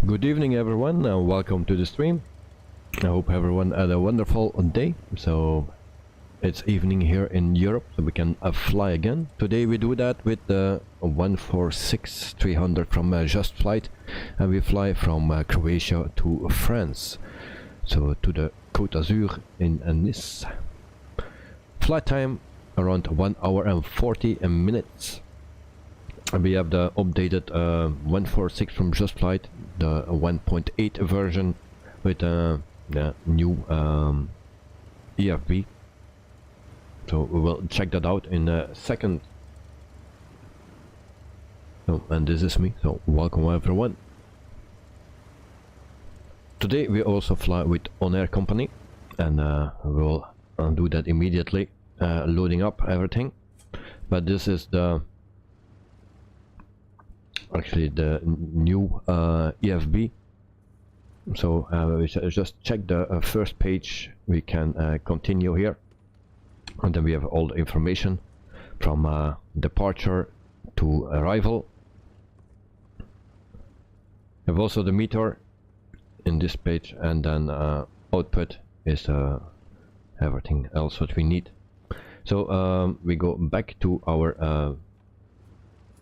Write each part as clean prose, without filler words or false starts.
Good evening everyone, welcome to the stream. I hope everyone had a wonderful day. So it's evening here in Europe, so we can fly again. Today we do that with the 146-300 from Just Flight, and we fly from Croatia to France, so to the Côte d'Azur in Nice. Flight time around 1 hour and 40 minutes. And we have the updated 146 from Just Flight, the 1.8 version with the new EFB. So we will check that out in a second. So, and this is me, so welcome everyone. Today we also fly with ONAIR company, and we'll do that immediately, loading up everything. But this is the actually the new EFB. So we just check the first page. We can continue here, and then we have all the information from departure to arrival. We have also the meter in this page, and then output is everything else what we need. So we go back to our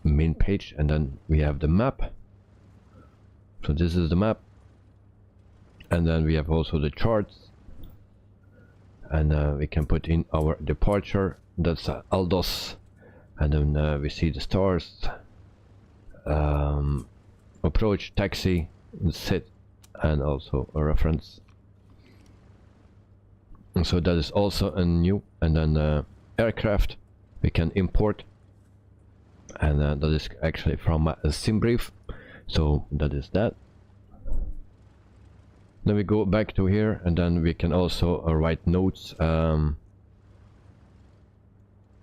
main page, and then we have the map. So this is the map, and then we have also the charts, and we can put in our departure. That's LDOS, and then we see the stars, approach, taxi, sit, and also a reference. And so that is also a new, and then aircraft we can import, and that is actually from a sim brief, so that is that. Then we go back to here, and then we can also write notes. Yeah,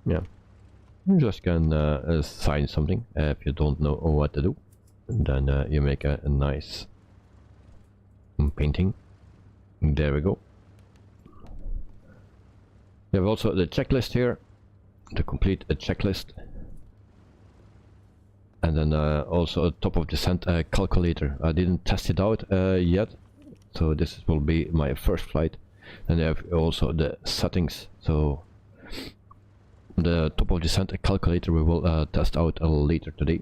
you just can sign something if you don't know what to do, and then you make a nice painting. There we go. We have also the checklist here to complete a checklist, and then also a top of descent calculator. I didn't test it out yet, so this will be my first flight. And I have also the settings, so the top of descent calculator we will test out later today.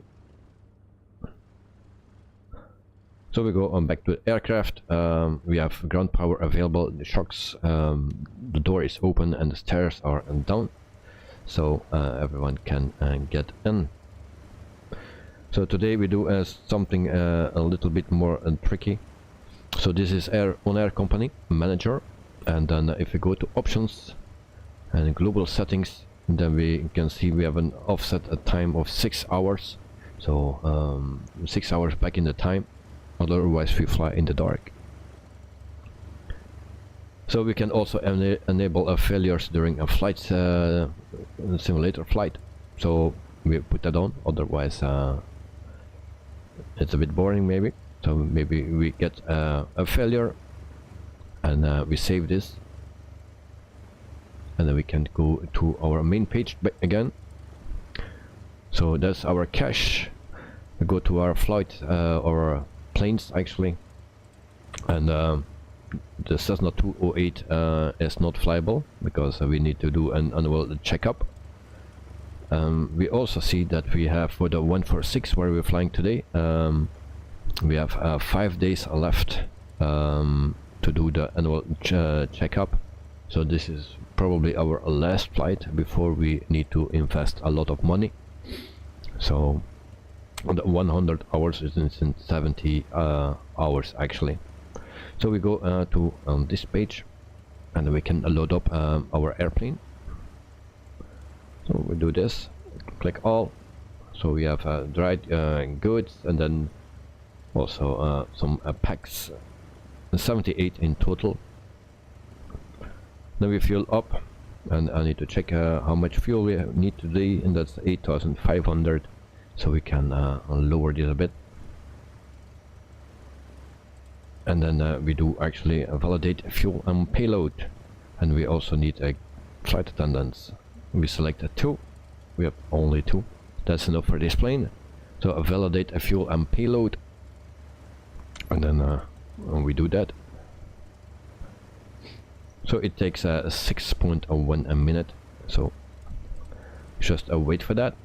So we go on back to the aircraft. We have ground power available, the shocks, the door is open, and the stairs are down, so everyone can get in. So today we do something a little bit more tricky. So this is ONAIR company manager, and then if we go to options and global settings, then we can see we have an offset a time of 6 hours, so 6 hours back in the time, otherwise we fly in the dark. So we can also enable failures during a flight, simulator flight, so we put that on, otherwise it's a bit boring maybe. So maybe we get a failure, and we save this, and then we can go to our main page again. So that's our cache. We go to our flight or planes actually, and the Cessna 208 is not flyable because we need to do an annual checkup. We also see that we have for the 146 where we're flying today, we have 5 days left to do the annual checkup. So this is probably our last flight before we need to invest a lot of money. So the 100 hours is in 70 hours actually. So we go to this page, and we can load up our airplane. So we do this, click all. So we have dried goods, and then also some packs, 78 in total. Then we fuel up, and I need to check how much fuel we need today, and that's 8,500, so we can lower this a bit. And then we do actually validate fuel and payload, and we also need a flight attendants. We select 2, we have only 2, that's enough for this plane. So validate a fuel and payload. and then we do that. So it takes 6.1 a minute, so just wait for that.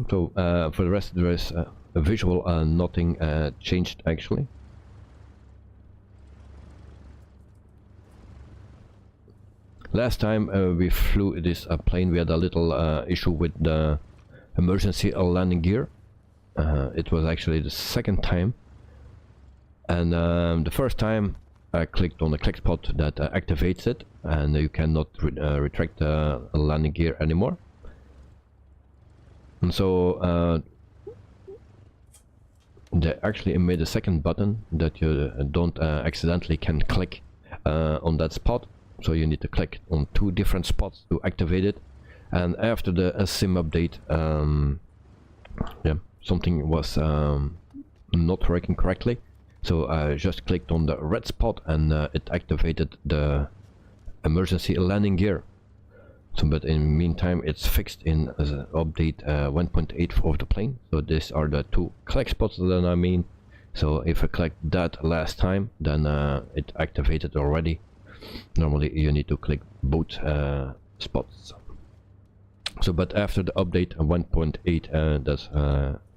So for the rest there is a visual, nothing changed actually. Last time we flew this plane, we had a little issue with the emergency landing gear. It was actually the second time, and the first time I clicked on the click spot that activates it, and you cannot retract the landing gear anymore. And so they actually made a second button that you don't accidentally can click on that spot. So you need to click on 2 different spots to activate it. And after the SIM update, yeah, something was not working correctly. So I just clicked on the red spot and it activated the emergency landing gear. So, but in the meantime, it's fixed in update 1.8 of the plane. So these are the 2 click spots that I mean. So if I click that last time, then it activated already. Normally you need to click both spots. So, but after the update 1.8, that's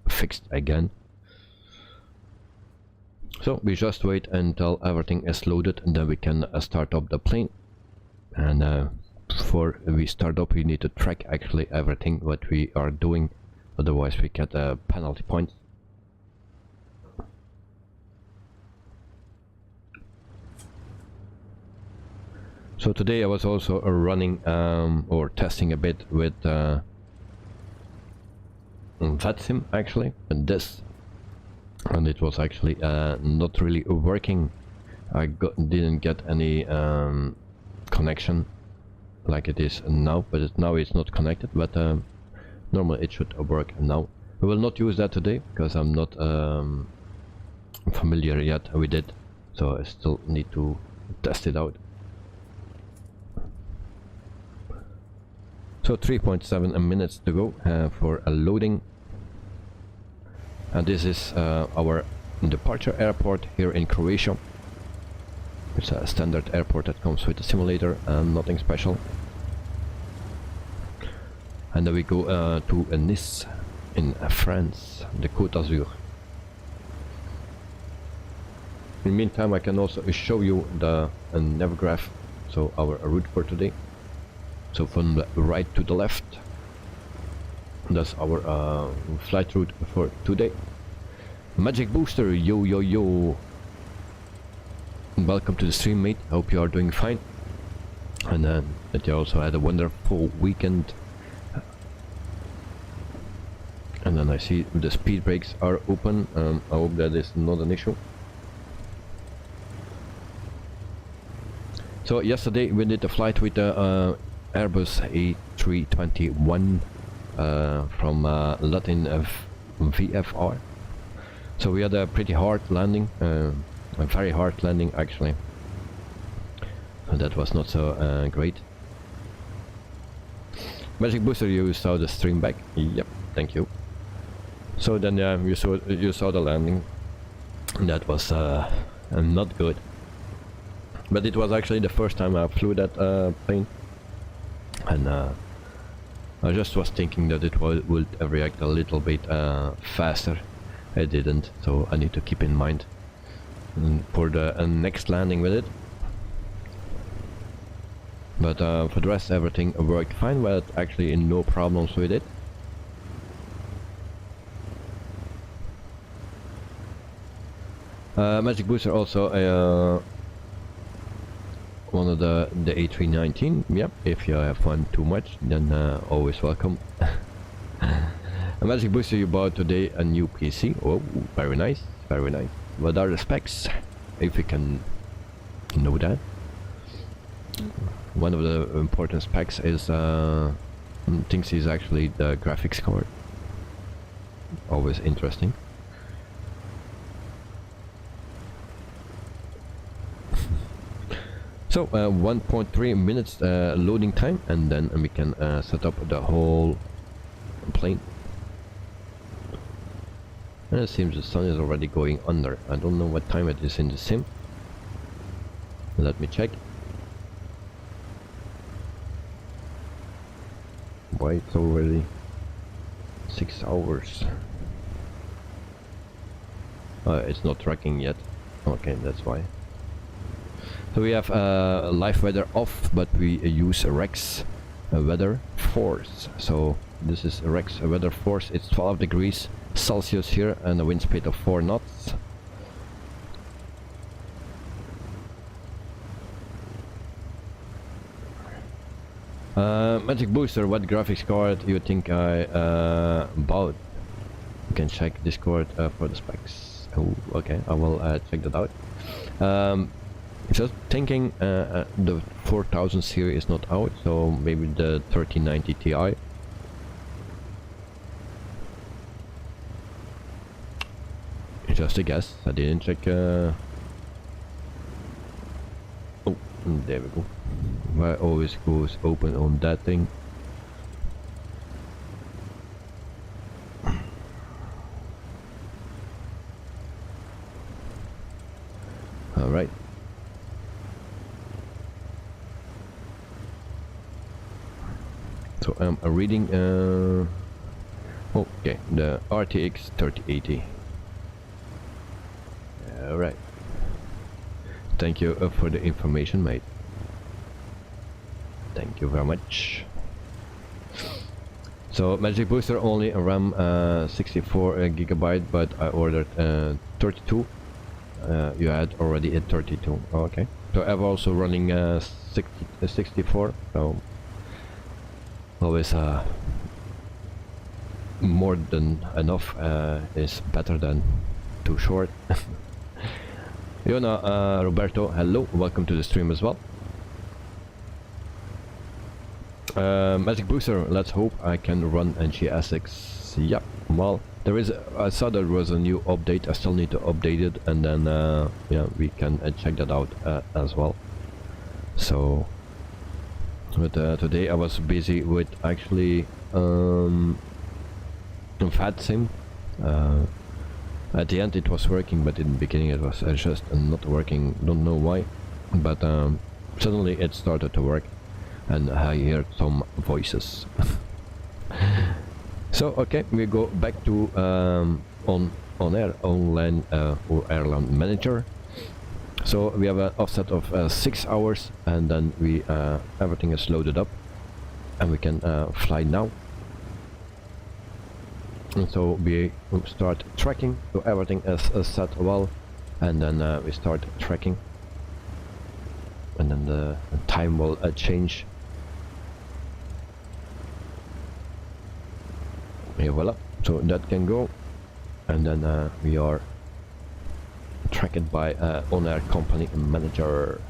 fixed again. So we just wait until everything is loaded, and then we can start up the plane. And before we start up, we need to track actually everything what we are doing, otherwise we get a penalty point. So today I was also running or testing a bit with VetSim actually, and it was actually not really working. I didn't get any connection like it is now, but now it's not connected, but normally it should work now. We will not use that today because I'm not familiar yet with it, so I still need to test it out. So 3.7 minutes to go for a loading, and this is our departure airport here in Croatia. It's a standard airport that comes with a simulator and nothing special. And then we go to Nice in France, the Côte d'Azur. In the meantime, I can also show you the Navigraph, so our route for today. So from the right to the left, that's our flight route for today. Magic Booster, yo yo yo! Welcome to the stream, mate. Hope you are doing fine, and that you also had a wonderful weekend. And then I see the speed brakes are open. I hope that is not an issue. So yesterday we did a flight with the Airbus A321 from Latin VFR. So we had a pretty hard landing, a very hard landing actually. And that was not so great. Magic Booster, you saw the stream back? Yep, thank you. So then you saw the landing. That was not good. But it was actually the first time I flew that plane. And I just was thinking that it would react a little bit faster. It didn't, so I need to keep in mind for the next landing with it. But for the rest, everything worked fine. But actually no problems with it. Magic Booster also one of the A319. Yep, if you have fun too much, then always welcome. A Magic Booster, you bought today a new PC. Oh, very nice, very nice. What are the specs, if you can know that? One of the important specs is things is actually the graphics card. Always interesting. So 1.3 minutes loading time, and then we can set up the whole plane. And it seems the sun is already going under. I don't know what time it is in the sim. Let me check. Why it's already 6 hours. It's not tracking yet. Okay, that's why. So we have live weather off, but we use Rex weather force. So this is Rex weather force. It's 12 degrees Celsius here and a wind speed of 4 knots. Magic Booster, what graphics card you think I bought? You can check Discord for the specs. Oh, okay, I will check that out. Just thinking the 4000 series is not out, so maybe the 3090 Ti. Just a guess, I didn't check. Oh, there we go. Why always goes open on that thing. Alright. So I'm reading okay, the RTX 3080. Alright. Thank you for the information, mate. Thank you very much. So Magic Booster only RAM 64 gigabyte, but I ordered 32. You had already a 32. Okay. So I'm also running 64. So always more than enough is better than too short. Yona, Roberto, hello, welcome to the stream as well. Magic Booster, let's hope I can run NGSX. Yeah, well, there is. I saw there was a new update. I still need to update it, and then yeah, we can check that out as well. So, but today I was busy with actually FATSIM. At the end it was working, but in the beginning it was just not working. Don't know why, but suddenly it started to work. And I heard some voices. So okay, we go back to ONAIR, online or airline manager. So we have an offset of 6 hours, and then we everything is loaded up, and we can fly now. And so we start tracking. So everything is set well, and then we start tracking, and then the time will change. Yeah, voila. So that can go, and then we are tracked by ONAIR company manager.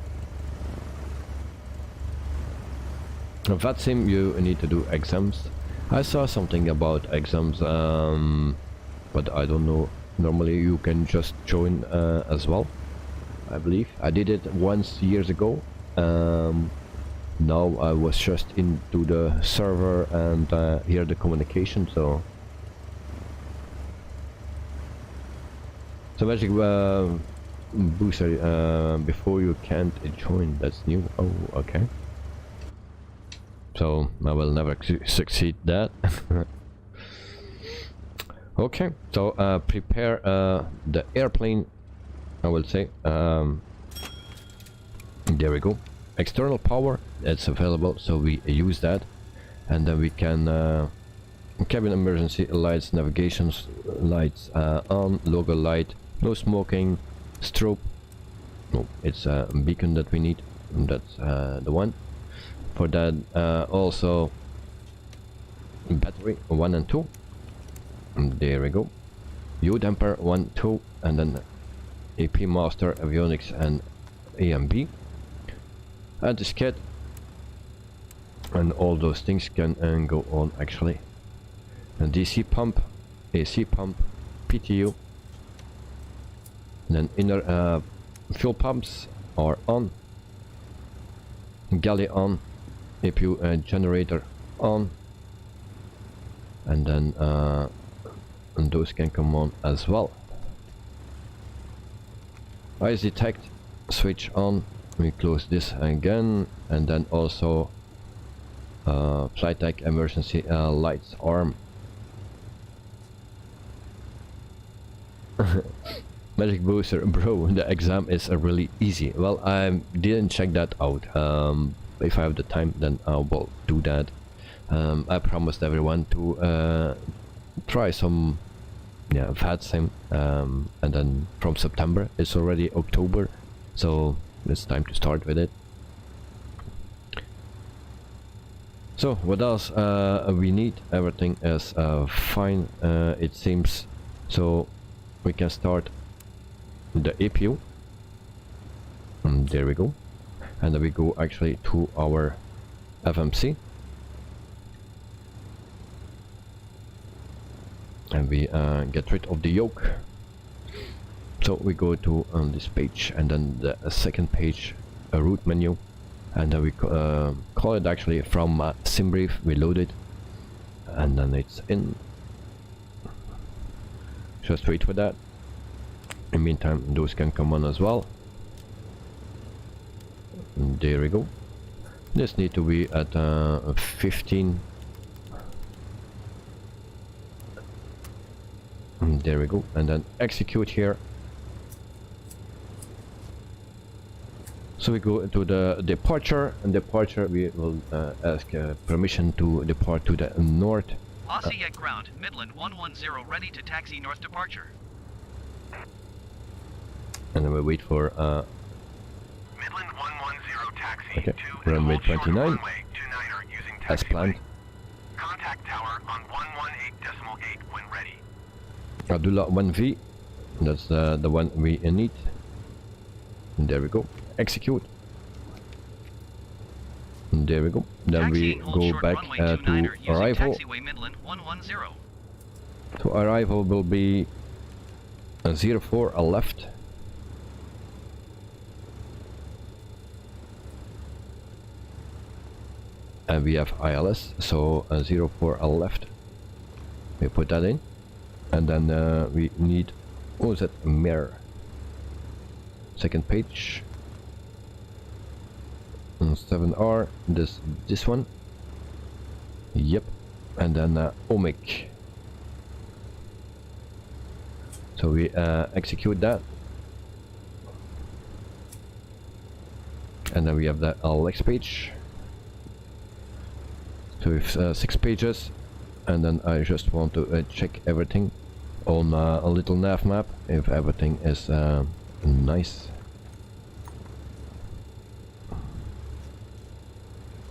VATSIM, you need to do exams. I saw something about exams, but I don't know. Normally you can just join as well, I believe. I did it once years ago. Now I was just into the server and hear the communication. So Magic Booster, before you can't join. That's new. Oh, okay. So I will never succeed that. Okay, so prepare the airplane, I will say. There we go. External power, it's available, so we use that. And then we can cabin emergency lights, navigation lights on, logo light, no smoking, strobe. No, it's a beacon that we need. That's the one. For that, also battery 1 and 2. And there we go. U damper 1, 2, and then AP master, avionics, and AMB. And the skid, and all those things can go on actually. And DC pump, AC pump, PTU. And then inner fuel pumps are on. Galley on. APU generator on. and then and those can come on as well. Eyes detect, switch on. We close this again, and then also flight deck emergency lights arm. Magic booster, bro, the exam is really easy. Well, I didn't check that out. If I have the time, then I will do that. I promised everyone to try some VAD sim, and then from September, it's already October, so it's time to start with it. So what else we need? Everything is fine, it seems. So we can start the APU, and there we go, and then we go actually to our FMC, and we get rid of the yoke. So we go to this page, and then the second page, a root menu, and then we call it actually from SimBrief. We load it, and then it's in. Just wait for that. In the meantime, those can come on as well. And there we go. This need to be at 15. And there we go, and then execute here. So we go to the departure, and departure we will ask permission to depart to the north. Osijek ground, Midland 110, ready to taxi north departure. And then we wait for Midland 110 taxi okay, to runway 29 runway to Niner using as planned. Contact tower on 118.8 when ready. Abdullah 1V, that's the one we need. And there we go. Execute. And there we go. Then we go back to arrival. So arrival will be 04 left. And we have ILS, so 04 left. We put that in. And then we need, what was that, mirror. Second page. 7R, this one. Yep. And then OMIC. So we execute that. And then we have the next page. So we have 6 pages. And then I just want to check everything on a little nav map, if everything is nice.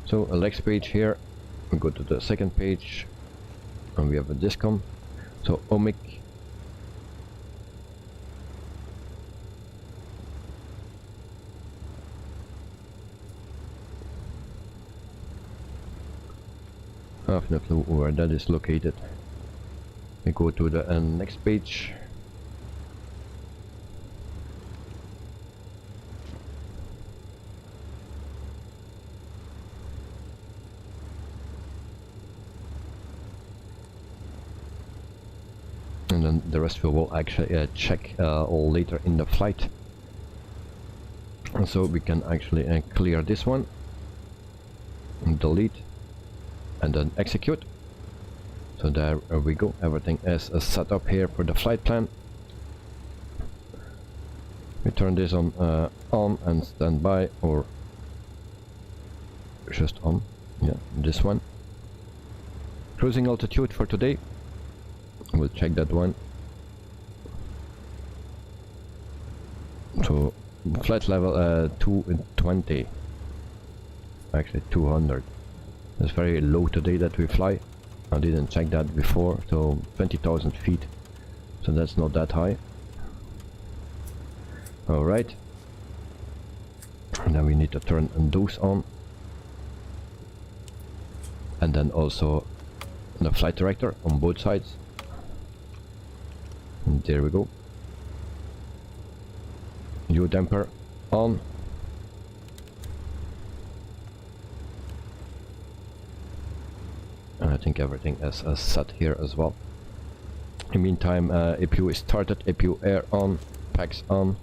So a next page here, we go to the second page, and we have a discom. So OMIC. I have no clue where that is located. We go to the next page. And then the rest we will actually check later in the flight. And so we can actually clear this one, delete, and then execute. So there we go, everything is set up here for the flight plan. We turn this on and standby, or just on, yeah, this one. Cruising altitude for today, we'll check that one. So flight level 220, actually 200. It's very low today that we fly. I didn't check that before, so 20,000 feet, so that's not that high. Alright, and then we need to turn those on, and then also the flight director on both sides. And there we go. Yaw damper on. And I think everything is set here as well. In the meantime, APU is started, APU air on, packs on.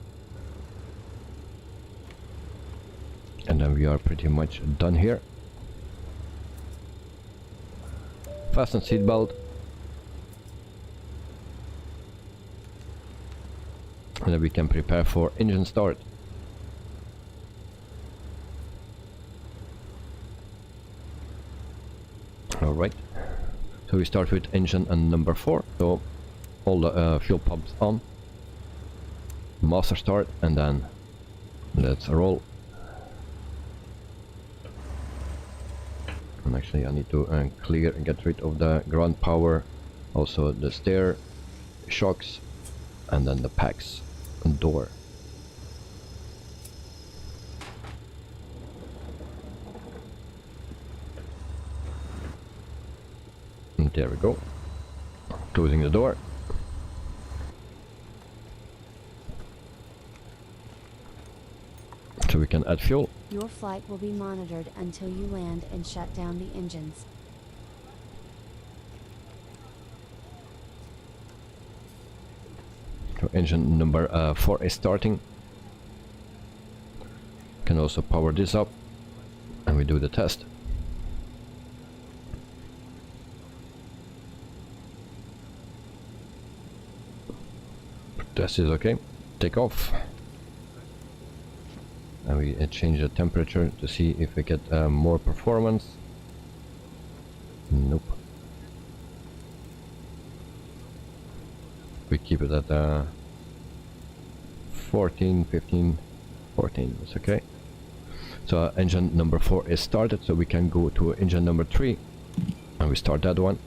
And then we are pretty much done here. Fasten seatbelt. And then we can prepare for engine start. Alright, so we start with engine and number 4, so all the fuel pumps on, master start, and then let's roll. And actually I need to clear and get rid of the ground power, also the stair, shocks, and then the packs and door. And there we go. Closing the door. So we can add fuel. Your flight will be monitored until you land and shut down the engines. So engine number 4 is starting. Can also power this up and we do the test. Test is okay. Take off. And we change the temperature to see if we get more performance. Nope. We keep it at 14, 15, 14. It's okay. So engine number 4 is started, so we can go to engine number 3 and we start that one.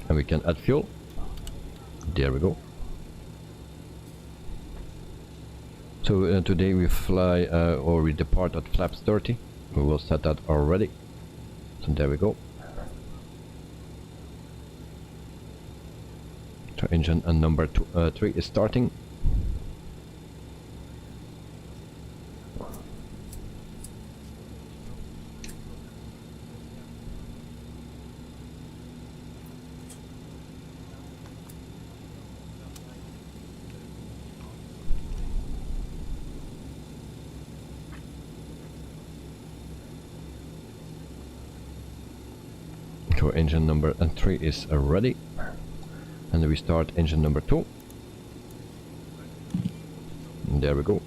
And we can add fuel. There we go. So today we fly or we depart at flaps 30. We will set that already. So there we go. So engine and number 3 is starting. So engine number 3 is ready, and then we start engine number 2. And there we go.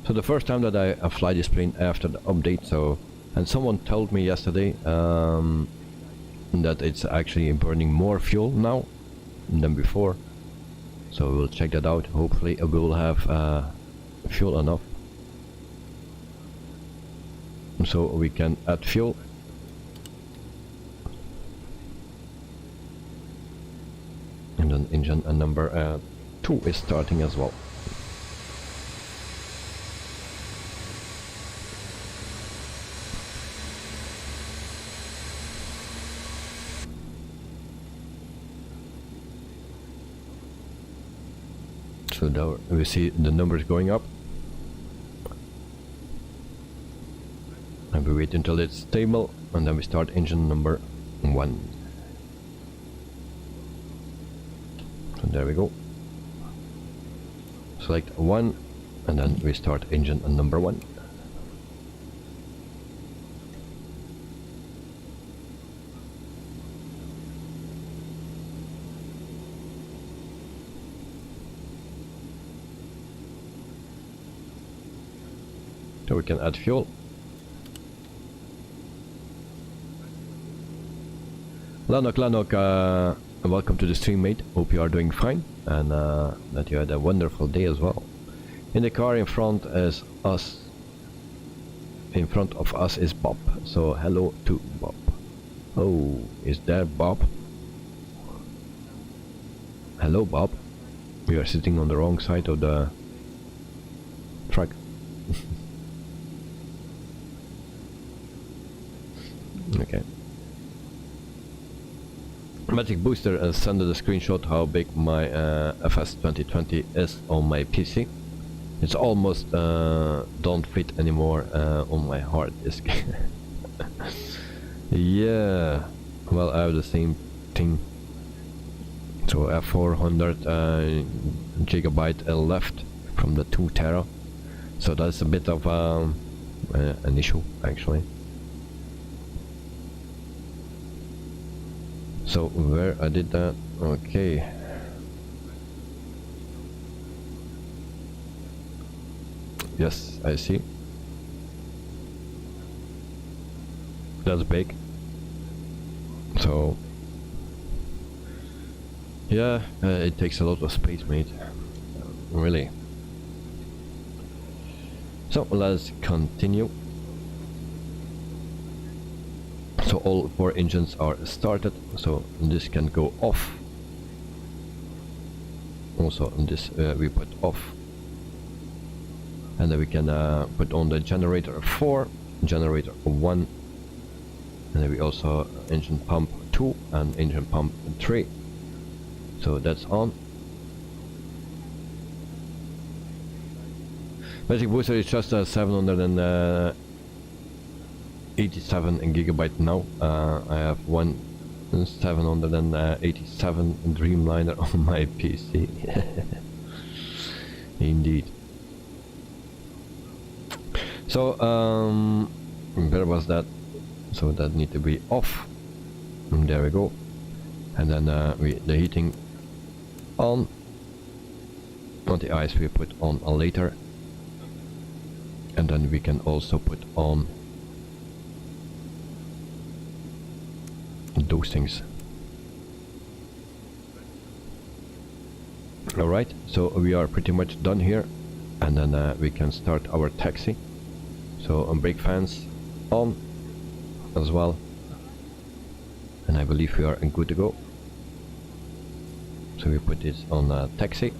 So the first time that I fly this plane after the update, and someone told me yesterday that it's actually burning more fuel now than before. So we'll check that out. Hopefully we will have fuel enough, so we can add fuel. And then engine number 2 is starting as well. So now we see the numbers going up. And we wait until it's stable, and then we start engine number 1. So there we go. Select 1, and then we start engine number 1. So we can add fuel. Lanok, welcome to the stream, mate. Hope you are doing fine, and that you had a wonderful day as well. In the car in front is us. In front of us is Bob. So hello to Bob. Oh, is there Bob? Hello, Bob. We are sitting on the wrong side of the truck. Okay. Magic Booster sent a screenshot how big my FS2020 is on my PC. It's almost don't fit anymore on my hard disk. Yeah, well, I have the same thing. So I have 400 gigabyte left from the 2 tera. So that's a bit of an issue actually. So where I did that, okay. Yes, I see. That's big. So yeah, it takes a lot of space, mate. Really. So let's continue. So all 4 engines are started, so this can go off. Also this we put off. And then we can put on the generator 4, generator 1, and then we also engine pump 2 and engine pump 3. So that's on. Magic Booster is just 787 gigabyte now. I have one 787 Dreamliner on my PC. Indeed. So where was that? So that need to be off. And there we go. And then the heating on. On the ice we put on later. And then we can also put on those things. Alright, so we are pretty much done here. And then we can start our taxi. So brake fans on as well, and I believe we are good to go. So we put this on taxi.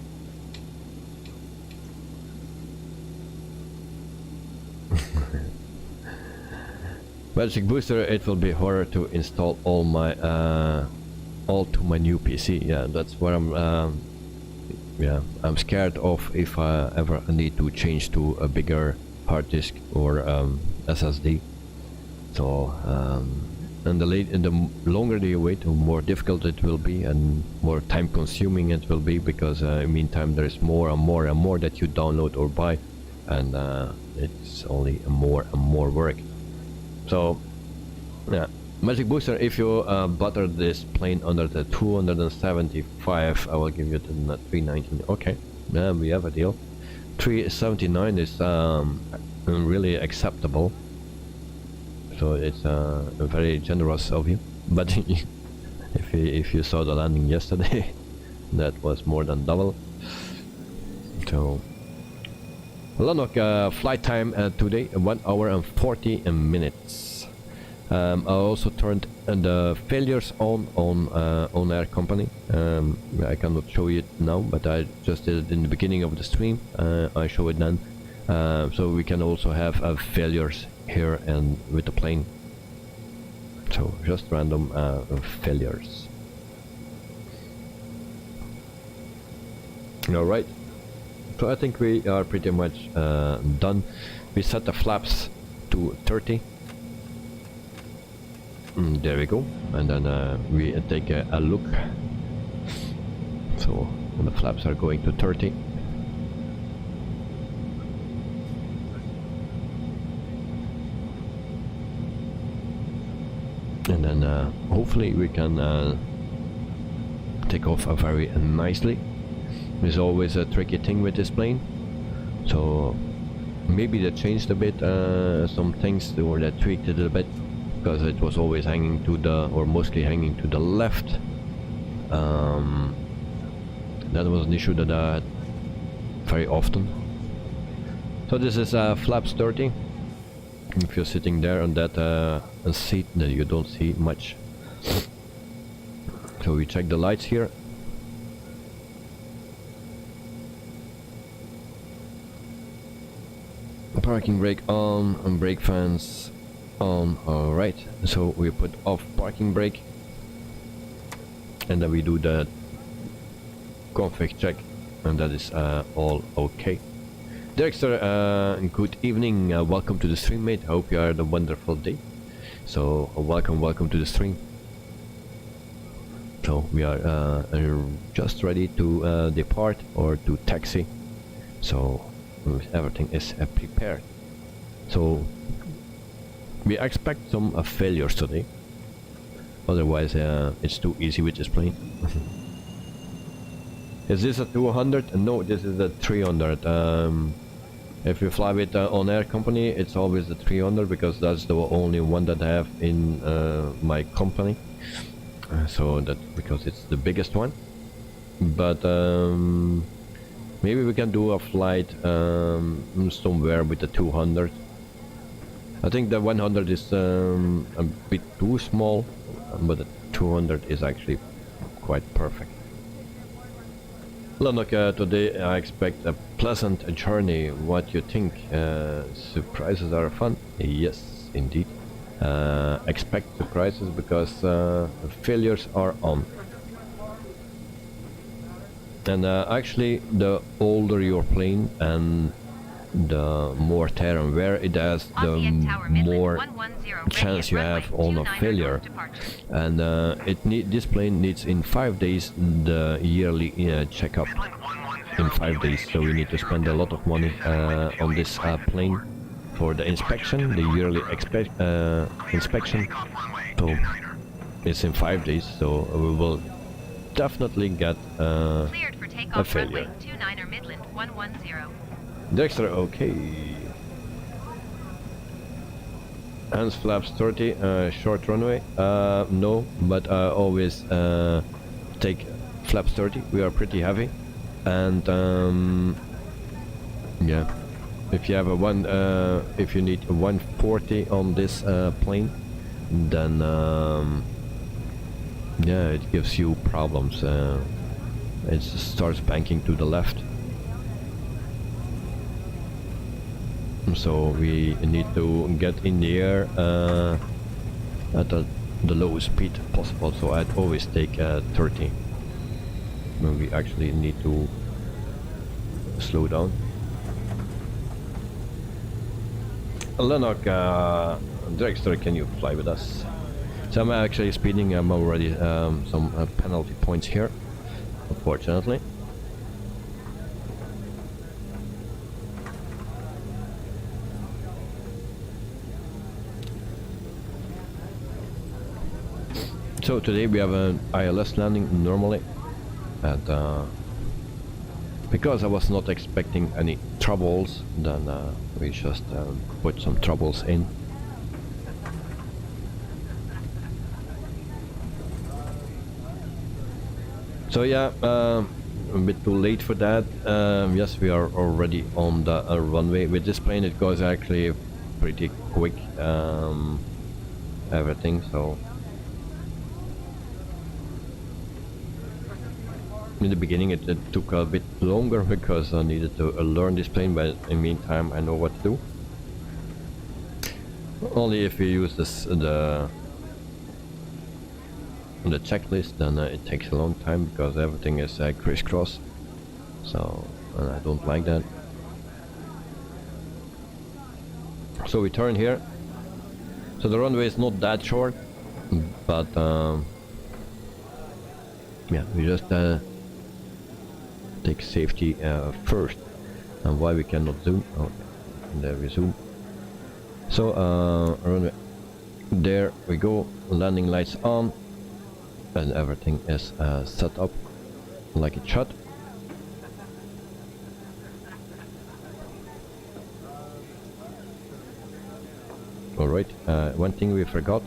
Magic Booster, it will be harder to install all my all to my new PC. Yeah, that's what I'm scared of if I ever need to change to a bigger hard disk or SSD. So and the longer you wait, the more difficult it will be and more time consuming it will be, because in the meantime there is more and more and more that you download or buy, and it's only more and more work. So yeah, Magic Booster, if you butter this plane under the 275, I will give you the 319. Okay, yeah, we have a deal. 379 is really acceptable, so it's very generous of you. But if you saw the landing yesterday, that was more than double. So Lanok flight time today 1 hour and 40 minutes. I also turned the failures on ONAIR company. I cannot show it now, but I just did it in the beginning of the stream. I show it then, so we can also have failures here and with the plane. So just random failures. All right. So I think we are pretty much done. We set the flaps to 30. There we go, and then we take a look. So the flaps are going to 30. And then hopefully we can take off very nicely. There's always a tricky thing with this plane, so maybe they changed a bit some things, or they tweaked it a bit, because it was always hanging to the, or mostly hanging to the left. That was an issue that I had very often. So this is flaps 30. If you're sitting there on that seat, then you don't see much. So we check the lights here. Parking brake on, and brake fans on. Alright, so we put off parking brake, and then we do the config check, and that is all okay. Dexter, good evening, welcome to the stream, mate. Hope you had a wonderful day. So welcome to the stream. So we are just ready to depart or to taxi, so everything is prepared. So we expect some failures today, otherwise it's too easy with this plane. Is this a 200? No, this is a 300. If you fly with ONAIR company, it's always the 300 because that's the only one that I have in my company. So that because it's the biggest one. But maybe we can do a flight somewhere with the 200. I think the 100 is a bit too small, but the 200 is actually quite perfect. Lanok, today I expect a pleasant journey. What you think? Surprises are fun? Yes, indeed. Expect surprises because failures are on. And actually, the older your plane and the more tear and wear it has, the more chance you have on a failure. And this plane needs in 5 days the yearly checkup. In 5 days, so we need to spend a lot of money on this plane for the inspection, the yearly inspection. So it's in 5 days, so we will definitely get a failure. Dexter, okay. Hands flaps 30, short runway. No, but I always take flaps 30. We are pretty heavy, and yeah. If you have a if you need a 140 on this plane, then yeah, it gives you problems. It starts banking to the left. So we need to get in the air at the lowest speed possible. So I'd always take 30. We actually need to slow down. Lanok, Dexter, can you fly with us? So I'm actually speeding. I'm already some penalty points here, unfortunately. So today we have an ILS landing normally, and because I was not expecting any troubles, then we just put some troubles in. So yeah, a bit too late for that. Yes, we are already on the runway. With this plane it goes actually pretty quick, everything, so in the beginning it took a bit longer because I needed to learn this plane, but in the meantime I know what to do. Only if you use the checklist, then it takes a long time because everything is crisscross, so I don't like that. So we turn here. So the runway is not that short, but yeah, we just take safety first. And why we cannot zoom? Oh, there we zoom. So runway, there we go. Landing lights on, and everything is set up like it should. Alright, one thing we forgot,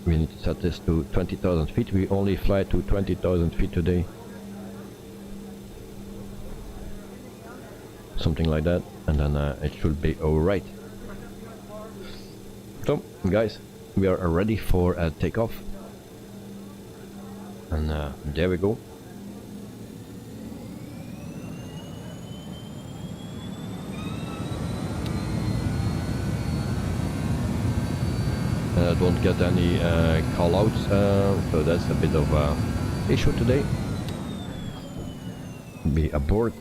we need to set this to 20,000 feet. We only fly to 20,000 feet today. Something like that, and then it should be alright. So, guys, we are ready for takeoff. And there we go. don't get any callouts, so that's a bit of a issue today. Be aboard.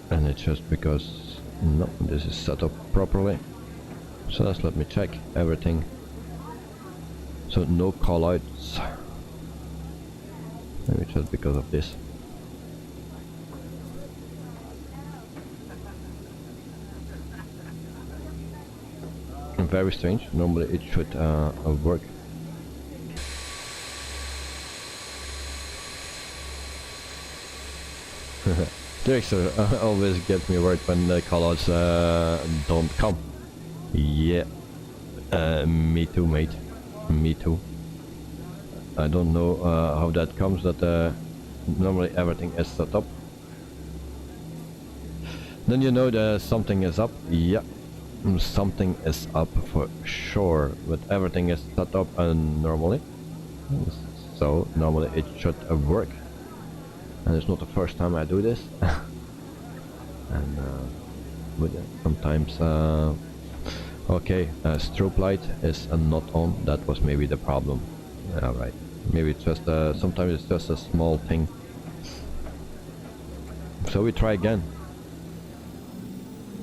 And it's just because no, this is set up properly. So let's let me check everything. So no callouts. Maybe just because of this. Very strange. Normally it should work. Director always gets me worried when the callouts don't come. Yeah, me too, mate. Me too. I don't know how that comes. That normally everything is set up. Then you know that something is up. Yeah. Something is up for sure, but everything is set up normally, so normally it should work, and it's not the first time I do this. And but sometimes okay, strobe light is not on. That was maybe the problem. Alright, maybe it's just sometimes it's just a small thing, so we try again.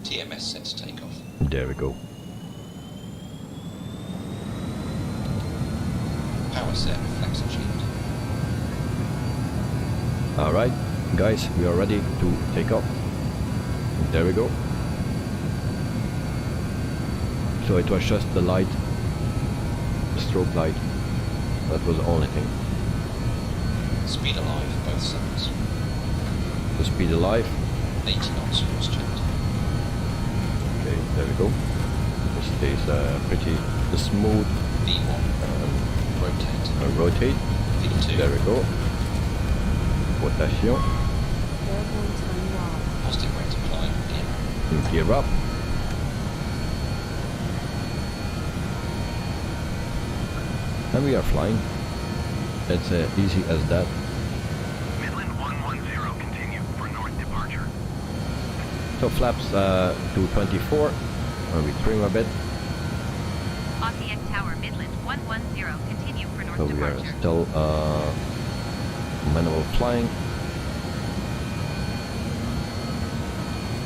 TMS set to take off. There we go. Power set, flex achieved. Alright, guys, we are ready to take off. There we go. So it was just the light, the strobe light. That was the only thing. Speed alive, both sides. The speed alive. 80 knots cross checked. Okay, there we go. It stays pretty smooth. V1. Rotate. Rotate. V2. There we go. Rotation. Airborne time log. Positive rate of climb. Gear up. And we are flying. It's easy as that. Midland 110, continue for north departure. So flaps to 24. And we trim a bit. Osijek Tower Midland 110, continue for north So we are departure. still manual flying.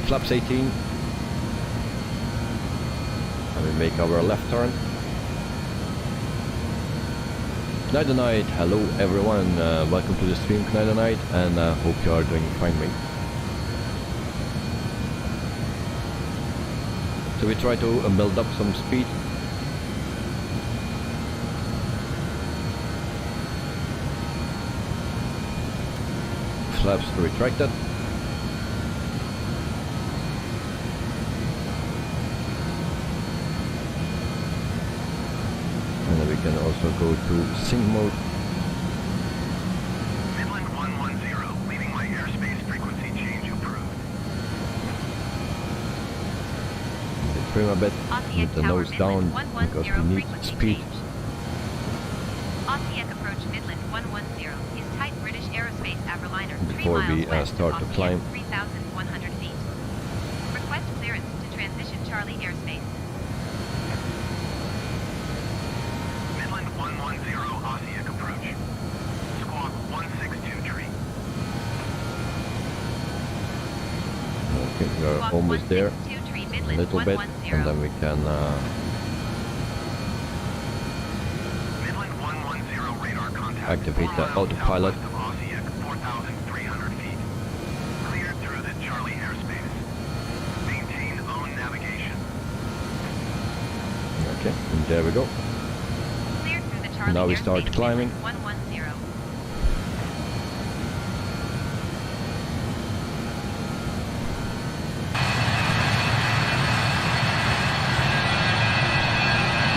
Flaps 18. And we make our left turn. Night and night, hello everyone, welcome to the stream Night and night, and hope you are doing fine, mate. So we try to build up some speed. Flaps retracted. And then we can also go to sync mode. Midland 110, leaving my airspace frequency change approved. We trim a bit Osijek with the Tower nose down Midland because 110, we need frequency speed. change. Osijek approach Midland 110 is tight British aerospace airliner 3 Before miles we west start of to Osijek, climb. 3,100 feet. Request clearance to transition Charlie airspace. Midland 110, Osijek approach. Squawk 162 tree. Okay, we are Squawk almost there. 162 A Midland little bit, 110. and then we can Midland 110, radar contact. activate the 4 miles autopilot. southwest of Osijek, 4,300 feet. Cleared through the Charlie airspace. Maintain own navigation. Okay, and there we go. Cleared through the Charlie Now we start airspace, climbing. Midland 110.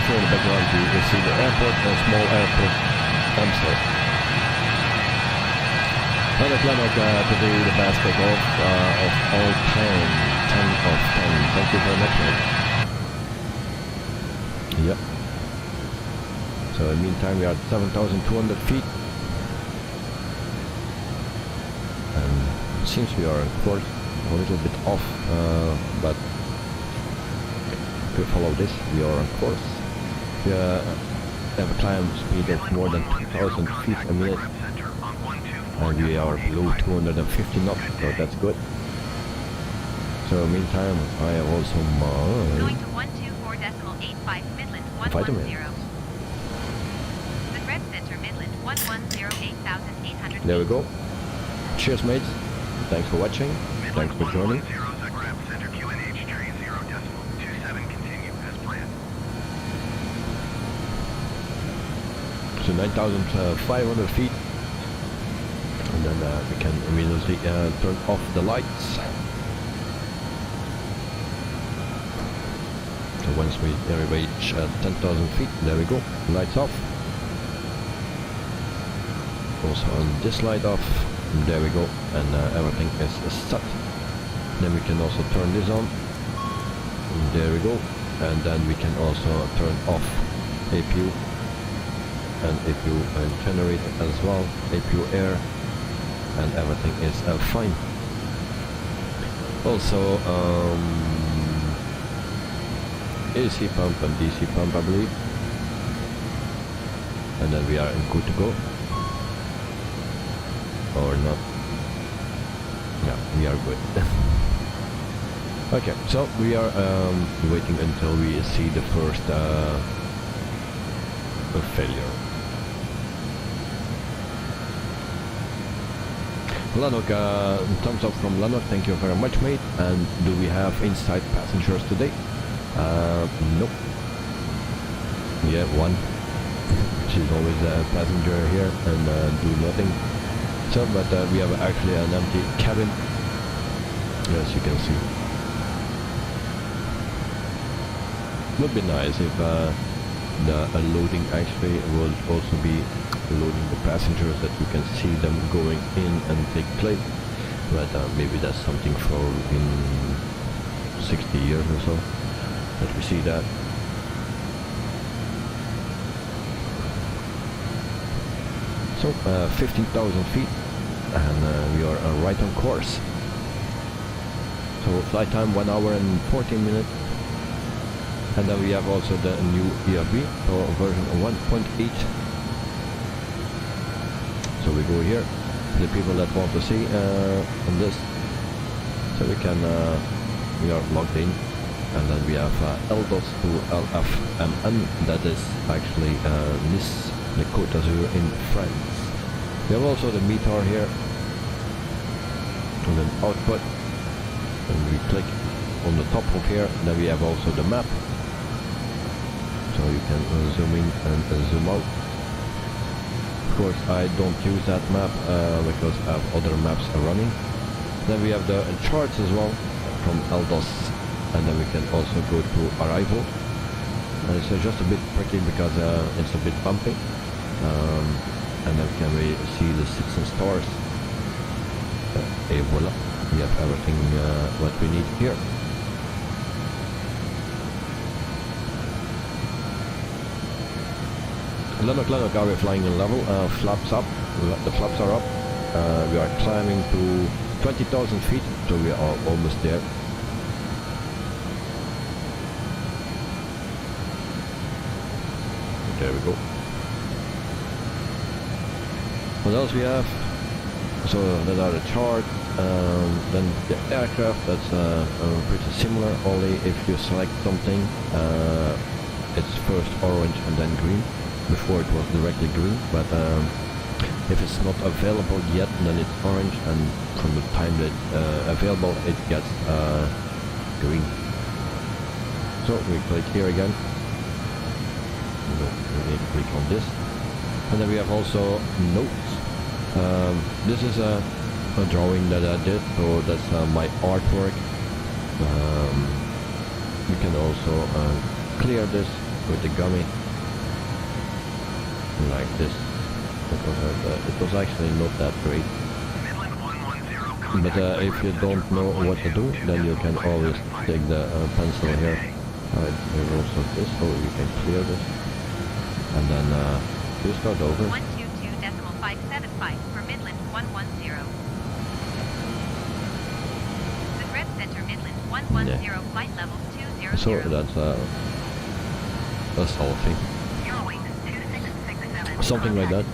Before in the background you see the airport, a small airport, Amstel. And it looks like to do the best takeoff of all time. 10 of 10. Thank you very much, mate. Yep. So in the meantime we are at 7,200 feet. And it seems we are of course a little bit off, but if we follow this, we are on course. We have a climb speed of more than 2,000 feet a minute, and we are below 250 knots, so that's good. So meantime, I have also Going my to 124.85 Midland 110. Vitamin. The Red Center Midland 110 There we go. Cheers, mates. Thanks for watching. Thanks for joining. So 9,500 feet, and then we can immediately turn off the lights. So once we reach 10,000 feet, there we go, lights off. Also on this light off, there we go, and everything is set. Then we can also turn this on, there we go, and then we can also turn off APU and APU generator as well, APU air, and everything is fine. Also AC pump and DC pump, I believe, and then we are good to go, or not. Yeah, we are good. Okay, so we are waiting until we see the first failure. Lanok, thumbs up from Lanok, thank you very much, mate. And do we have inside passengers today? Nope. Yeah, one. She's always a passenger here and do nothing. So, but we have actually an empty cabin, as you can see. Would be nice if the loading actually would also be loading the passengers, that you can see them going in and take place, but maybe that's something for in 60 years or so that we see that. So 15,000 feet, and we are right on course. So flight time 1 hour and 14 minutes. And then we have also the new ERB, so version 1.8. So we go here, the people that want to see on this, so we can, we are logged in, and then we have LDOS to LFMN, that is actually Nice, the Côte d'Azur in France. We have also the meter here, and then output, and we click on the top of here, then we have also the map, so you can zoom in and zoom out. Of course, I don't use that map because I have other maps running. Then we have the charts as well from LDOS, and then we can also go to arrival. And it's just a bit tricky because it's a bit bumpy. And then can we see the 6 and stars. Et voila, we have everything what we need here. Lanok, are we flying in level? Flaps up, the flaps are up. We are climbing to 20,000 feet, so we are almost there. There we go. What else we have? So that are the chart. Then the aircraft, that's pretty similar, only if you select something, it's first orange and then green. Before it was directly green, but if it's not available yet, then it's orange, and from the time that available, it gets green. So we click here again. We need to click on this, and then we have also notes. This is a drawing that I did, so that's my artwork. We can also clear this with the gummy. Like this, because it was actually not that great. But if you don't know what to do, then you can always take the pencil here. There's also this, so you can clear this, and then you start over. 122.575 for Midland 110. The Red Center 10, flight level 200. So that's all thing. Eurowings 2667. Something like that.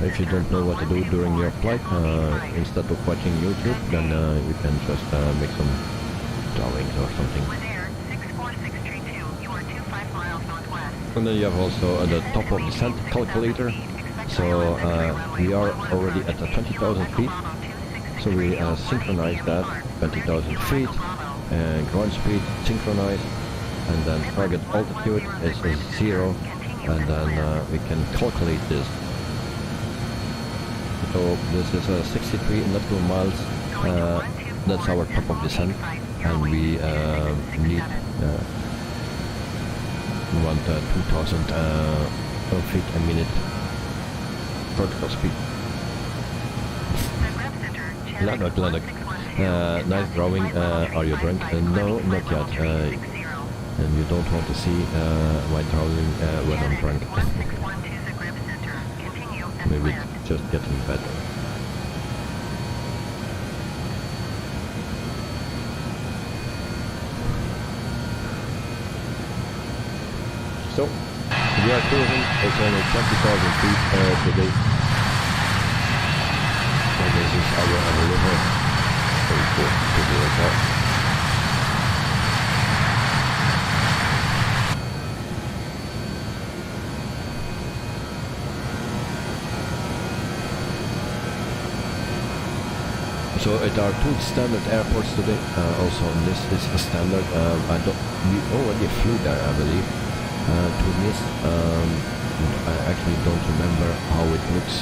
If you don't know what to do during your flight, instead of watching YouTube, then you can just make some drawings or something. With air 64632, you are 25 miles northwest. And then you have also the top of descent calculator. So we are already at 20,000 feet. So we synchronize that 20,000 feet, and ground speed synchronize, and then target altitude is 0, and then we can calculate this. So this is 63 nautical miles. That's our top of descent, and we need around 2,000 feet a minute vertical speed. Atlantic. Nice drawing. Are you drunk? No, not yet. And you don't want to see my drawing when I'm drunk. Maybe it's just getting better. So, we are cruising. It's only 20,000 feet today. So this is our river. Very cool to do like that. So it are two standard airports today. Also, this is a standard. We already flew there, I believe. To this, I actually don't remember how it looks.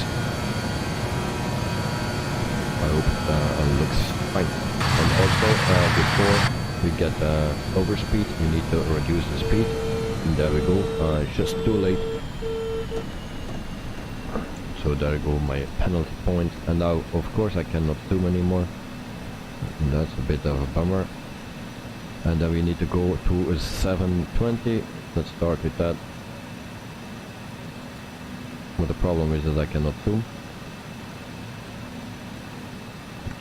I hope it looks fine. And also, before we get overspeed, we need to reduce the speed. And there we go. Just too late. So there go my penalty point, and now of course I cannot zoom anymore. And that's a bit of a bummer. And then we need to go to 720. Let's start with that. But the problem is that I cannot zoom.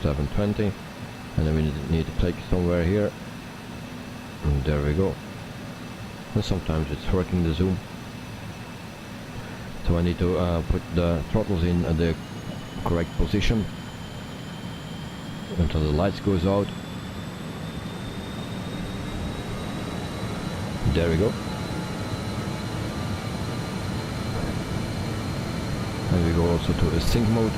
720, and then we need to take somewhere here. And there we go. And sometimes it's working, the zoom. So I need to put the throttles in the correct position until the lights goes out. There we go. And we go also to a sync mode.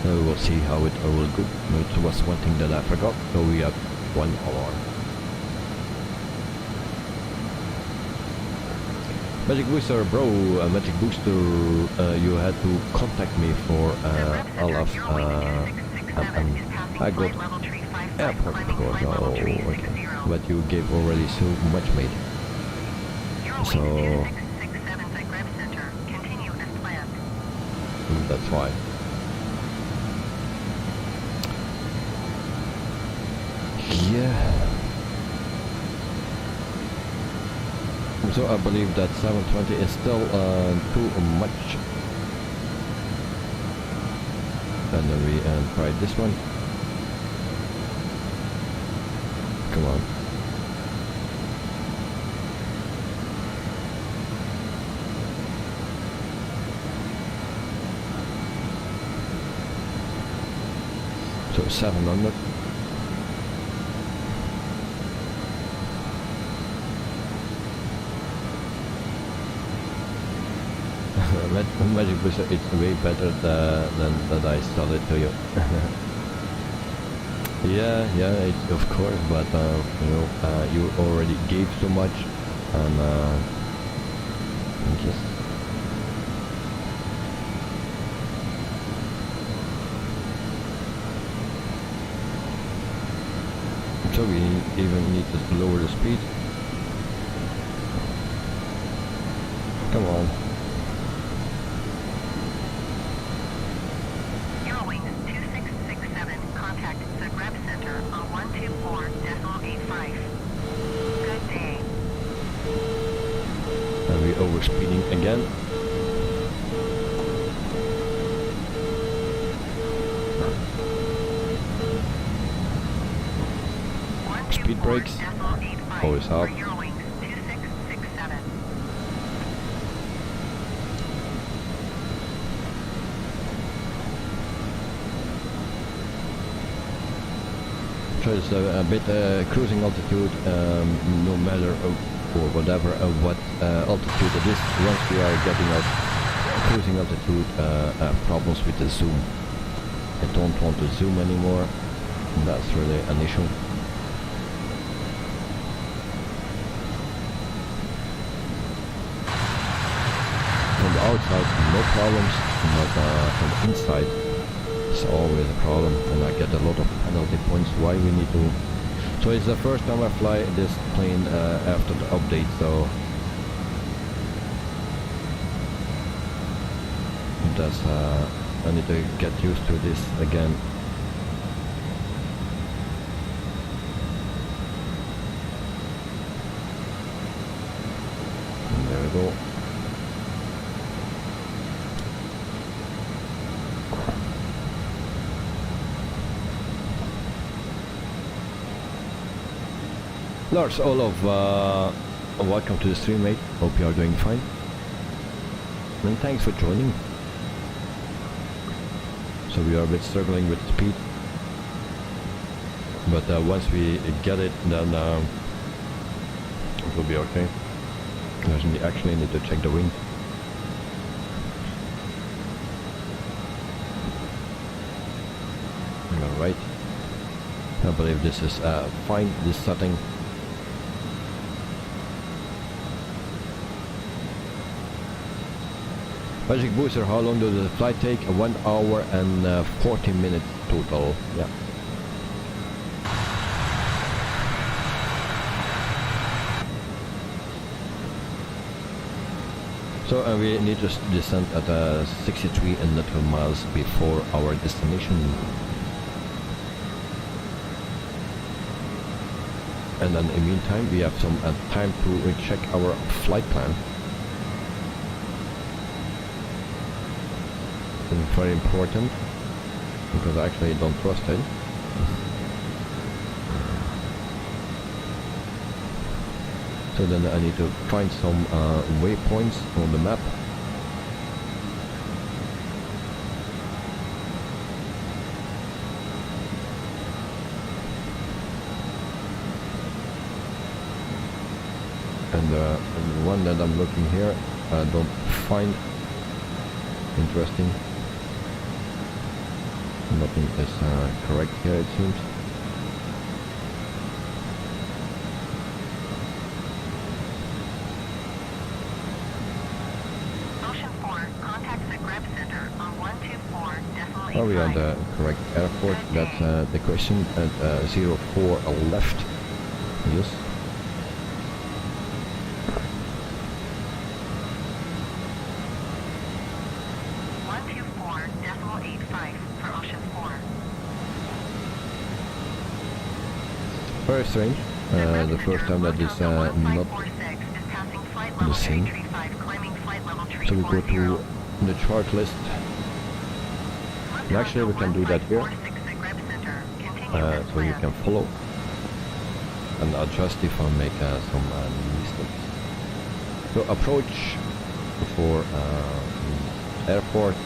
And we will see how it will go. It was one thing that I forgot, so we have 1 alarm. Magic Booster, bro, Magic Booster, you had to contact me for I got airport because, oh, okay. But you gave already so much, mate. So that's why. Yeah. So I believe that 720 is still too much. And then we try this one. Come on. So 700. Magic Booster, it's way better than that I sold it to you. yeah, it's of course, but you know, you already gave so much, and just so we even need to lower the speed. Come on. Overspeeding again. speed brakes, always up. Just a bit cruising altitude, no matter or whatever what altitude it is. Once we are getting out cruising altitude, problems with the zoom. I don't want to zoom anymore. That's really an issue. On the outside, no problems, but on the inside, it's always a problem, and I get a lot of penalty points. Why we need to? So it's the first time I fly this plane after the update, so that's I need to get used to this again. And there we go. Lars, Olof, welcome to the stream, mate. Hope you are doing fine. And thanks for joining. So we are a bit struggling with speed. But once we get it, then it will be okay. We actually need to check the wind. Alright. I believe this is fine, this setting. Magic Booster, how long does the flight take? 1 hour and 40 minutes total. Yeah. So we need to descend at 63 nautical miles before our destination. And then in the meantime we have some time to check our flight plan. Very important, because actually I don't trust it. So then I need to find some waypoints on the map. And the one that I'm looking here I don't find interesting. Nothing is correct here, it seems. Ocean 4, contacts at Grab Center on 124.85. Are we on the correct airport? That's the question. At 04 left. Yes. Very strange. The first time that is not the same. So we go to the chart list. And actually we can do that here. So you can follow and adjust if I make some mistakes. So approach for airport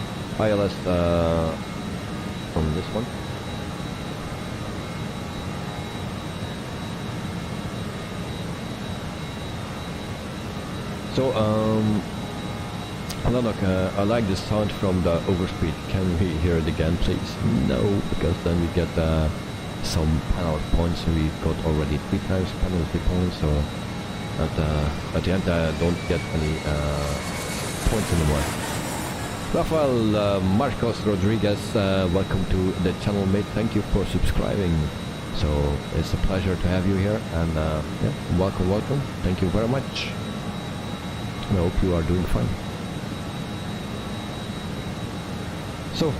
ILS on this one. So, look, I like the sound from the overspeed. Can we hear it again, please? No, because then we get some penalty points. We got already 3 times penalty points, so at the end I don't get any points anymore. Rafael Marcos Rodriguez, welcome to the channel, mate. Thank you for subscribing. So it's a pleasure to have you here, and yeah, welcome. Thank you very much. I hope you are doing fine. So,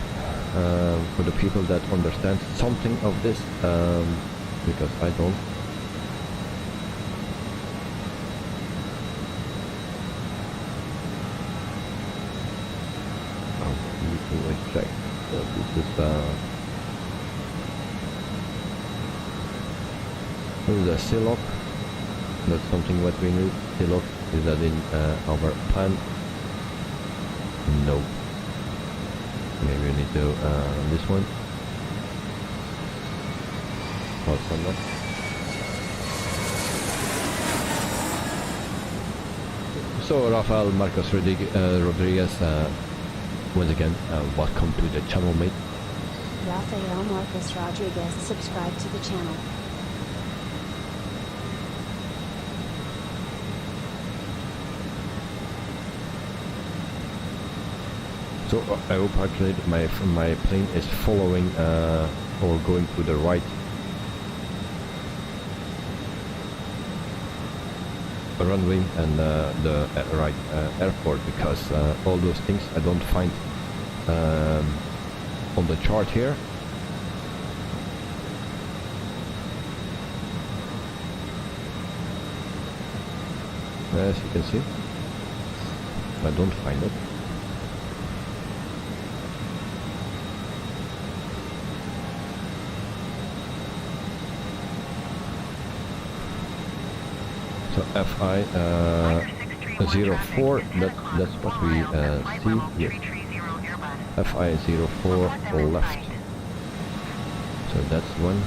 for the people that understand something of this, because I don't. I need to check. This is This is a seal-off. That's something what we need. Seal-off. Is that in our plan? No. Maybe we need to this one. What's on that? So Rafael Marcos Rodriguez, once again, welcome to the channel, mate. Rafael Marcos Rodriguez, subscribe to the channel. So I hope actually my plane is following or going to the right runway and the right airport, because all those things I don't find on the chart here. As you can see, I don't find it. So FI 04, that's what we see here. FI 04 left. So that's one.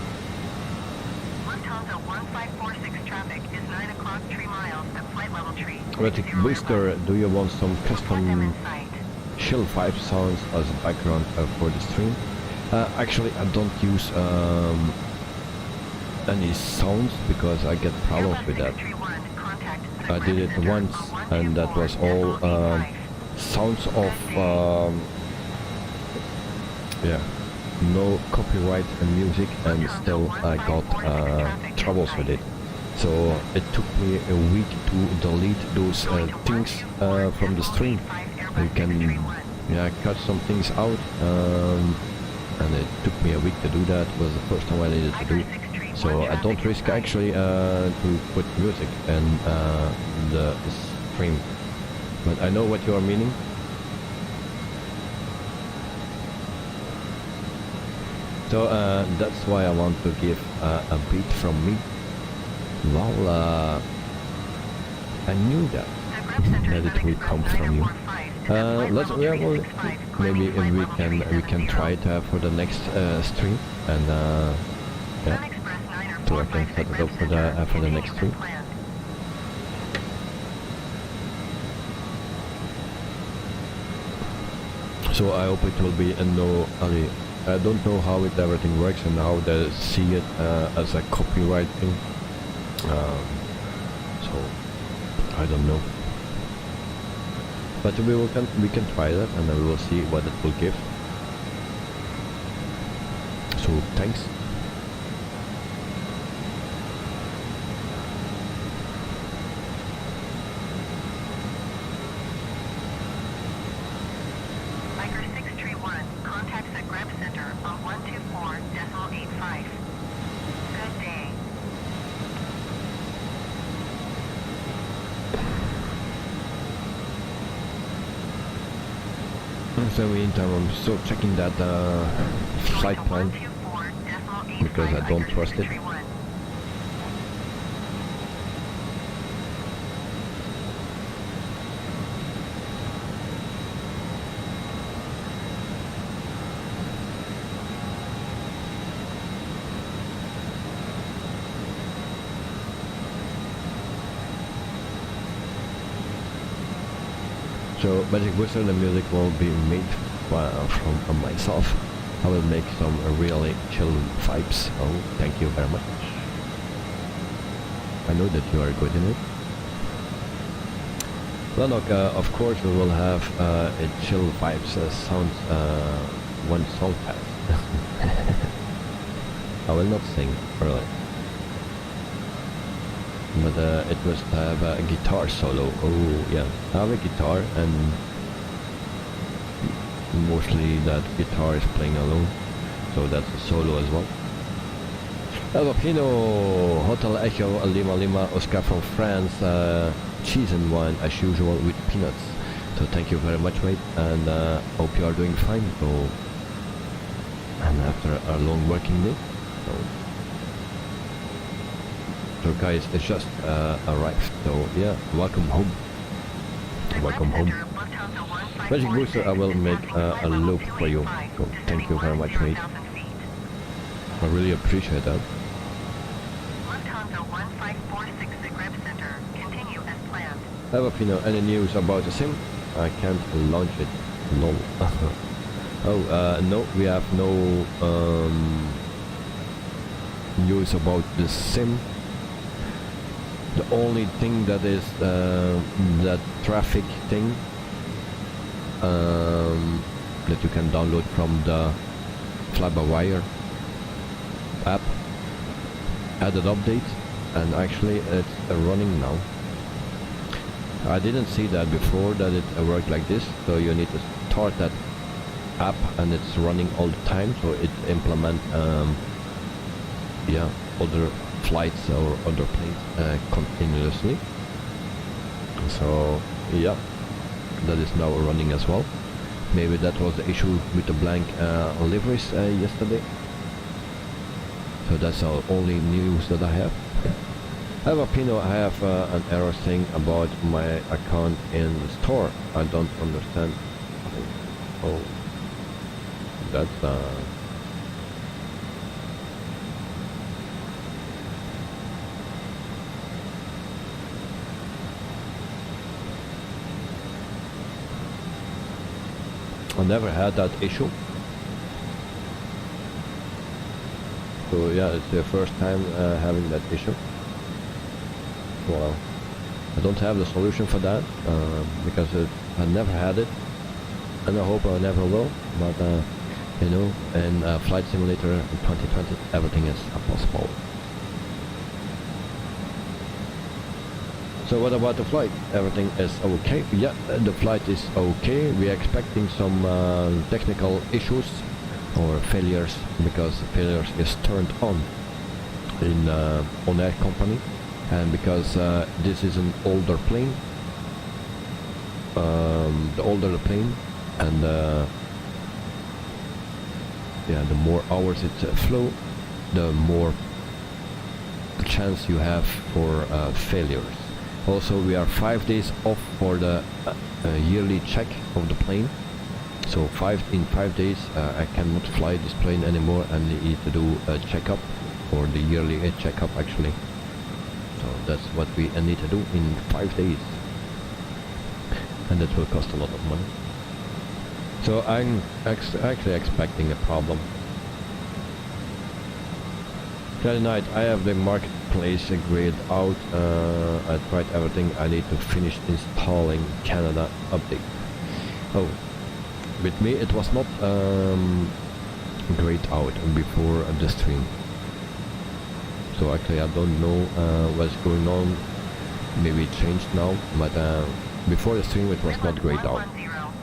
Lufthansa 1546 traffic is 9 o'clock 3 miles at flight level 3. But Booster, do you want some custom chill 5 sounds as a background for the stream? Actually, I don't use any sounds because I get problems with that. I did it once and that was all sounds of yeah, no copyright music, and still I got troubles with it. So it took me a week to delete those things from the stream. You can cut some things out, and it took me a week to do that. It was the first time I needed to do. So I don't risk actually to put music in the stream, but I know what you are meaning. So that's why I want to give a beat from me. Well, I knew that it will come from you. Maybe we can try it for the next stream, and yeah. So I can set it up for the next stream. So I hope it will be a no. I don't know how everything works and how they see it as a copyright thing. So I don't know. But we can try that, and then we will see what it will give. So thanks. So meantime, I'm still checking that flight plan because I don't trust it. So Magic Booster, the music will be made from myself. I will make some really chill vibes. Oh, thank you very much. I know that you are good in it. Well, look, of course we will have a chill vibes sound one song test. I will not sing, really. But it must have a guitar solo. Oh yeah, I have a guitar, and mostly that guitar is playing alone, so that's a solo as well. Alvapino, Hotel Echo, Lima Lima, Oscar from France, cheese and wine as usual with peanuts. So thank you very much, mate, and hope you are doing fine. So, and after a long working day, so simulator guys is just arrived, so yeah, welcome home. Welcome home. Magic Booster, I will make a loop for you, so thank you very much, mate. I really appreciate that. Lufthansa 1546 Zagreb Center. Continue as planned. Have any news about the sim? I can't launch it. No. Oh, no, we have no news about the sim. The only thing that is that traffic thing that you can download from the fly-by-wire app added update, and actually it's running now. I didn't see that before, that it worked like this, so you need to start that app and it's running all the time, so it implement yeah, other flights or other planes continuously. So yeah, that is now running as well. Maybe that was the issue with the blank liveries yesterday. So that's the only news that I have. I have an error thing about my account in the store. I don't understand. Oh, that's I never had that issue. So yeah, it's the first time having that issue. Well, I don't have the solution for that because I never had it, and I hope I never will. But you know, in Flight Simulator in 2020, everything is possible. So what about the flight? Everything is okay? Yeah, the flight is okay. We are expecting some technical issues or failures, because failures is turned on in ONAIR company, and because this is an older plane, the older the plane, and yeah, the more hours it flew, the more chance you have for failures. Also, we are 5 days off for the yearly check of the plane. So in 5 days I cannot fly this plane anymore, and need to do a checkup, or the yearly checkup actually. So that's what we need to do in 5 days, and that will cost a lot of money. So I'm actually expecting a problem. Friday night I have the marketplace grayed out. I tried everything. I need to finish installing Canada update. Oh, with me it was not grayed out before the stream. So actually I don't know what's going on. Maybe it changed now, but before the stream it was not grayed out.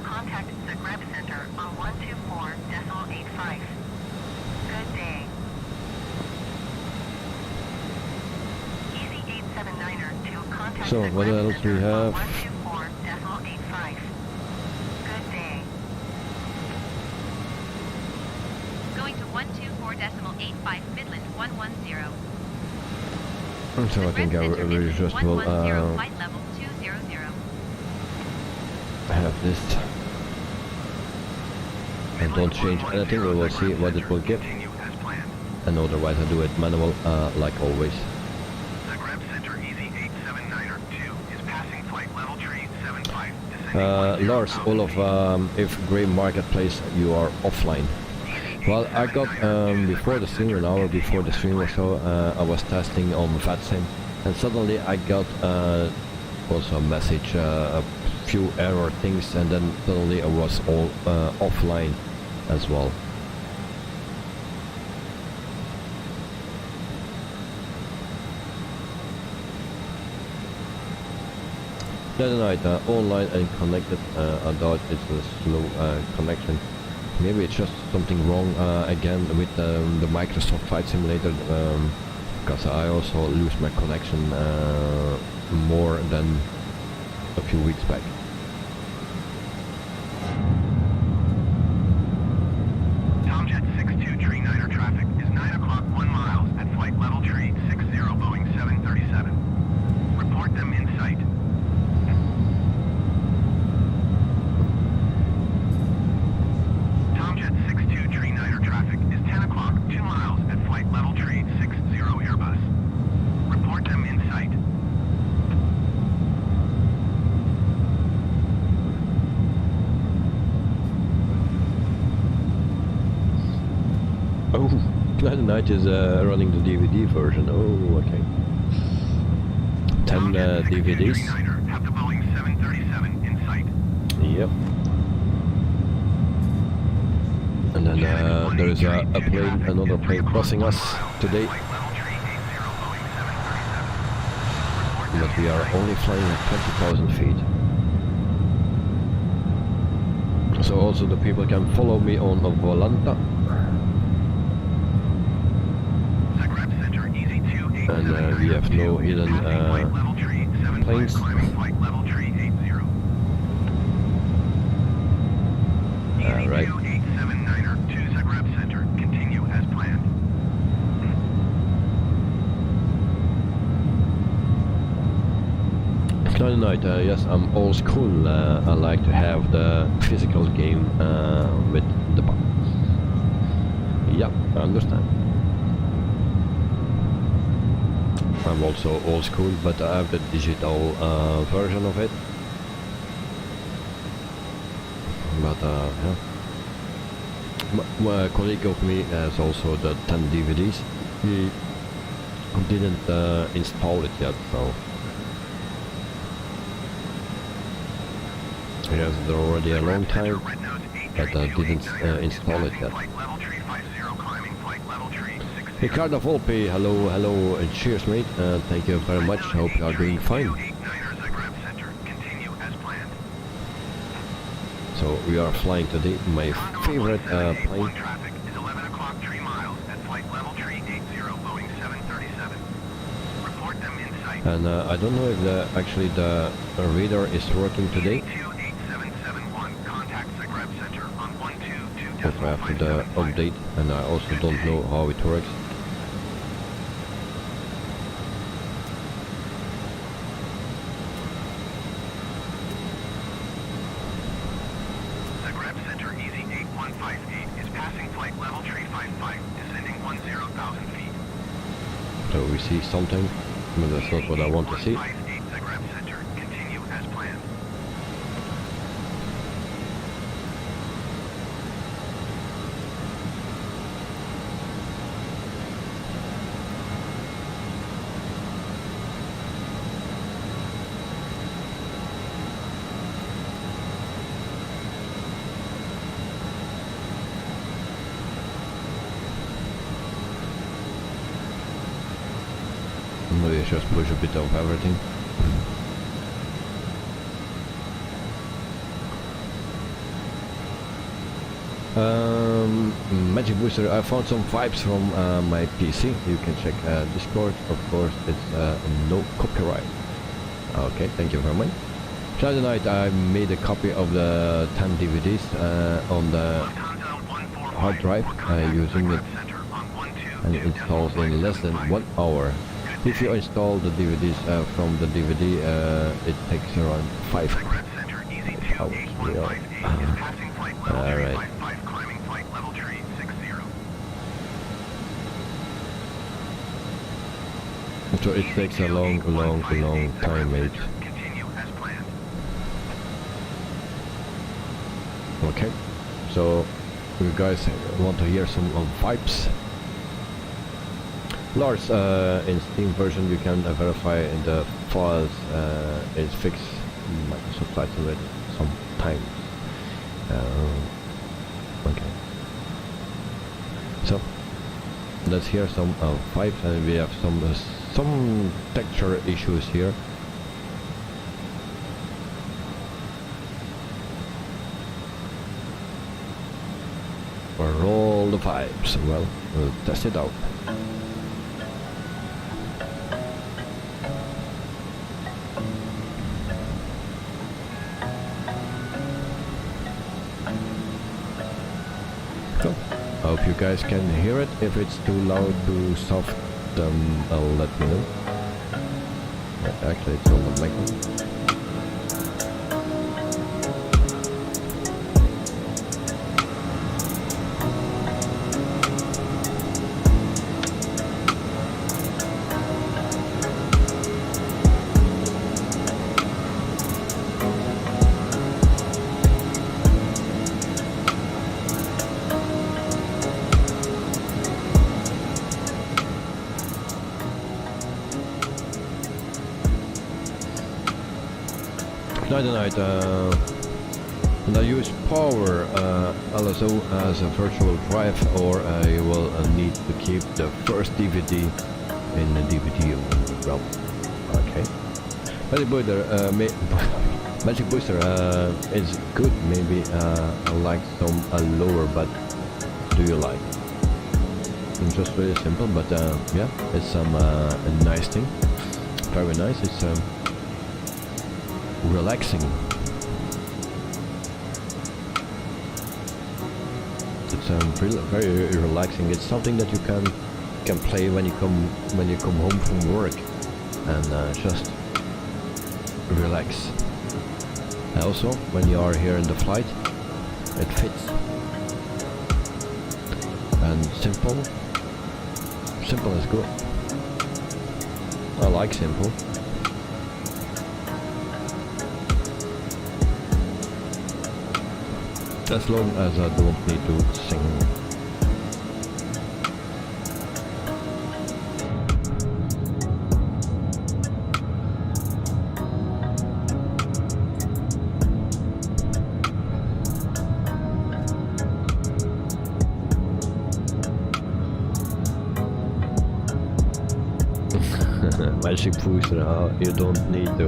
Contact the Grab Center on 124.85. Good day. Easy 879er to contact So the what Grab else Center we have? on 124.85. Good day. Going to 124.85 Midland 110. So I think I really just will flight level 200. have this. I don't change anything, we will see what it will give. Continue as planned. And otherwise I do it manual like always. The Grab Center Easy 879er 2 is passing flight level tree 75. descending Lars, 10,000 Olaf, feet. if Grey Marketplace you are offline. Well, I got before the stream, an hour before the stream or so, I was testing on VATSIM, and suddenly I got also a message, a few error things, and then suddenly I was all offline as well. The other night, online and connected, I thought it's a slow connection. Maybe it's just something wrong again with the Microsoft Flight Simulator, because I also lose my connection more than a few weeks back. Tomjet 62 tree 9er traffic is 9 o'clock 1 mile at flight level tree 60 Boeing 737. Oh, QUADRANT is running the DVD version. Oh, okay. 10 DVDs. Have the Boeing 737 in sight. Yep. And then there is a plane, another plane crossing us today. Flight level tree 80 Boeing 737. But we are only flying at 20,000 feet. So also the people can follow me on Volanta. Zagreb Center easy 2 And we have no hidden flight level tree 75 planes. climbing flight level tree 80. Easy Right. 2879er to Zagreb Center. Continue as planned. QUADRANT, yes, I'm old school. I like to have the physical game with the buttons. Yeah, I understand. I'm also old school, but I have the digital version of it. But yeah. My colleague of me has also the 10 DVDs. He didn't install it yet, so he has it already a long time, but didn't install it yet. Ricardo Volpe, hello, hello, and cheers, mate. Thank you very much. Hope you are doing fine. So we are flying today. My favorite plane. Traffic is 11 o'clock 3 miles at flight level tree 80 Boeing 737. Report them in sight. And I don't know if actually the radar is working today. 28771. Contact Zagreb Center on 122. But after the update, and I also don't know how it works. Zagreb Center easy 8158 is passing flight level tree 55, descending 10,000 feet. So we see something, but that's not what I want to see. 8158 Zagreb Center, continue as planned. Maybe I just push a bit of everything. Magic Booster, I found some vibes from my PC. You can check Discord, of course. It's no copyright. Okay, thank you very much. QUADRANT, I made a copy of the 10 DVDs on the hard drive using it, and it installs in less than 1 hour. If you install the DVDs from the DVD, it takes around 5 hours. Alright. So it takes a long time, mate. Okay, so you guys want to hear some vibes? Lars, in Steam version you can verify the files is fixed. Microsoft title it sometimes. Okay. So let's hear some vibes, and we have some texture issues here. Roll the vibes. Well, we'll test it out. Cool. I hope you guys can hear it. If it's too loud, too soft, let me know. Actually, it's on the mic. Night, and I use power LSO as a virtual drive, or I will need to keep the first DVD in the DVD realm. Okay. Magic Booster, Magic Booster is good. Maybe I like some lower, but do you like? It's just really simple, but yeah, it's some a nice thing. Very nice. It's relaxing. It's really very relaxing. It's something that you can play when you come home from work and just relax. And also, when you are here in the flight, it fits. And simple is good. I like simple. As long as I don't need to sing. Magic Booster, you don't need to.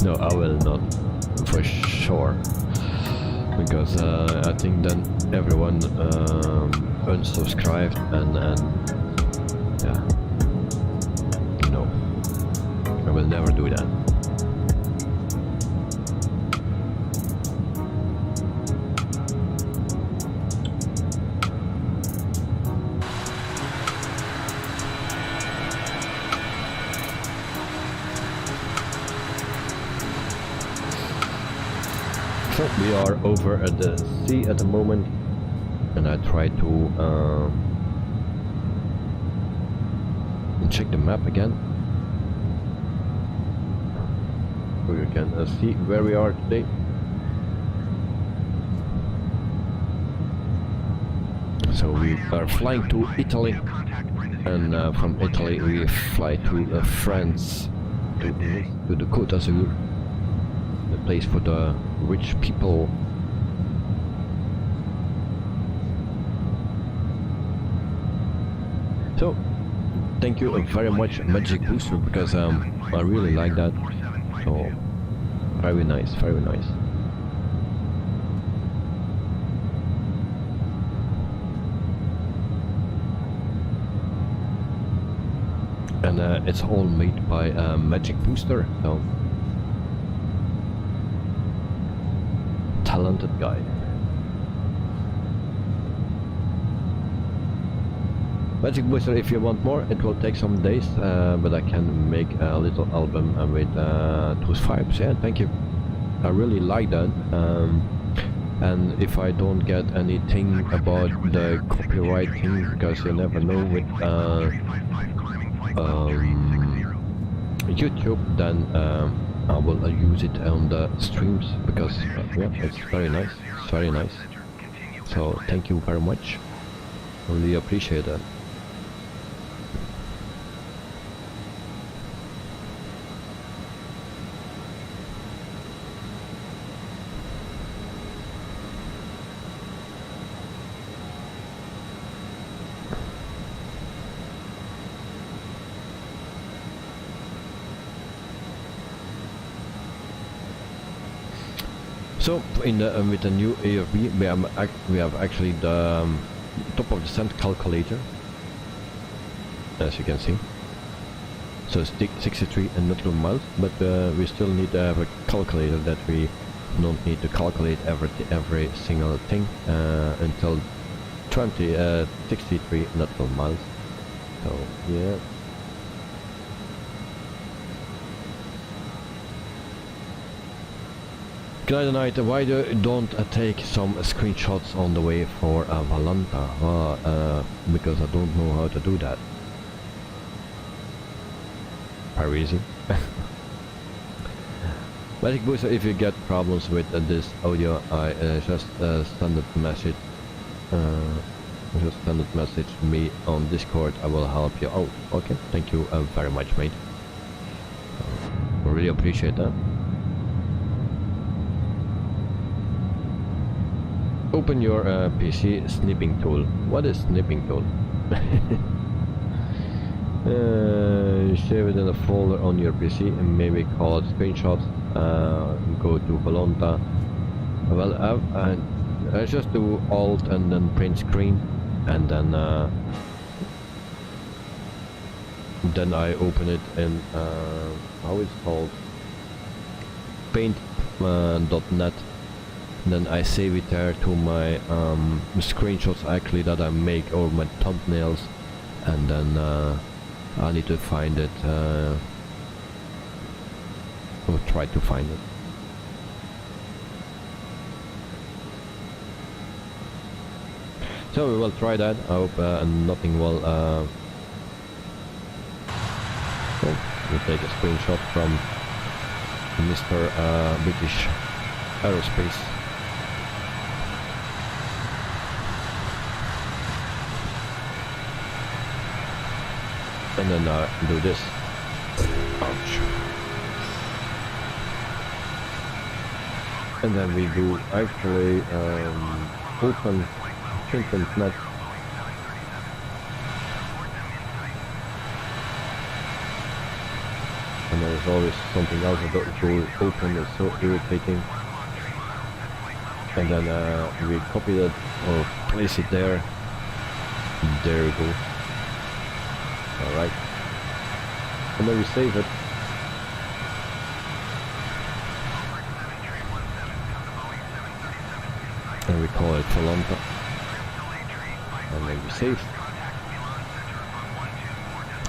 No, I will not, for sure. Because I think then everyone unsubscribed and yeah, no, I will never do that. So we are over at the sea at the moment, and I try to check the map again, so you can see where we are today. So we are flying to Italy, and from Italy we fly to France, to the Côte d'Azur, the place for the rich people. So thank you very much, Magic Booster, because I really like that. So very nice, very nice. And it's all made by Magic Booster, so talented guy. Magic Booster, if you want more, it will take some days, but I can make a little album with those vibes. Yeah, thank you. I really like that. And if I don't get anything about the copyright thing, because you never know with YouTube, then I will use it on the streams, because yeah, it's very nice. It's very nice. So thank you very much. I really appreciate that. So in the with the new ARB, we have actually the top of the descent calculator, as you can see. So it's 63 nautical miles, but we still need to have a calculator that we don't need to calculate every single thing until 63 nautical miles. So yeah. Good night. Why don't I take some screenshots on the way for Valanta? Well, because I don't know how to do that. Very easy. Magic Booster, if you get problems with this audio, I just send a message. Just send a message to me on Discord. I will help you out. Okay. Thank you very much, mate. I really appreciate that. Open your PC snipping tool. What is snipping tool? Save it in a folder on your PC and maybe call it screenshot. Go to Volanta. Well, I just do Alt and then print screen, and then I open it in how it's called, paint.net. Then I save it there to my screenshots actually that I make, or my thumbnails, and then I need to find it, or try to find it. So we will try that. I hope nothing will. We'll take a screenshot from Mr. British Aerospace. And then do this. Ouch. And then we do actually open print.net. And there's always something else that to open, it's so irritating. And then we copy it or place it there. There we go. Alright. And then we save it. And we call it Volanta. And then we save.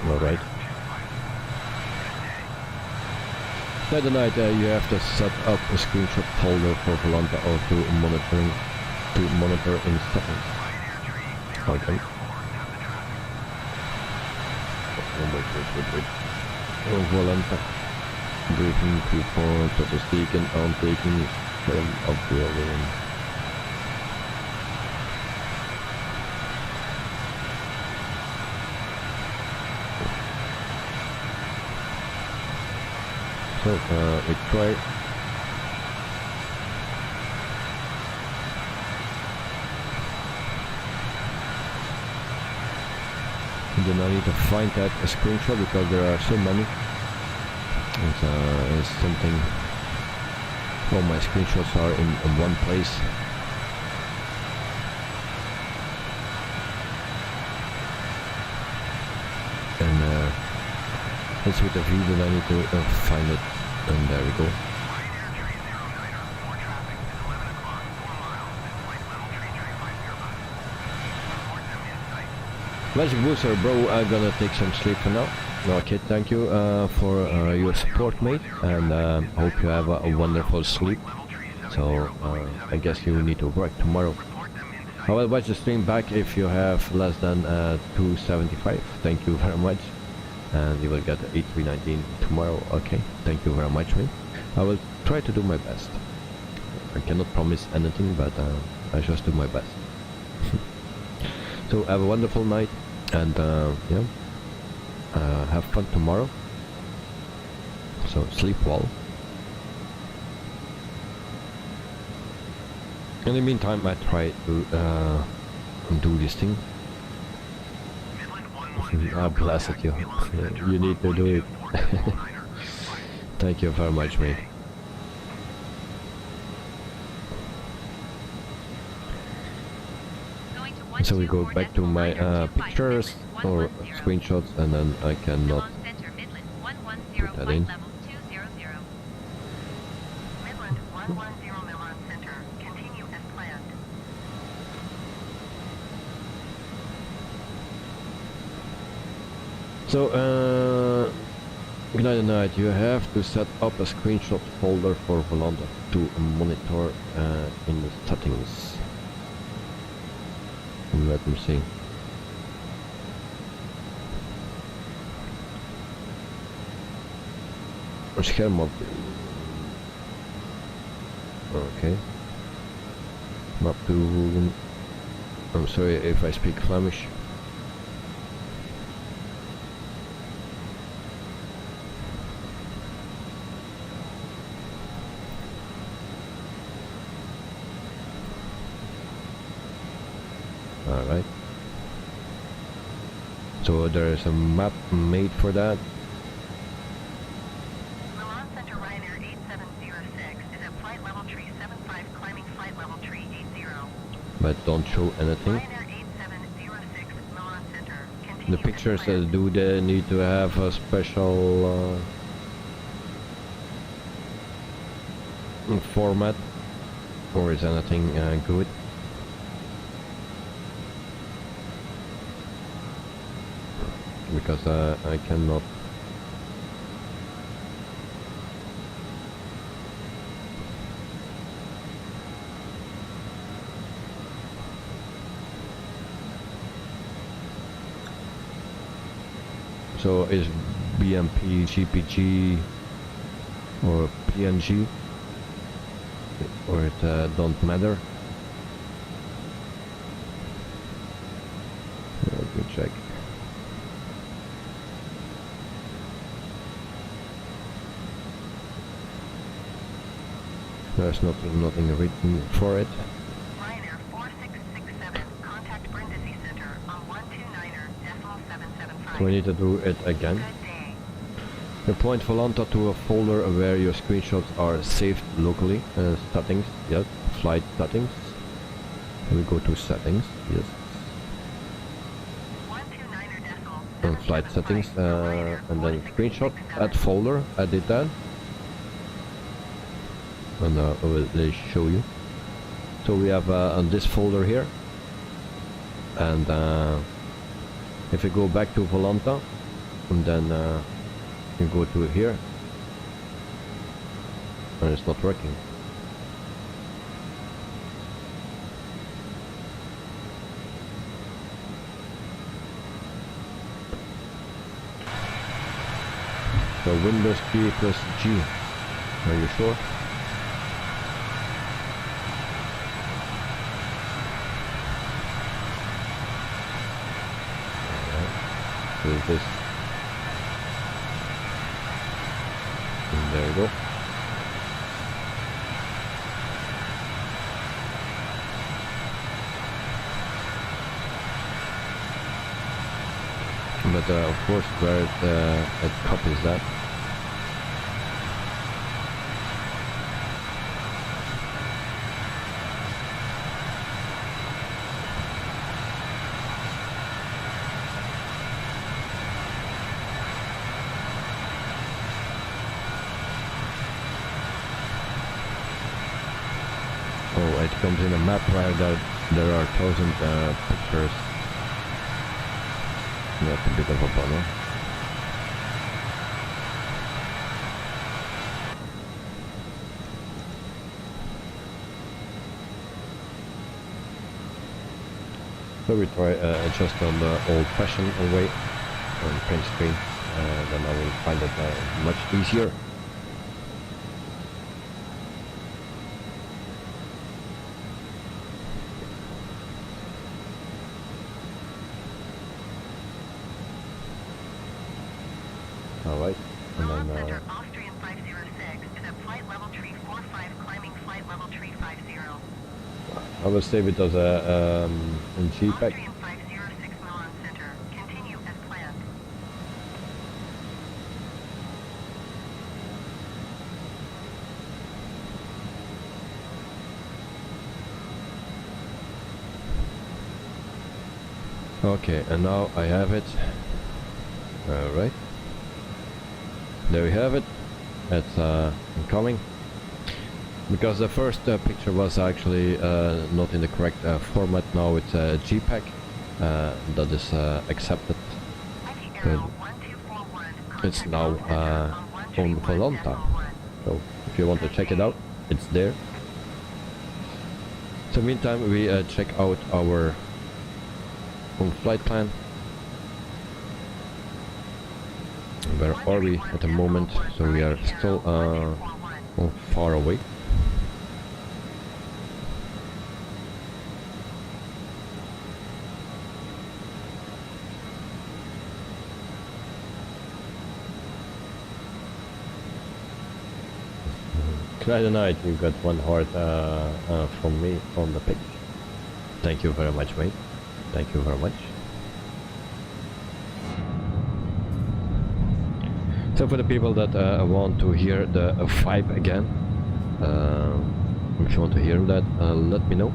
Alright. By the night you have to set up a screenshot folder for Volanta or to monitor in settings. Okay. Wait. Oh, Volanta. Briefing, coupon, Sidestick and aantekening from afbeeldingen. So we try. Then I need to find that a screenshot because there are so many. It's something. All my screenshots are in one place. And it's with the view that I need to find it. And there we go. Magic Booster, bro, I'm gonna take some sleep for now. Okay, thank you for your support, mate, and hope you have a wonderful sleep. So I guess you need to work tomorrow. I will watch the stream back if you have less than 275. Thank you very much, and you will get 8319 tomorrow. Okay, thank you very much, mate. I will try to do my best. I cannot promise anything, but I just do my best. So have a wonderful night, and yeah, have fun tomorrow. So sleep well. In the meantime, I try to do this thing. Ah, bless it, you. You need to do it. Thank you very much, mate. So we go back to my pictures or screenshots, and then I cannot put that in. So, good night. You have to set up a screenshot folder for Volanta to monitor in the settings. Let me see. Scherm. Okay. Map to. I'm sorry if I speak Flemish. Alright. So there is a map made for that. Milan Center Ryanair 8706 is at flight level tree 75 climbing flight level tree 80. But don't show anything. Ryanair 8706 Milan Center. Continue The pictures, do they need to have a special format, or is anything good? Because I cannot. So is BMP, GPG or PNG, or it don't matter? Let me check. There's nothing written for it. Ryanair 4667, contact Brindisi Center on 129.775. So we need to do it again. Good day. You point Volanta to a folder where your screenshots are saved locally. Settings, yes. Flight settings. We go to settings, yes. 129.775. And flight settings, and then screenshot, add folder. I did that. And I will show you. So we have on this folder here, and if you go back to Volanta, and then you go to here, and it's not working. So Windows key plus G. Are you sure? This, and there you go. But of course, where it copies that. Oh, it comes in a map where there are 1,000 pictures. That's a bit of a bummer. So we try just on the old-fashioned way on print screen, then I will find it much easier. Alright, and Milan then Center Austrian 506 is at flight level tree 45 climbing flight level tree 50. I will save it as a JPEG. Austrian 506 Milan Center. Continue as planned. Okay, and now I have it. Alright. There we have it. It's incoming. Because the first picture was actually not in the correct format. Now it's a JPEG that is accepted. Good. It's now on Volanta. So if you want to check it out, it's there. So meantime, we check out our own flight plan. Where are we at the moment? So we are still far away. Tonight you got one heart from me on the pic. Thank you very much, mate. Thank you very much. So for the people that want to hear the vibe again, if you want to hear that, let me know.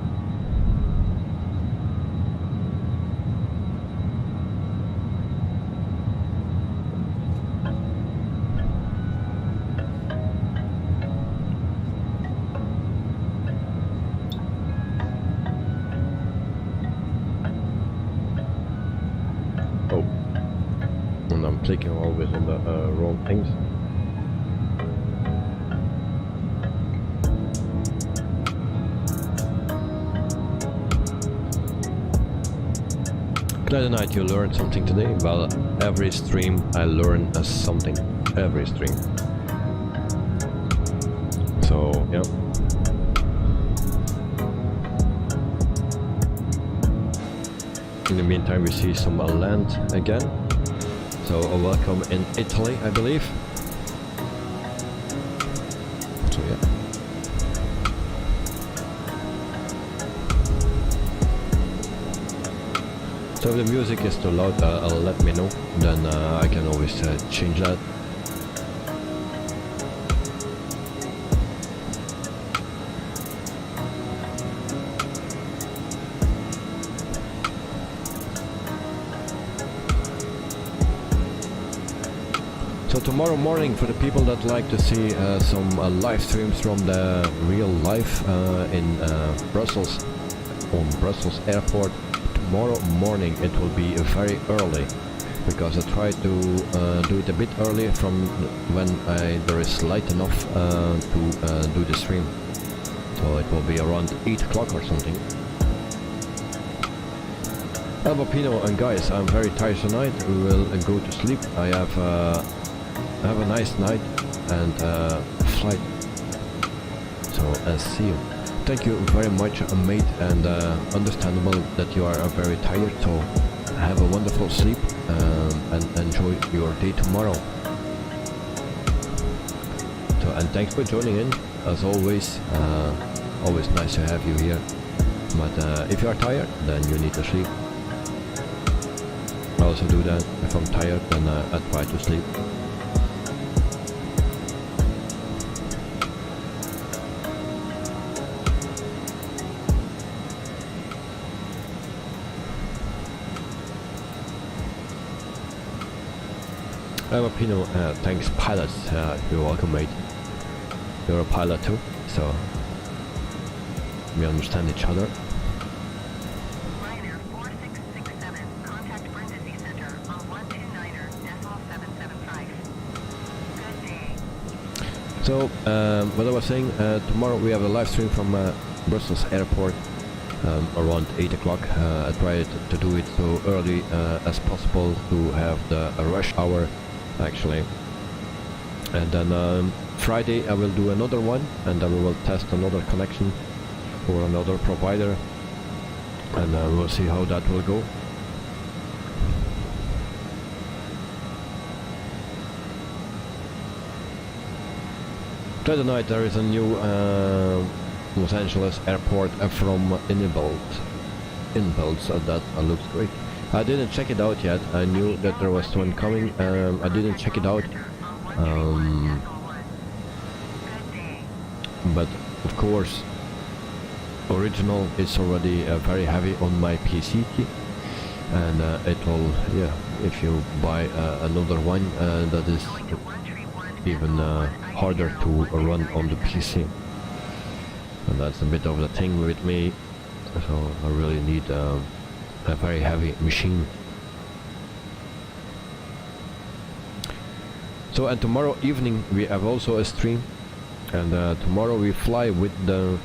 Clicking always on the wrong things. Glad night you learned something today. Well, every stream I learn something. Every stream. So yeah. In the meantime, we see some land again. So a welcome in Italy, I believe. So yeah. So if the music is too loud, let me know. Then I can always change that. So tomorrow morning, for the people that like to see some live streams from the real life in Brussels, on Brussels airport, tomorrow morning it will be very early, because I try to do it a bit early from when there is light enough to do the stream. So it will be around 8 o'clock or something. Albapino and guys, I'm very tired tonight. We will go to sleep. I have a nice night and flight. So see you. Thank you very much, mate, and understandable that you are very tired. So have a wonderful sleep and enjoy your day tomorrow. So and thanks for joining in. As always, always nice to have you here. But if you are tired, then you need to sleep. I also do that. If I'm tired, then I try to sleep. Pino, thanks pilots, you're welcome, mate. You're a pilot too, so we understand each other. Ryanair 4667, contact Brindisi Center on 129er, decimal 775. Good day. So, what I was saying, tomorrow we have a live stream from Brussels airport around 8 o'clock. I tried to do it so early as possible to have the rush hour, actually. And then Friday I will do another one, and then we will test another connection for another provider, and we'll see how that will go. Tonight there is a new Los Angeles airport from inbuilt, so that looks great. I didn't check it out yet. I knew that there was one coming. I didn't check it out. But of course, original is already very heavy on my PC, and it will, yeah, if you buy another one, that is even harder to run on the PC. And that's a bit of the thing with me. So I really need a very heavy machine. So, and tomorrow evening we have also a stream, and tomorrow we fly with the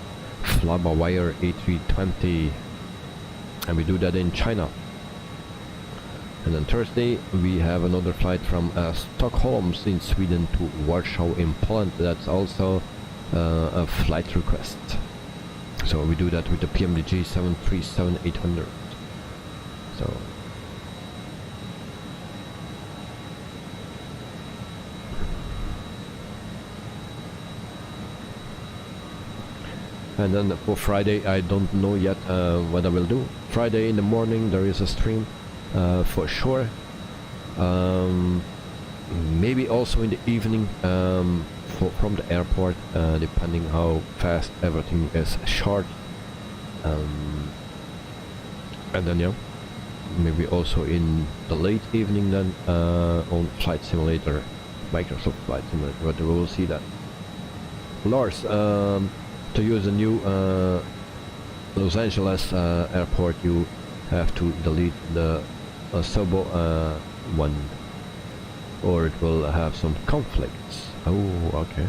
Flybawire A320, and we do that in China. And then Thursday we have another flight from Stockholm in Sweden to Warsaw in Poland. That's also a flight request. So we do that with the PMDG 737-800. So And then for Friday I don't know yet what I will do. Friday in the morning there is a stream for sure. Maybe also in the evening from the airport, depending how fast everything is short. And then yeah, maybe also in the late evening then on Flight Simulator, Microsoft Flight Simulator, but we will see that. Lars, to use a new Los Angeles airport, you have to delete the Sobo one, or it will have some conflicts. Oh, okay.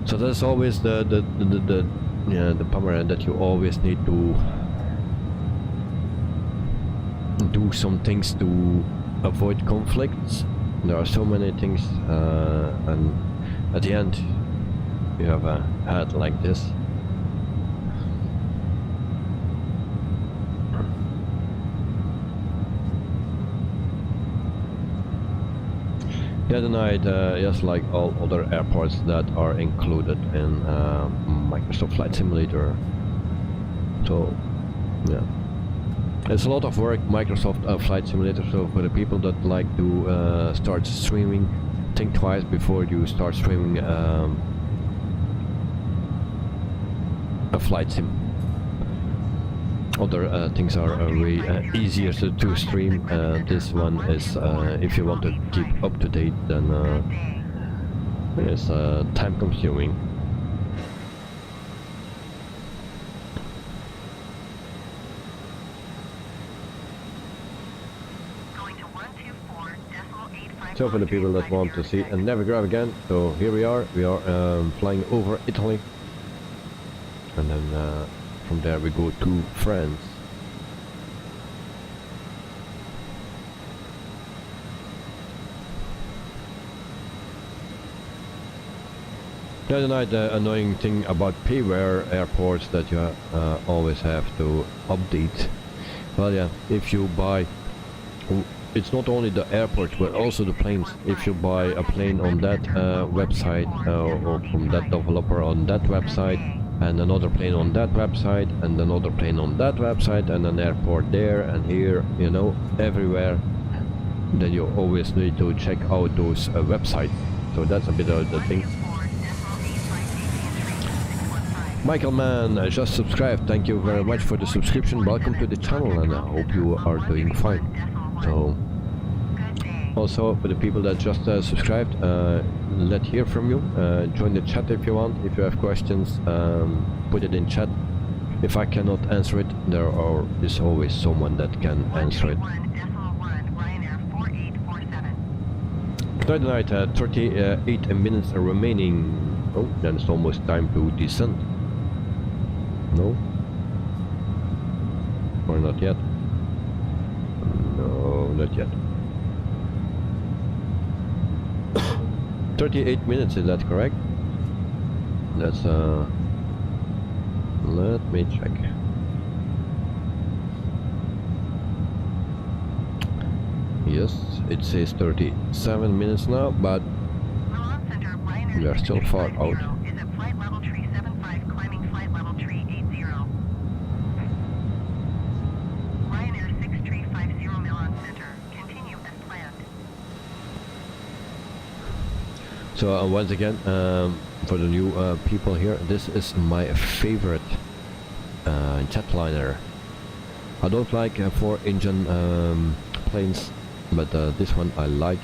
So that's always the bummer, that you always need to do some things to avoid conflicts. There are so many things, and at the end you have a hat like this. The other night, just like all other airports that are included in Microsoft Flight Simulator. So, yeah. It's a lot of work, Microsoft Flight Simulator, so for the people that like to start streaming, think twice before you start streaming a flight sim. Other things are way easier to stream. This one is, if you want to keep up to date, then it's time consuming. So for the people that want to see a Navigraph again, so here we are flying over Italy, and then from there we go to France. The other night, the annoying thing about payware airports that you always have to update. Well, yeah, if you buy, it's not only the airports but also the planes. If you buy a plane on that website, or from that developer on that website, and another plane on that website, and another plane on that website, and an airport there and here, you know, everywhere, then you always need to check out those websites. So that's a bit of the thing. Michael Mann just subscribed. Thank you very much for the subscription. Welcome to the channel, and I hope you are doing fine. So also for the people that just subscribed, let's hear from you. Join the chat if you want. If you have questions, put it in chat. If I cannot answer it, there is always someone that can answer it. Tonight, 38 minutes remaining. Oh, then it's almost time to descend. No? Or not yet? No, not yet. 38 minutes, is that correct? That's let me check. Yes, it says 37 minutes now, but we are still far out. So once again, for the new people here, this is my favorite jetliner. I don't like 4-engine planes, but this one I like.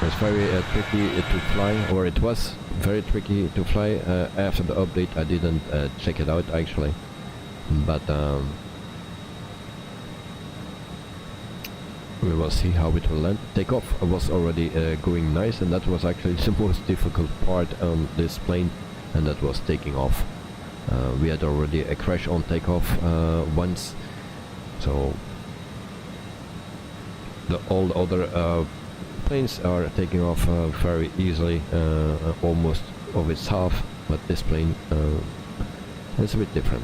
It's very tricky to fly, or it was very tricky to fly. After the update I didn't check it out actually, but we will see how it will land. Takeoff was already going nice, and that was actually the most difficult part on this plane, and that was taking off. We had already a crash on takeoff once, so all the other planes are taking off very easily, almost of its half, but this plane is a bit different.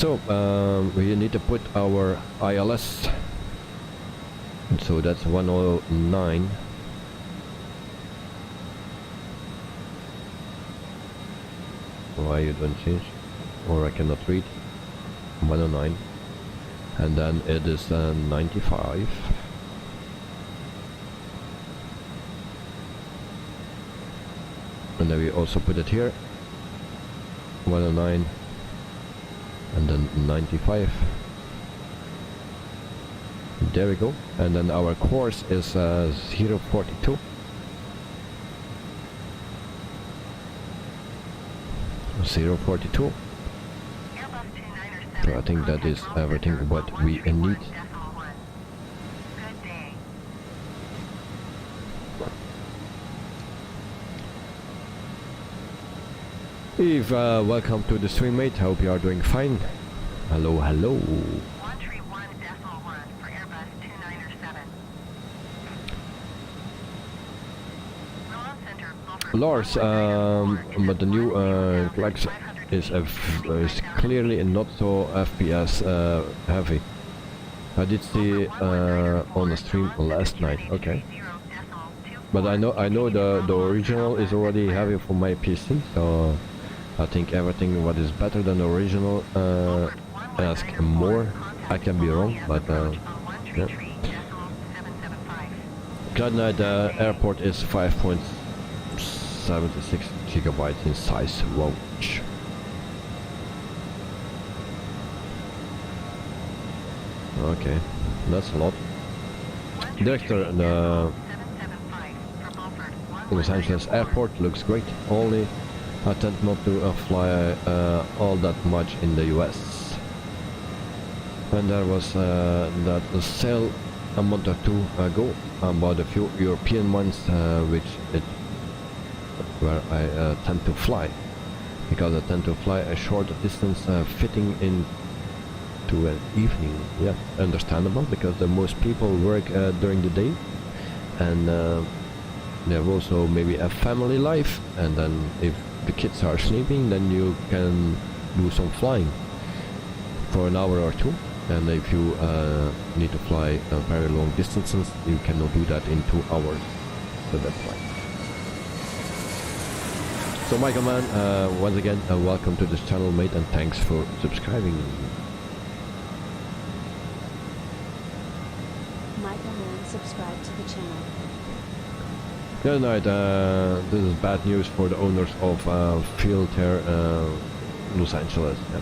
So we need to put our ILS. So that's 109. Why you don't change? Or I cannot read. 109. And then it is 95. And then we also put it here. 109. And then 95. There we go. And then our course is 042. So I think that is everything what we need. Eve, welcome to the stream, mate. Hope you are doing fine. Hello, hello. 131.1 for Airbus 297. Lars, but the new Flex is clearly not so FPS heavy. I did see on the stream last night. Okay, but I know the original is already heavy for my PC, so I think everything what is better than the original ask more. I can be wrong, but yeah. QUADRANT airport is 5.76 gigabytes in size. Wow. Okay, that's a lot. Director, the Los Angeles airport looks great. Only I tend not to fly all that much in the US. And there was that sale a month or two ago about a few European ones, where I tend to fly, because I tend to fly a short distance fitting in to an evening. Yeah, understandable, because most people work during the day, and they have also maybe a family life, and then if the kids are sleeping, then you can do some flying for an hour or two. And if you need to fly very long distances, you cannot do that in 2 hours. So that's why. So Michael Man, once again, welcome to this channel, mate, and thanks for subscribing. Michael Man, subscribe to the channel. The other night, this is bad news for the owners of Field Air Los Angeles. Yeah.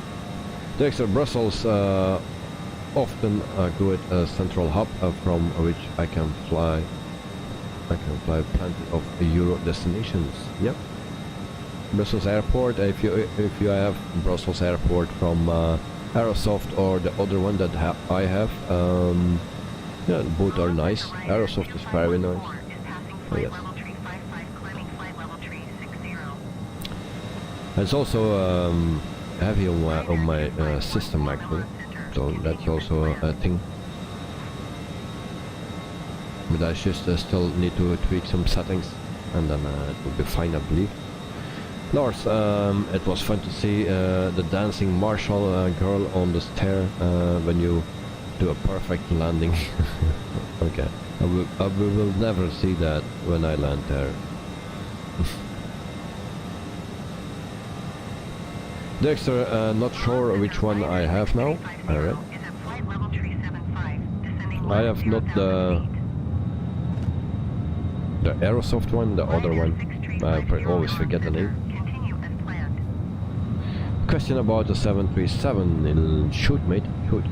The extra Brussels often a good central hub from which I can fly. Plenty of Euro destinations. Yep. Brussels Airport. If you have Brussels Airport from Aerosoft or the other one that I have, yeah, both are nice. Aerosoft is very nice. Oh, yes. It's also heavy on my system actually, so that's also a thing. But I just still need to tweak some settings, and then it will be fine, I believe. Lars, it was fun to see the dancing Marshall girl on the stair when you do a perfect landing. Okay, I will never see that when I land there. Dexter, not sure which one I have now. Alright. I have not the Aerosoft one, the other one. I always forget the name. Question about the 737. It'll shoot, mate. Shoot.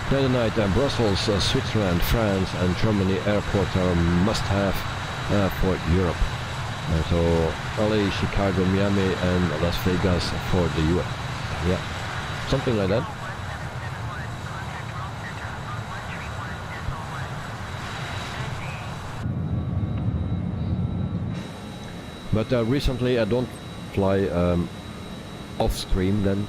The other night, Brussels, Switzerland, France and Germany airports are must-have for Europe. So LA, Chicago, Miami and Las Vegas for the US. Yeah, something like that. But recently I don't fly off stream then,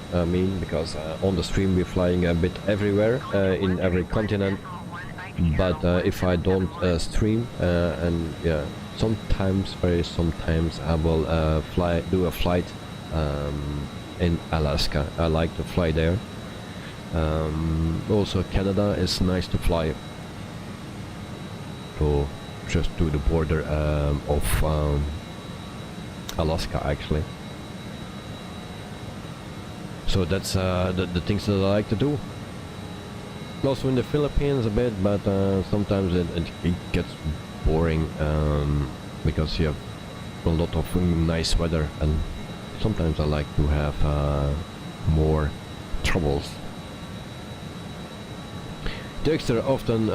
because on the stream we're flying a bit everywhere, in every continent. But if I don't stream, and yeah, sometimes, very sometimes I will do a flight in Alaska. I like to fly there. Also Canada is nice to fly, to just to the border of Alaska actually. So that's the things that I like to do. Also in the Philippines a bit, but sometimes it gets boring, because you have a lot of nice weather, and sometimes I like to have more troubles. Dexter often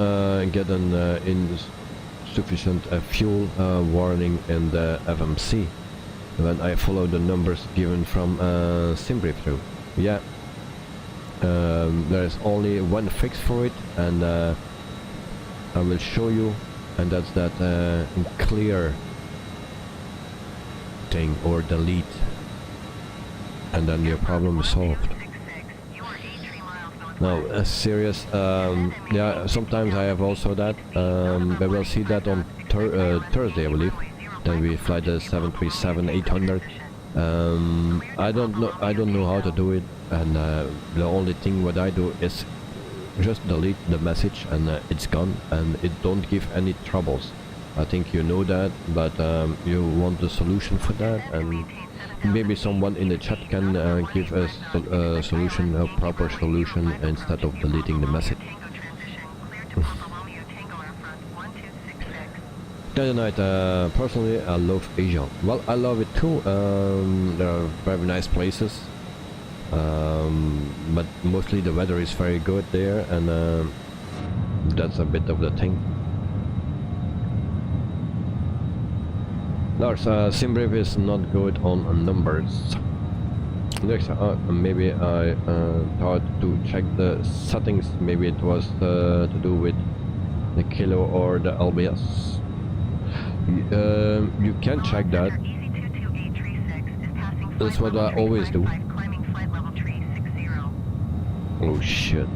get an insufficient fuel warning in the FMC when I follow the numbers given from SimBrief. Yeah, there is only one fix for it, and I will show you, and that's that clear thing, or delete, and then your problem is solved. Now, serious, yeah, sometimes I have also that. We will see that on Thursday, I believe. Then we fly the 737-800. I don't know how to do it, and the only thing what I do is just delete the message, and it's gone, and it don't give any troubles. I think you know that, but you want the solution for that, and maybe someone in the chat can give us a solution, a proper solution, instead of deleting the message. The other night, personally, I love Asia. Well, I love it too. There are very nice places, but mostly the weather is very good there, and that's a bit of the thing. Lars, SimBrief is not good on numbers. Next, maybe I thought to check the settings. Maybe it was to do with the kilo or the LBS. You can check that. That's what I always do. Oh shit.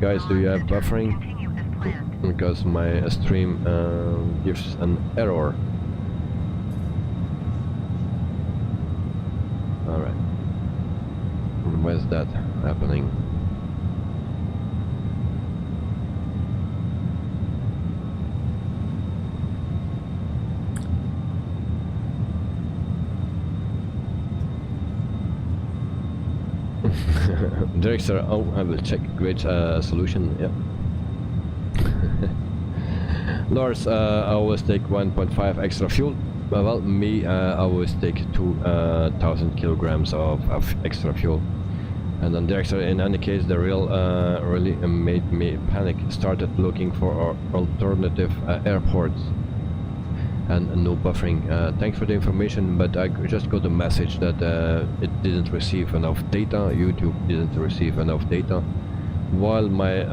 Guys, do you have buffering? Because my stream gives an error. Alright. Where's that happening? Director, oh, I will check. Great solution, yeah. Lars, I always take 1.5 extra fuel. Well, me, I always take 2,000 kilograms of extra fuel. And then Director, in any case, the real really made me panic. Started looking for alternative airports and no buffering. Thanks for the information, but I just got a message that it didn't receive enough data. YouTube didn't receive enough data, while my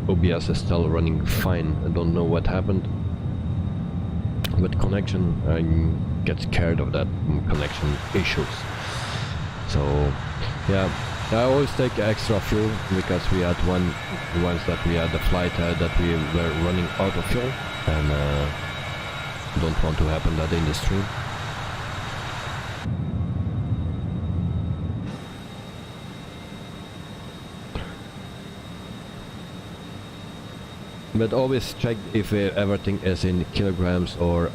OBS is still running fine. I don't know what happened with connection. I get scared of that connection issues. So yeah, I always take extra fuel, because we had once that we had a flight that we were running out of fuel, and don't want to happen that in the stream. But always check if everything is in kilograms, or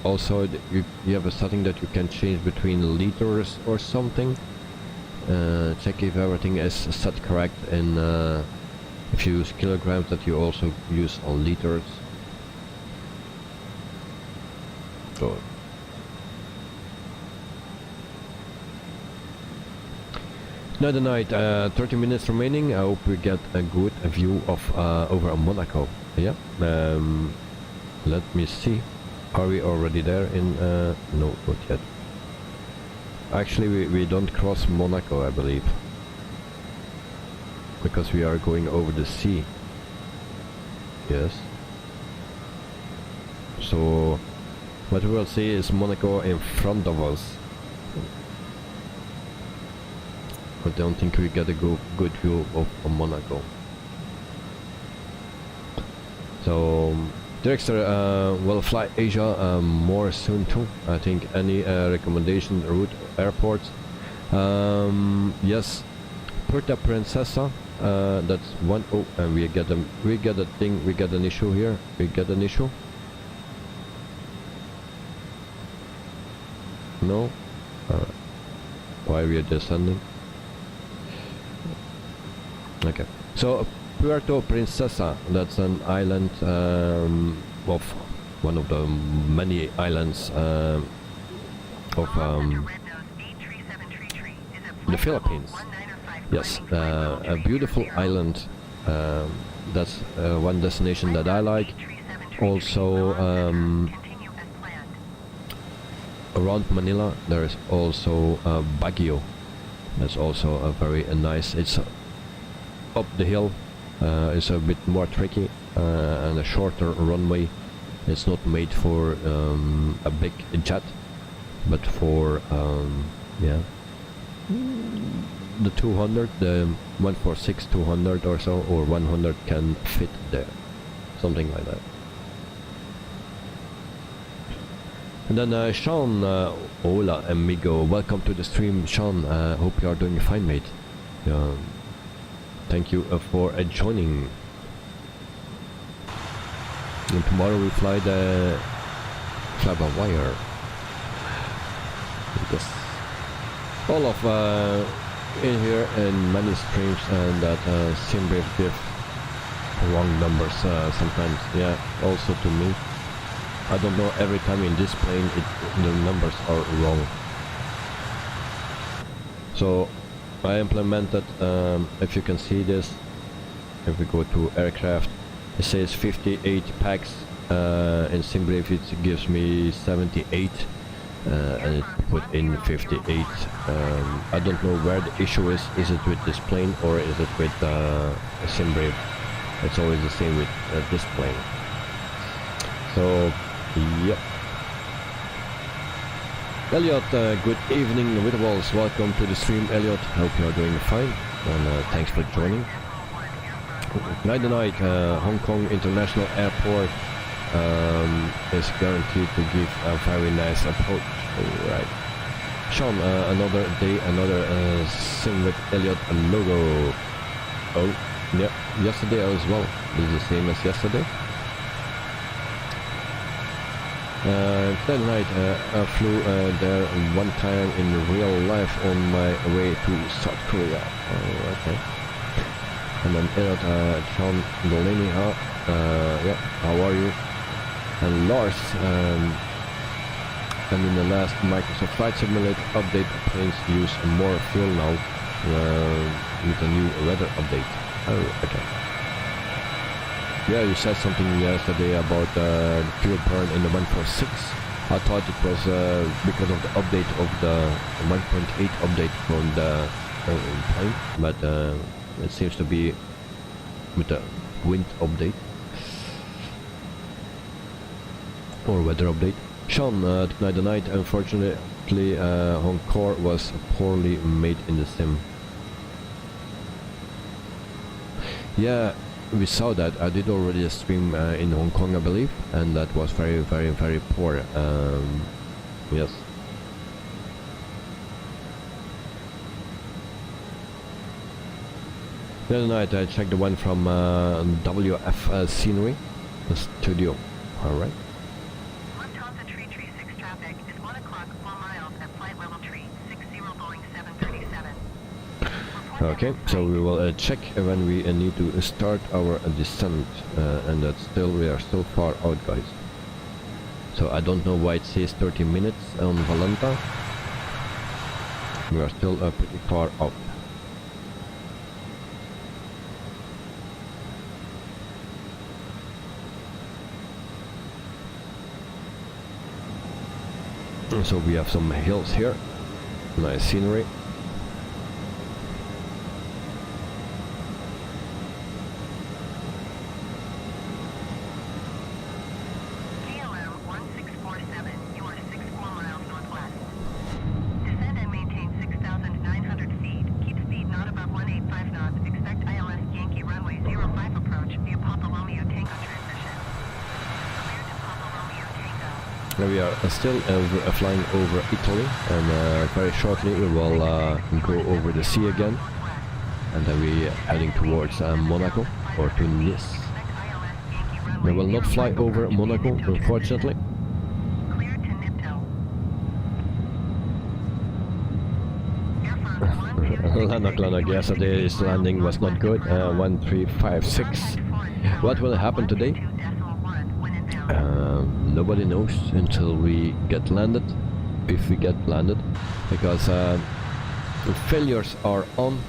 also you have a setting that you can change between liters or something. Check if everything is set correct, and if you use kilograms, that you also use on liters. So another night, 30 minutes remaining. I hope we get a good view of over Monaco. Yeah. Let me see. Are we already there in? No, not yet. Actually, we don't cross Monaco, I believe, because we are going over the sea. Yes. So what we will see is Monaco in front of us. I don't think we get a good view of Monaco. So Director will fly Asia more soon too. I think any recommendation route airports. Yes, Puerto Princesa. That's one. Oh, and we get a thing. We get an issue here. We get an issue. No. Why we are descending? Okay. So Puerto Princesa. That's an island of one of the many islands of the Philippines. Yes, a beautiful island. That's one destination that I like. Also, around Manila, there is also Baguio. That's also a very nice. It's up the hill. It's a bit more tricky and a shorter runway. It's not made for a big jet, but for yeah. The 200, the 146-200 or so, or 100 can fit there, something like that. And then Sean, hola amigo, welcome to the stream, Sean. Hope you are doing fine, mate. Thank you for joining. And tomorrow we fly by wire. Because all of in here in many streams and that SimBrief give wrong numbers sometimes. Yeah, also to me. I don't know, every time in this plane the numbers are wrong. So I implemented, if you can see this, if we go to aircraft, it says 58 packs, in SimBrief it gives me 78. And it put in 58. I don't know where the issue is. Is it with this plane or is it with SimBrief? It's always the same with this plane. So, yep. Elliot, good evening, Whitwalls. Welcome to the stream, Elliot. Hope you are doing fine. And thanks for joining. Night night, Hong Kong International Airport. Is guaranteed to give a very nice approach. Alright. Sean, another day, another sim with Elliot logo. Oh, yeah, yesterday as well. This is the same as yesterday. That night I flew there one time in real life on my way to South Korea. Oh, okay. And then Elliot, Sean Delaney, yeah, how are you? And Lars, and in the last Microsoft Flight Simulator update, planes use more fuel now with the new weather update. Oh, okay. Yeah, you said something yesterday about the fuel burn in the 146. I thought it was because of the update of the 1.8 update from the plane, but it seems to be with the wind update. Or weather update. Sean, tonight the night, unfortunately, Hong Kong was poorly made in the sim. Yeah, we saw that. I did already a stream in Hong Kong, I believe, and that was very, very, very poor. Yes. The other night I checked the one from WF Scenery, the studio. Alright. Okay, so we will check when we need to start our descent, and that's still, we are still far out, guys. So I don't know why it says 30 minutes on Valenta. We are still pretty far out. So we have some hills here, nice scenery. We are still flying over Italy, and very shortly we will go over the sea again, and then we are heading towards Monaco or to Nice. We will not fly over Monaco, unfortunately. Clear to Nipto. Lanok, yesterday's landing was not good. 1356. What will happen today? Nobody knows until we get landed, if we get landed, because the failures are on.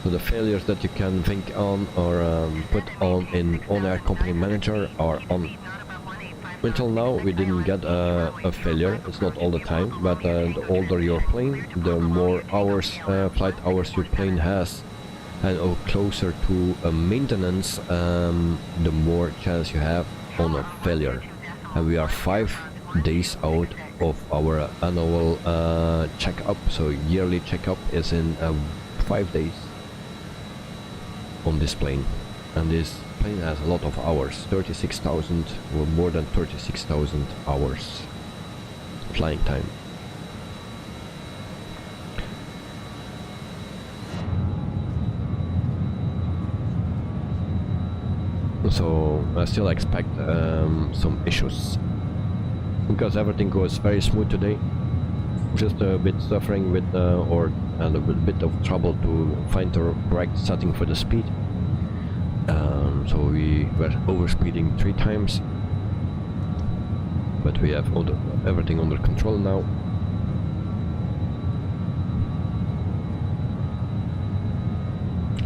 So the failures that you can think on or put on in ONAIR Company Manager are on. Until now we didn't get a failure. It's not all the time, but the older your plane, the more hours, flight hours your plane has, and closer to maintenance, the more chance you have on a failure. And we are 5 days out of our annual checkup, so yearly checkup is in 5 days on this plane. And this plane has a lot of hours, 36,000 or more than 36,000 hours flying time. So I still expect some issues, because everything goes very smooth today. Just a bit suffering with and a bit of trouble to find the correct setting for the speed. So we were overspeeding 3 times, but we have everything under control now.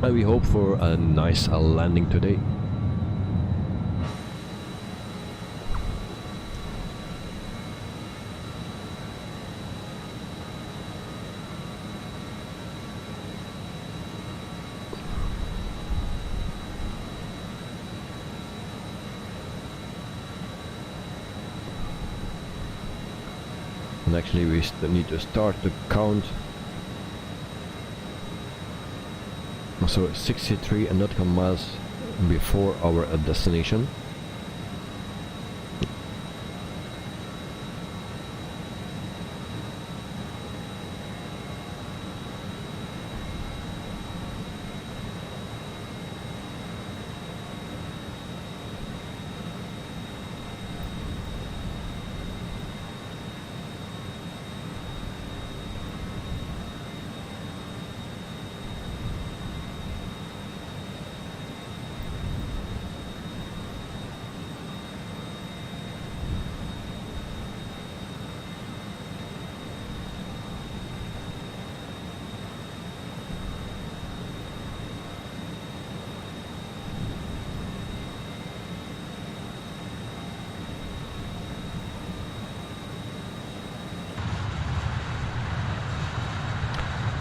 And we hope for a nice landing today. And actually we need to start the count. So 63 nautical miles before our destination.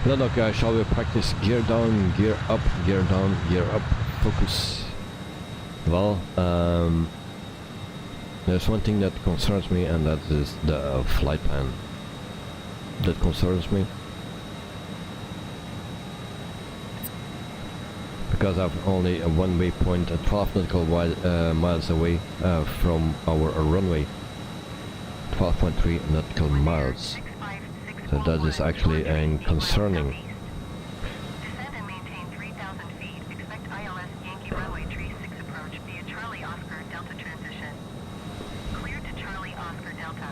Lanok, shall we practice gear down, gear up, gear down, gear up, focus? Well, there's one thing that concerns me, and that is the flight plan. That concerns me, because I've only a one waypoint at 12 nautical miles away from our runway, 12.3 nautical miles. So that is actually concerning. Descend and maintain 3,000 feet. Expect ILS Yankee runway 36 approach via Charlie Oscar Delta transition. Clear to Charlie Oscar Delta.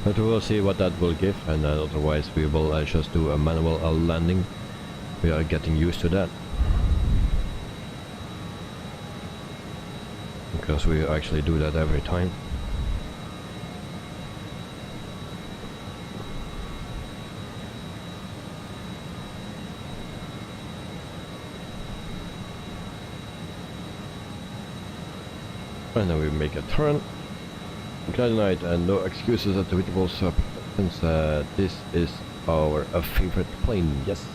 But we will see what that will give, and otherwise we will just do a manual landing. We are getting used to that, because we actually do that every time. And then we make a turn. GeForce and no excuses attributable, since this is our favorite plane. Yes,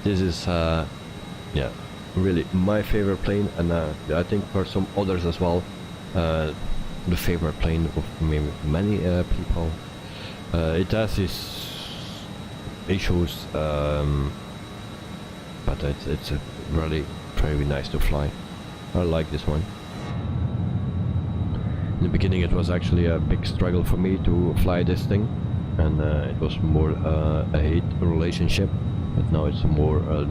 this is yeah, really my favorite plane, and I think for some others as well, the favorite plane of many people. It has its issues, but it's really very nice to fly. I like this one. In the beginning it was actually a big struggle for me to fly this thing, and it was more a hate relationship, but now it's more a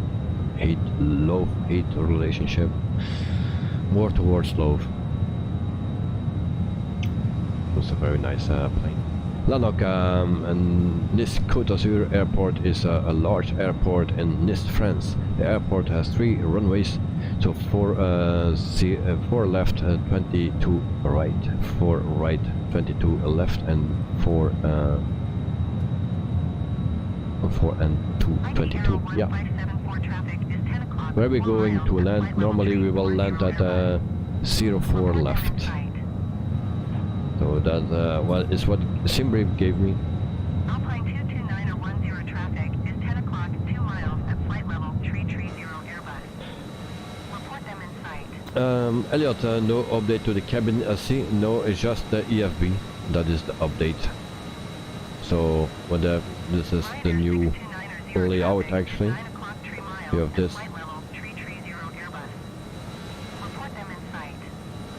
love-hate relationship, more towards love. It's a very nice plane. Lanok, and this Côte d'Azur airport is a large airport in Nice, France. The airport has 3 runways, so 4 left, 22 right, 4 right, 22 left, and 4 and 2, 22. Yeah. Where are we going to land? Normally we will land at 04 left. So that well, is what Simbrief gave me. Alpine 22910 traffic is 10 o'clock, 2 miles at flight level 330 Airbus. Report them in sight. Elliot, no update to the cabin SC. No, it's just the EFB. That is the update. So what this is the new layout actually. You have this.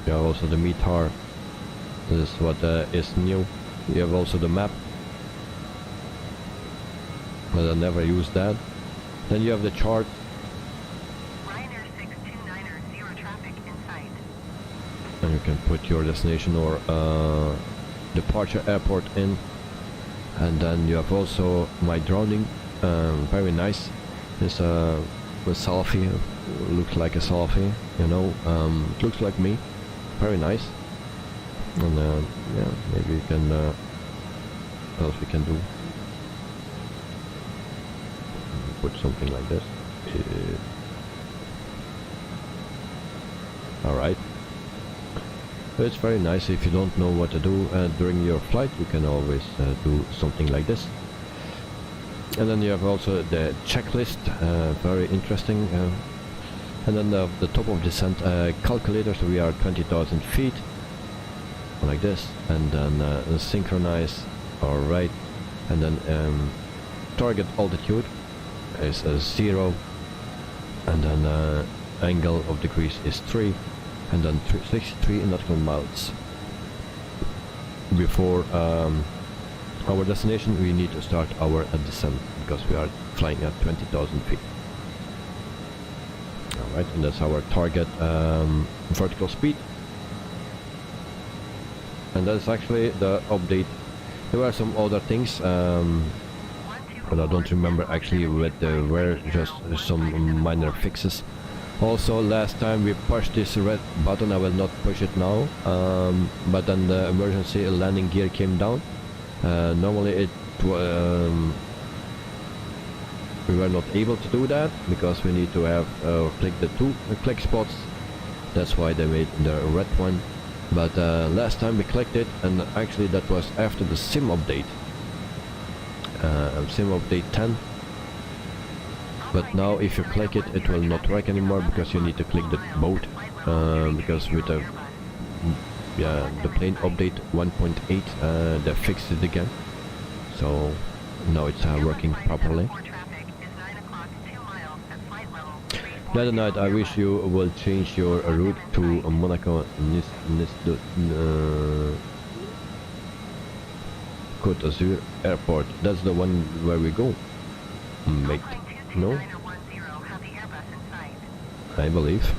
You have also the METAR. This is what is new. You have also the map, but I never use that. Then you have the chart. Ryanair 6290 traffic in sight. And you can put your destination or departure airport in. And then you have also my drowning. Very nice. It's a selfie. Looks like a selfie. You know, it looks like me. Very nice. And yeah, maybe we can what else we can do? Put something like this. Alright. It's very nice. If you don't know what to do during your flight, you can always do something like this. And then you have also the checklist, very interesting. And then the top of descent calculator, so we are 20,000 feet. Like this, and then synchronize. Alright, and then target altitude is 0, and then angle of decrease is 3, and then 63 nautical miles. Before our destination, we need to start our descent because we are flying at 20,000 feet. Alright, and that's our target vertical speed. And that's actually the update. There were some other things, but I don't remember actually what they were, just some minor fixes. Also, last time we pushed this red button, I will not push it now, but then the emergency landing gear came down. Normally it we were not able to do that because we need to have click the 2 click spots. That's why they made the red one. But last time we clicked it, and actually that was after the sim update, sim update 10. But now if you click it, it will not work anymore because you need to click the boat, because with the plane update 1.8 they fixed it again, so now it's working properly. The other night, I wish you will change your route to Monaco Côte d'Azur airport. That's the one where we go, mate. No? I believe.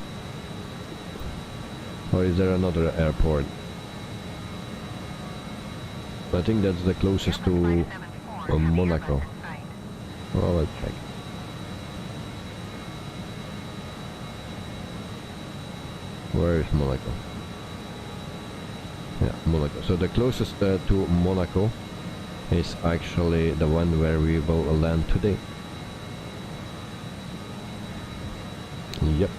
Or is there another airport? I think that's the closest to Monaco. Oh, I'll check. Where is Monaco? Yeah, Monaco. So the closest to Monaco is actually the one where we will land today. Yep.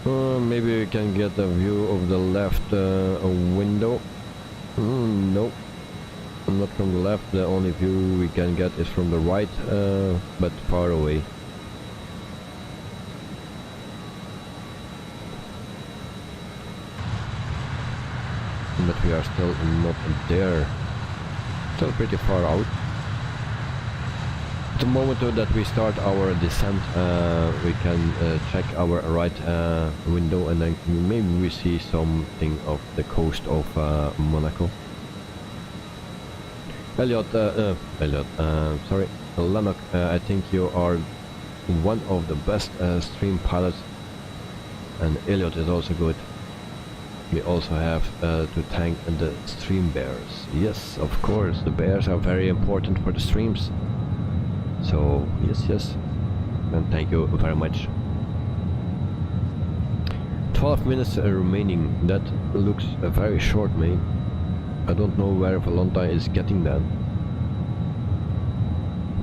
Maybe we can get a view of the left window. Nope. Not from the left, the only view we can get is from the right, but far away. But we are still not there. Still pretty far out. the moment that we start our descent, we can check our right window, and then maybe we see something of the coast of Monaco. Sorry, Lennox, I think you are one of the best stream pilots, and Elliot is also good. We also have to thank the stream bears. Yes, of course, the bears are very important for the streams. So yes, and thank you very much. 12 minutes remaining. That looks very short, mate. I don't know where Volanta is getting that.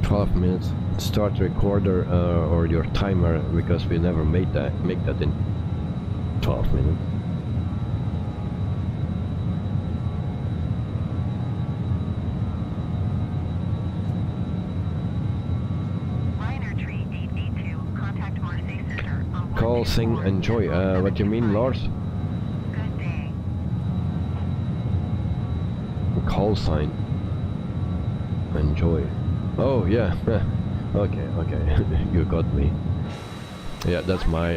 12 minutes. Start recorder or your timer, because we never make that in 12 minutes. Call, sing, enjoy. What do you mean, Lars? Good day. Call sign. Enjoy. Oh yeah. Okay. You got me. Yeah, that's my.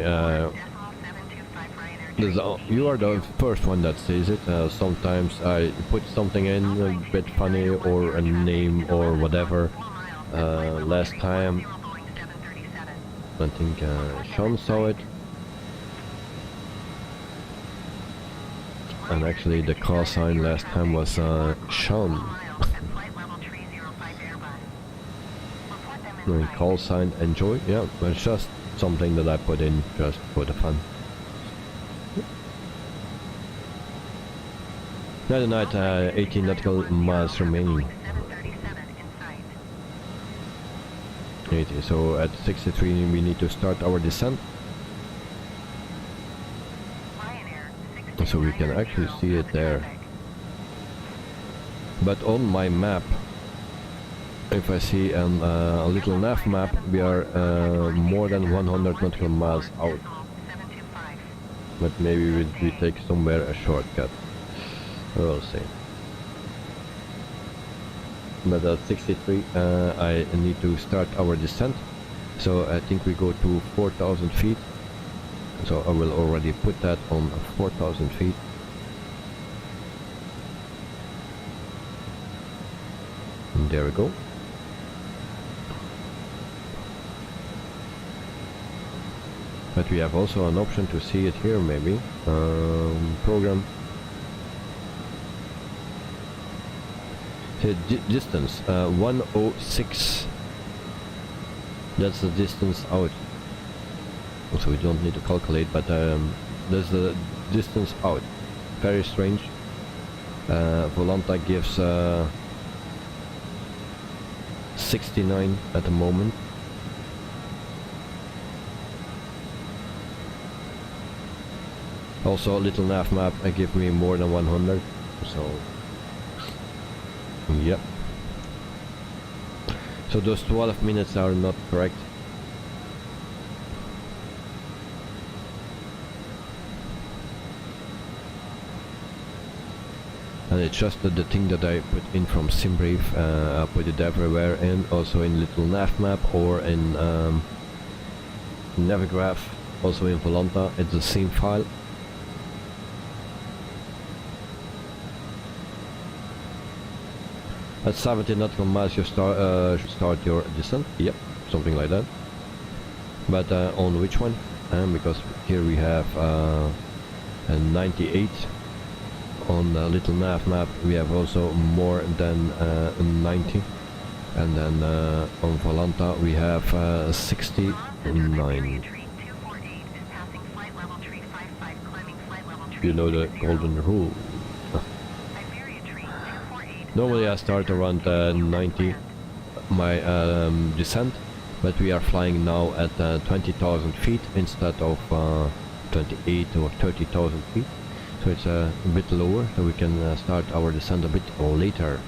You are the first one that says it. Sometimes I put something in a bit funny, or a name or whatever. Last time, I think Sean saw it, and actually the call sign last time was Sean. No, call sign enjoy. Yeah, it's just something that I put in just for the fun. Night, 18 nautical miles remaining. 80. So at 63 we need to start our descent. So we can actually see it there. But on my map, if I see a little nav map, we are more than 100 nautical miles out. But maybe we take somewhere a shortcut. We'll see. But at 63 I need to start our descent. So I think we go to 4,000 feet. So I will already put that on 4,000 feet. And there we go. But we have also an option to see it here, maybe. Program. The distance 106. That's the distance out. So we don't need to calculate, but there's the distance out. Very strange. Volanta gives 69 at the moment. Also, a little nav map give me more than 100. So, yep. So those 12 minutes are not correct. And it's just the thing that I put in from SimBrief. I put it everywhere, and also in little nav map or in Navigraph, also in Volanta. It's the same file. At 70 nautical miles you start your descent. Yep, something like that. But on which one? Because here we have a 98. On the little nav map we have also more than 90. And then on Volanta we have 69. You know the golden rule. Normally I start around 90 my descent, but we are flying now at 20,000 feet instead of 28 or 30,000 feet. So it's a bit lower, so we can start our descent a bit later.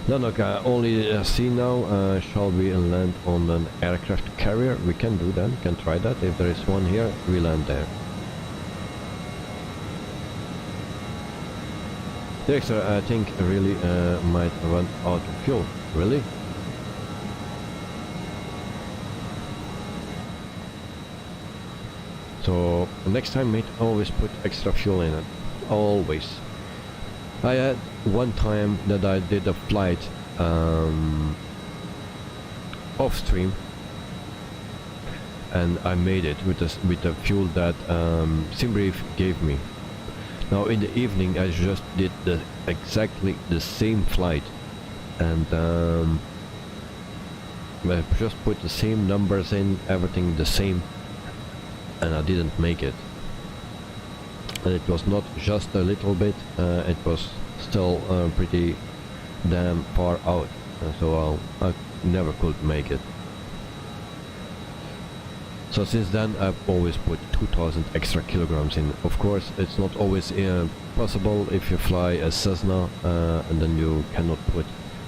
No, look, only see now, shall we land on an aircraft carrier? We can do that, we can try that. If there is one here, we land there. Dexter, I think really might run out of fuel. Really? So next time, mate, always put extra fuel in it. Always. I had one time that I did a flight off stream, and I made it with the fuel that Simbrief gave me. Now in the evening I just did exactly the same flight, and I just put the same numbers in, everything the same, and I didn't make it. And it was not just a little bit, it was still pretty damn far out, so I never could make it. So since then I've always put 2000 extra kilograms in. Of course it's not always possible if you fly a Cessna, and then you cannot put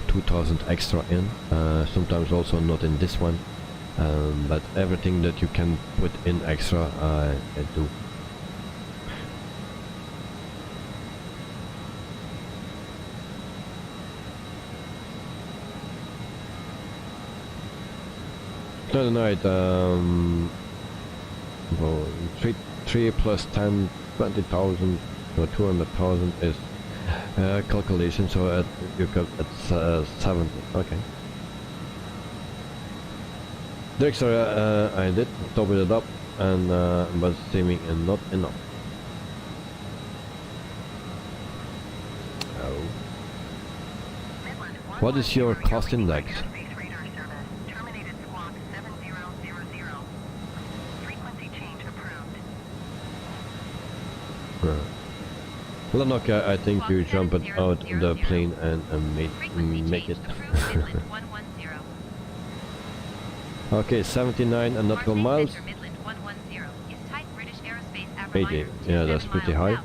2000 extra in. Sometimes also not in this one, but everything that you can put in extra I do. Tonight, well, 3 plus 10, 20,000 or 200,000 is calculation, so you got at 70. Okay. Dexter, I did top it up, and but seeming not enough. Oh. What is your cost index? Lanok, I think you jumped out the plane and make it. Okay, 79 nautical miles. 80, yeah, that's pretty high.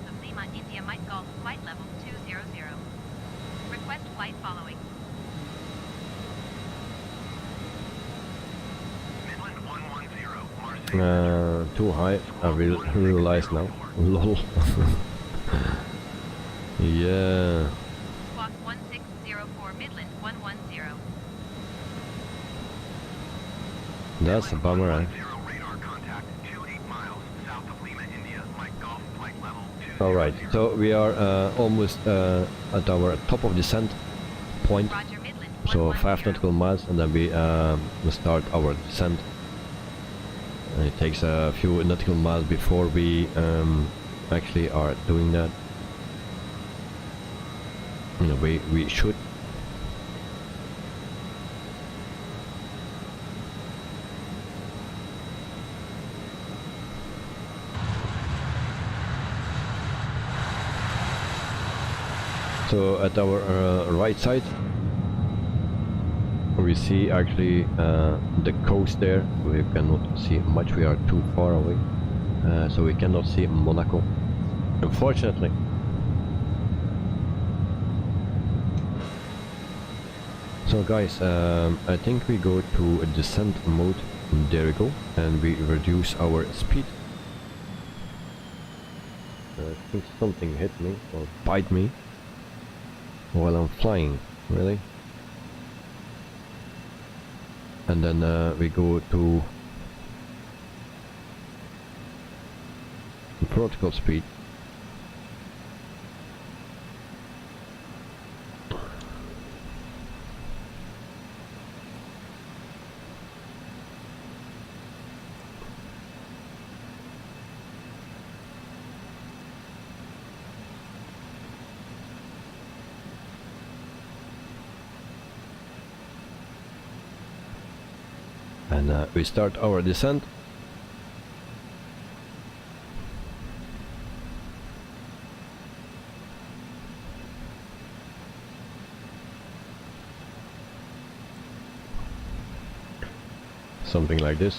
Too high, I realize now. Lol. Yeah. Squawk 1604 Midland 110. That's a bummer, eh? Alright, so we are almost at our top of descent point. So 5 nautical miles, and then we start our descent. And it takes a few nautical miles before we actually are doing that. In a way, we should. So at our right side, we see actually the coast there. We cannot see much, we are too far away, so we cannot see Monaco, unfortunately. So guys, I think we go to a descent mode. There we go, and we reduce our speed. I think something hit me or bite me while I'm flying, really. And then we go to protocol speed. And we start our descent. Something like this.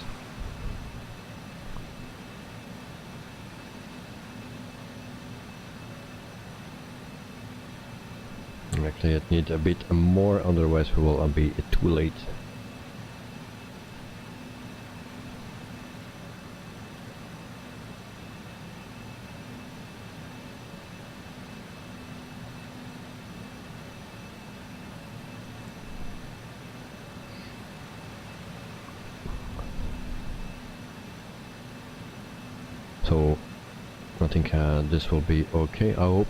Actually, it needs a bit more, otherwise we will be too late. so I think this will be okay, I hope.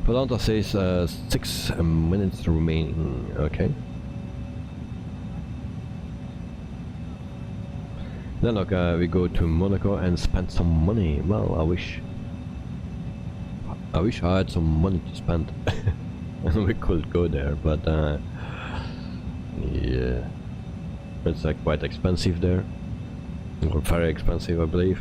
Atlanta says 6 minutes remaining, okay. Then look, we go to Monaco and spend some money. Well, I wish I had some money to spend and we could go there, but yeah, it's quite expensive there, or very expensive, I believe.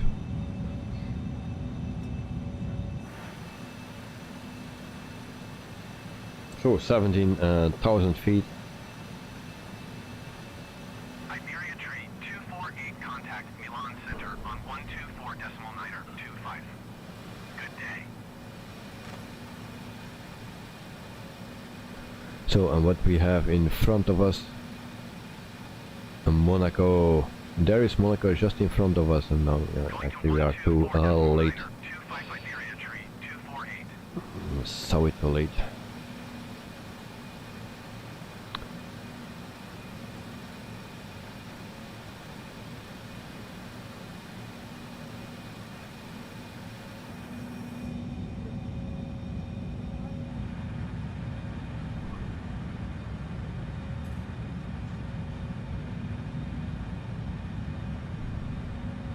So 17,000 feet. Iberia tree 248, contact Milan Center on 124.925. Good day. So, and what we have in front of us, Monaco. There is Monaco just in front of us, and now actually we are too late. 25 Iberia tree 248. So too late.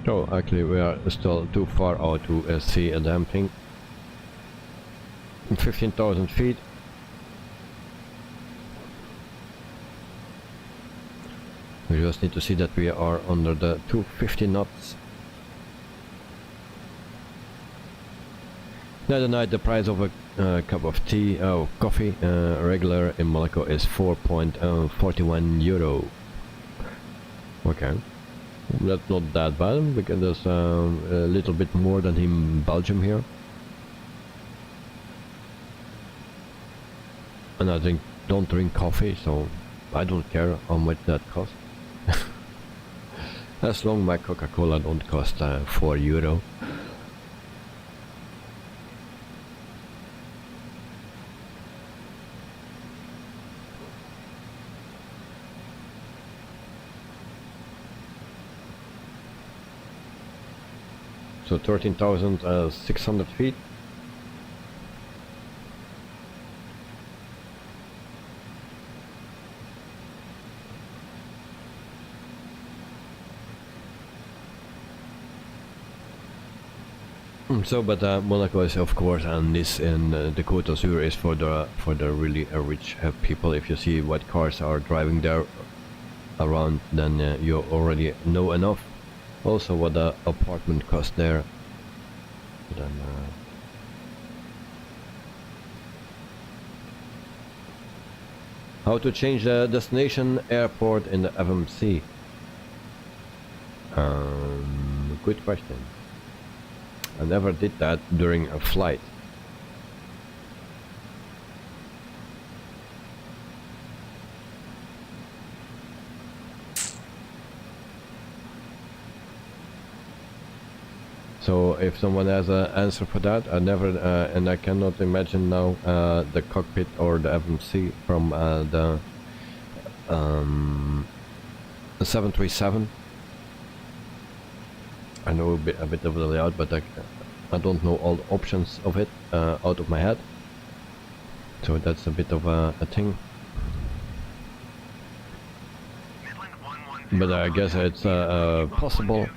So actually we are still too far out to see a damn thing. 15,000 feet. We just need to see that we are under the 250 knots. The other night the price of a cup of tea, coffee, regular in Monaco is 4.41 euro. Okay. That's not that bad, because there's a little bit more than in Belgium here. And I don't drink coffee, so I don't care how much that costs. As long as my Coca-Cola don't cost 4 euro. So 13,600 feet. So, but Monaco is of course, and this in the Côte d'Azur is for the really rich people. If you see what cars are driving there around, then you already know enough. Also, what the apartment cost there. Then how to change the destination airport in the FMC? Good question. I never did that during a flight. So if someone has an answer for that, I never, and I cannot imagine now the cockpit or the FMC from the 737. I know a bit of the layout, but I don't know all the options of it out of my head. So that's a bit of a thing. But I guess it's possible.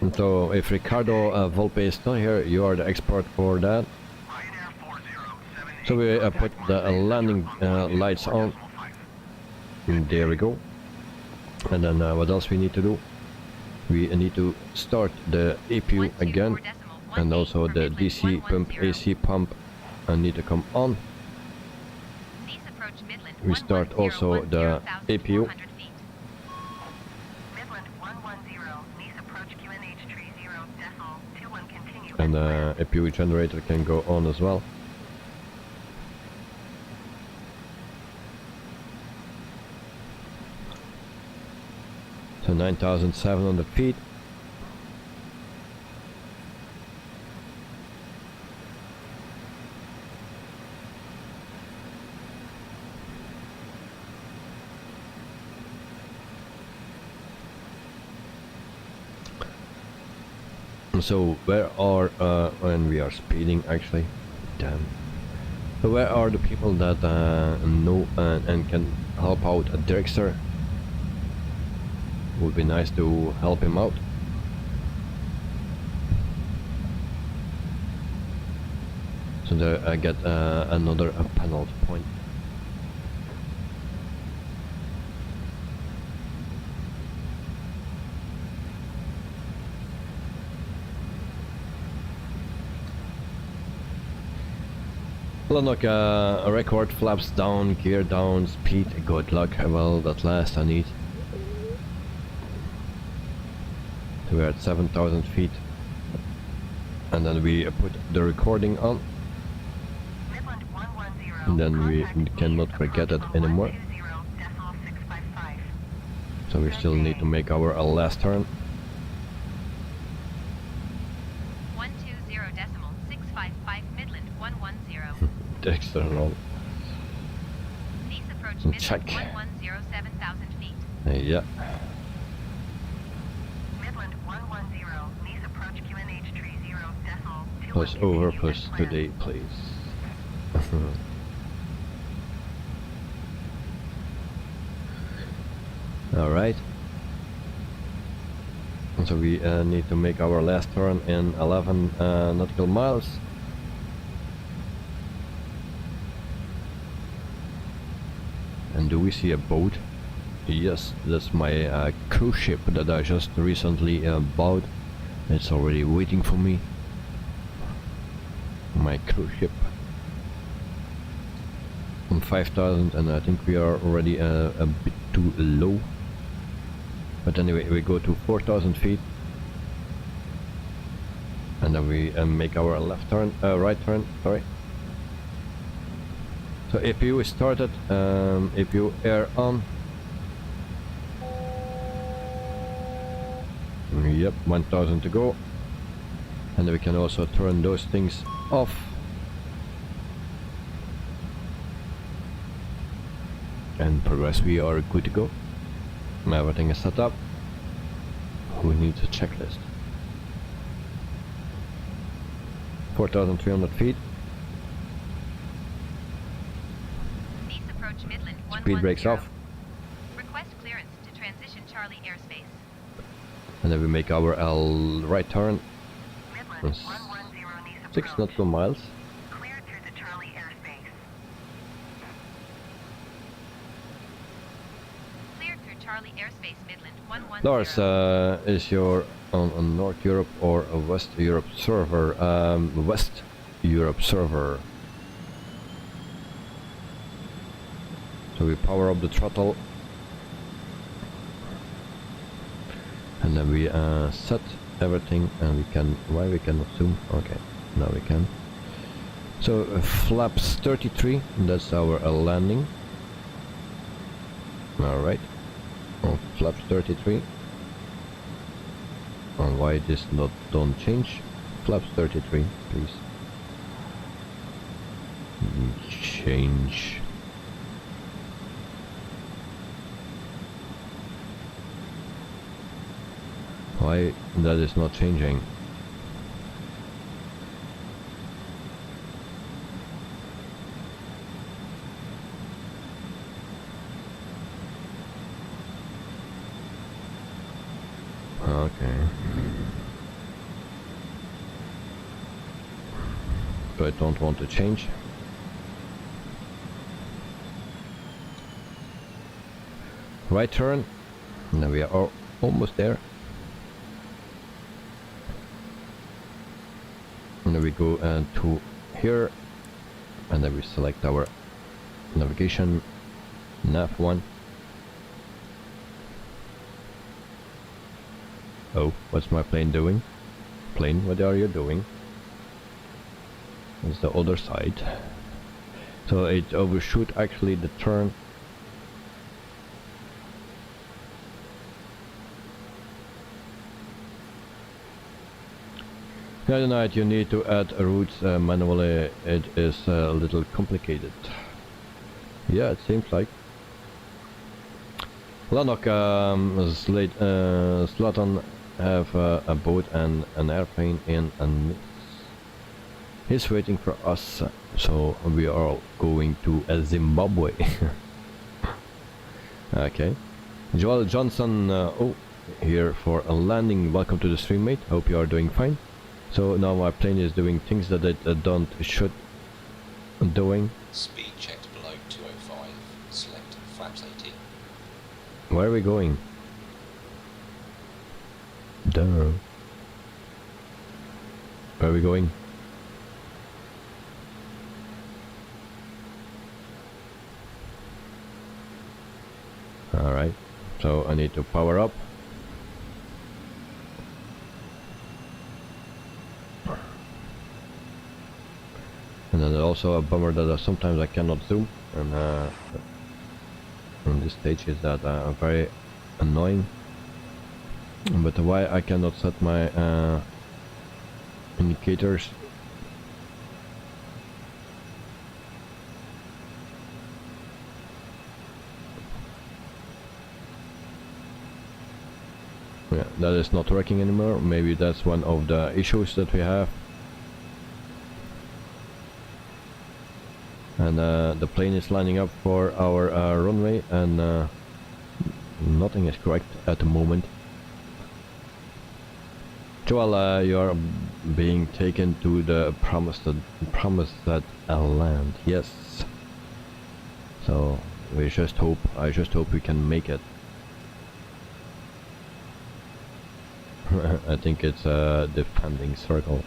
And so if Ricardo Volpe is still here, you are the expert for that. So we put the landing lights on. And there we go. And then what else we need to do? We need to start the APU again, and also the DC pump, AC pump need to come on. We start also the APU. And the APU generator can go on as well. So 9,700 feet. So where are when we are speeding actually, damn. So where are the people that know and can help out a Dragster? Would be nice to help him out. So there I get another penalty point. Look, record flaps down, gear down, speed, good luck. Well, that last I need. So we're at 7,000 feet. And then we put the recording on. Midland 110. And then we cannot forget it anymore. 120.655. So we still need to make our last turn. 120.655 Midland 110. The external. Please approach And Midland check. 1107,000 feet. Yeah. Midland 110. Please approach QNH tree 0.2. Plus over plus today, please. Alright. So we need to make our last turn in 11 nautical miles. And do we see a boat? Yes, that's my cruise ship that I just recently bought. It's already waiting for me. My cruise ship. On 5,000, and I think we are already a bit too low. But anyway, we go to 4,000 feet. And then we make our left turn, right turn, sorry. So if you started, if you air on, yep, 1,000 to go, and then we can also turn those things off. And progress, we are good to go. Everything is set up. Who needs a checklist? 4,300 feet. Please approach Midland 110. Speed brakes off. Request clearance to transition Charlie airspace. And then we make our right turn. Midland Yes. 110 needs 6 approach. nautical miles. Cleared through the Charlie airspace. Cleared through Charlie airspace Midland 110. Lars, is your on North Europe or a West Europe server? West Europe server. So we power up the throttle, and then we set everything, and we can. Why we cannot zoom? Okay, now we can. So flaps 33. That's our landing. All right. Oh, flaps 33. And why this not don't change? Flaps 33, please. Change. Why that is not changing? Okay. So I don't want to change. Right turn. Now we are almost there. And then we go to here, and then we select our navigation, nav 1. Oh, what's my plane doing? Plane, what are you doing? It's the other side. So it overshoot actually the turn. The night you need to add routes manually. It is a little complicated. Yeah, it seems like. Lanok, Zlatan have a boat and an airplane in, and he's waiting for us. So we are going to Zimbabwe. Okay. Joel Johnson, oh, here for a landing. Welcome to the stream, mate. Hope you are doing fine. So now my plane is doing things that it should doing. Speed checked below 205. Select flaps 18. Where are we going? Duh. Where are we going? Alright, so I need to power up. And then also a bummer that sometimes I cannot zoom, and on this stage is that very annoying. But why I cannot set my indicators? Yeah, that is not working anymore. Maybe that's one of the issues that we have. And the plane is lining up for our runway, and nothing is correct at the moment. Joel, you are being taken to the promised land. Yes. So I just hope we can make it. I think it's a defending circle.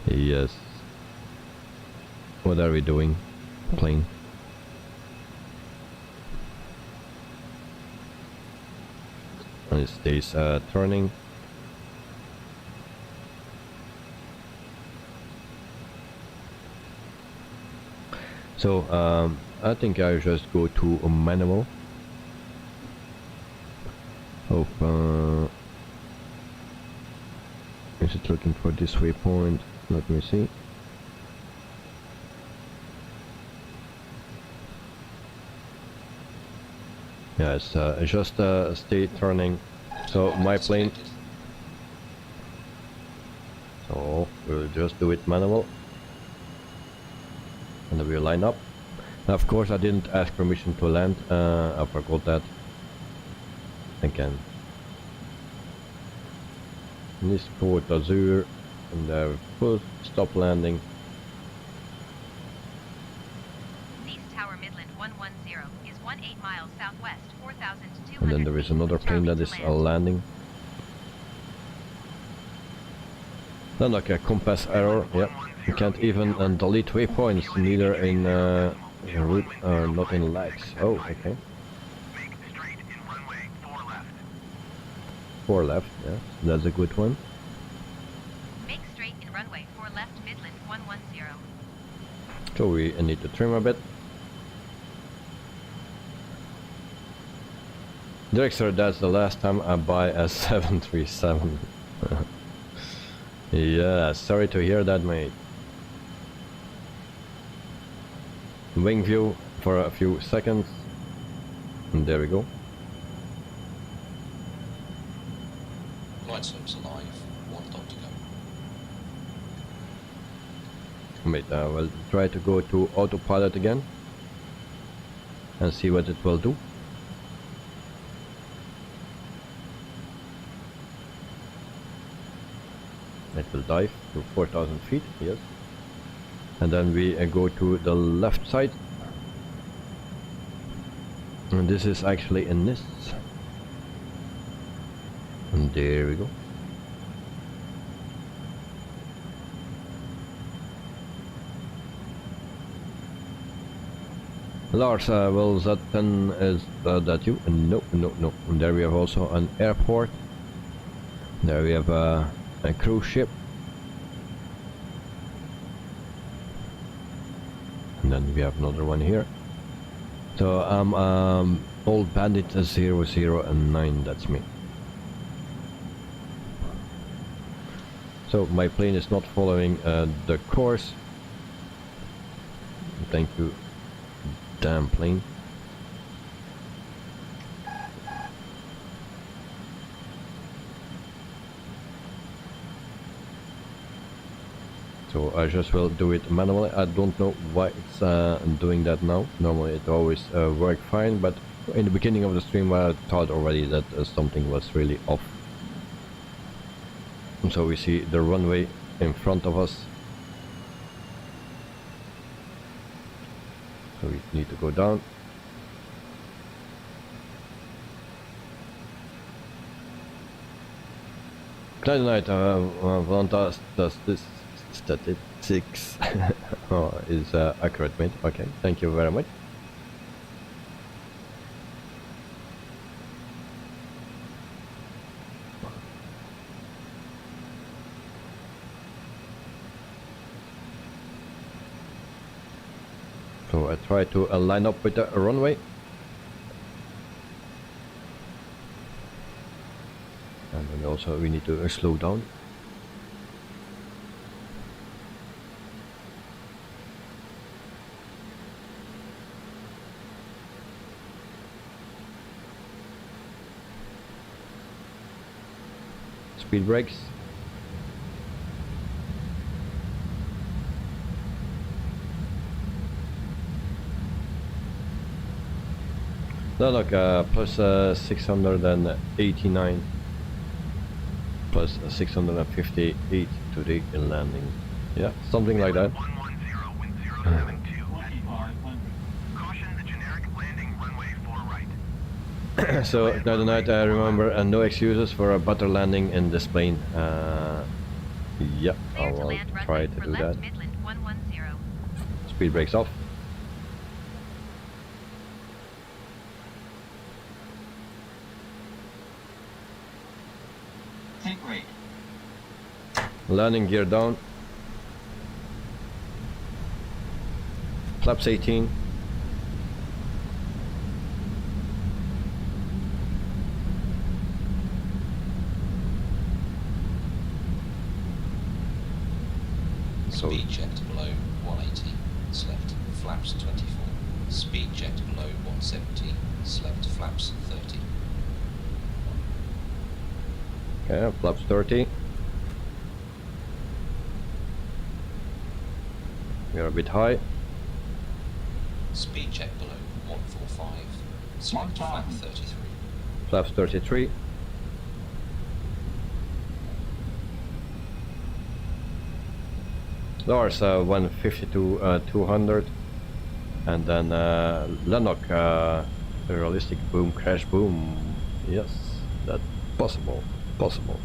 Yes. What are we doing? Plane. And it stays turning. So I think I just go to a manual. Hope is it looking for this waypoint? Let me see. Yeah, it's just stay turning. So my plane. So we'll just do it manual. And then we'll line up. Now, of course, I didn't ask permission to land. I forgot that. Again. This Côte Azure, and there full stop landing. East Tower Midland 110 is 18 miles southwest, 4,200. And then there is another plane that is landing. Then like a compass error. Yep. You can't even delete waypoints, neither in route or not in lags. Oh, okay. Make straight in runway 4 left. 4 left, yeah, that's a good one. Make straight in runway 4 left, Midland 110. So we need to trim a bit. Drexler, that's the last time I buy a 737. Yeah, sorry to hear that, mate. Wing view for a few seconds. And there we go. Flight slopes alive. 1 dot to go. Wait, we'll try to go to autopilot again. And see what it will do. It will dive to 4,000 feet, yes. And then we go to the left side. And this is actually in this. And there we go. Lars, well, that then is that you? No, no, no. And there we have also an airport. There we have a cruise ship. And then we have another one here. So I'm Old Bandit 009, that's me. So my plane is not following the course. Thank you, damn plane. So I just will do it manually. I don't know why it's doing that now. Normally it always worked fine, but in the beginning of the stream I thought already that something was really off. And so we see the runway in front of us. So we need to go down. Tonight, Volanta does this statistics is accurate, mate. Okay, thank you very much. So I try to line up with the runway. And then also we need to slow down. Speed brakes. No, look, plus 689 plus 658 to the landing. Yeah, something like that. 110, wind 072. Caution, the generic landing runway 4 right. So tonight I remember no excuses for a butter landing in this plane. Yeah, I Clear to will land try runway to for do left that. Midland 110. Speed brakes off. Take rate. Landing gear down. Flaps 18. Speed checked below 180, left flaps 24. Speed checked below 170, left flaps 30. Okay, flaps 30. We are a bit high. Speed check below 145, select flap 33. Flaps 33. LDOS 150 to 200. And then Lennox realistic boom, crash boom. Yes, that's possible. Possible.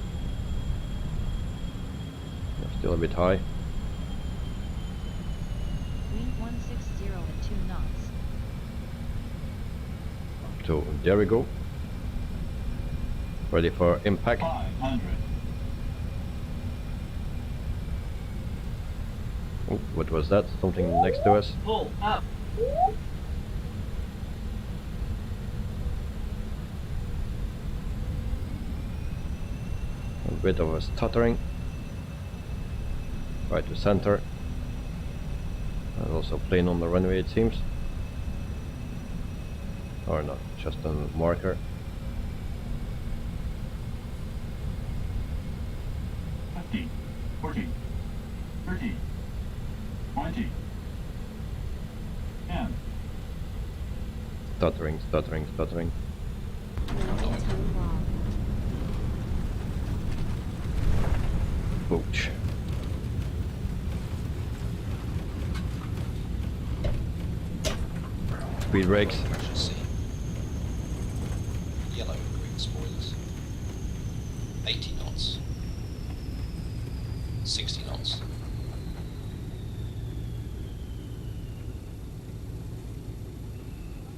Still a bit high. Wind 160 at 2 knots. So there we go. Ready for impact. 500. Oh, what was that? Something next to us? Pull up. A bit of a stuttering. Right to center. And also plane on the runway, it seems. Or not, just a marker. 50, 40, 30, 20, 10. Stuttering, stuttering, stuttering. Landing time log. Booch. Speed brakes. Pressure C. Yellow green spoilers. 80 knots. 60 knots.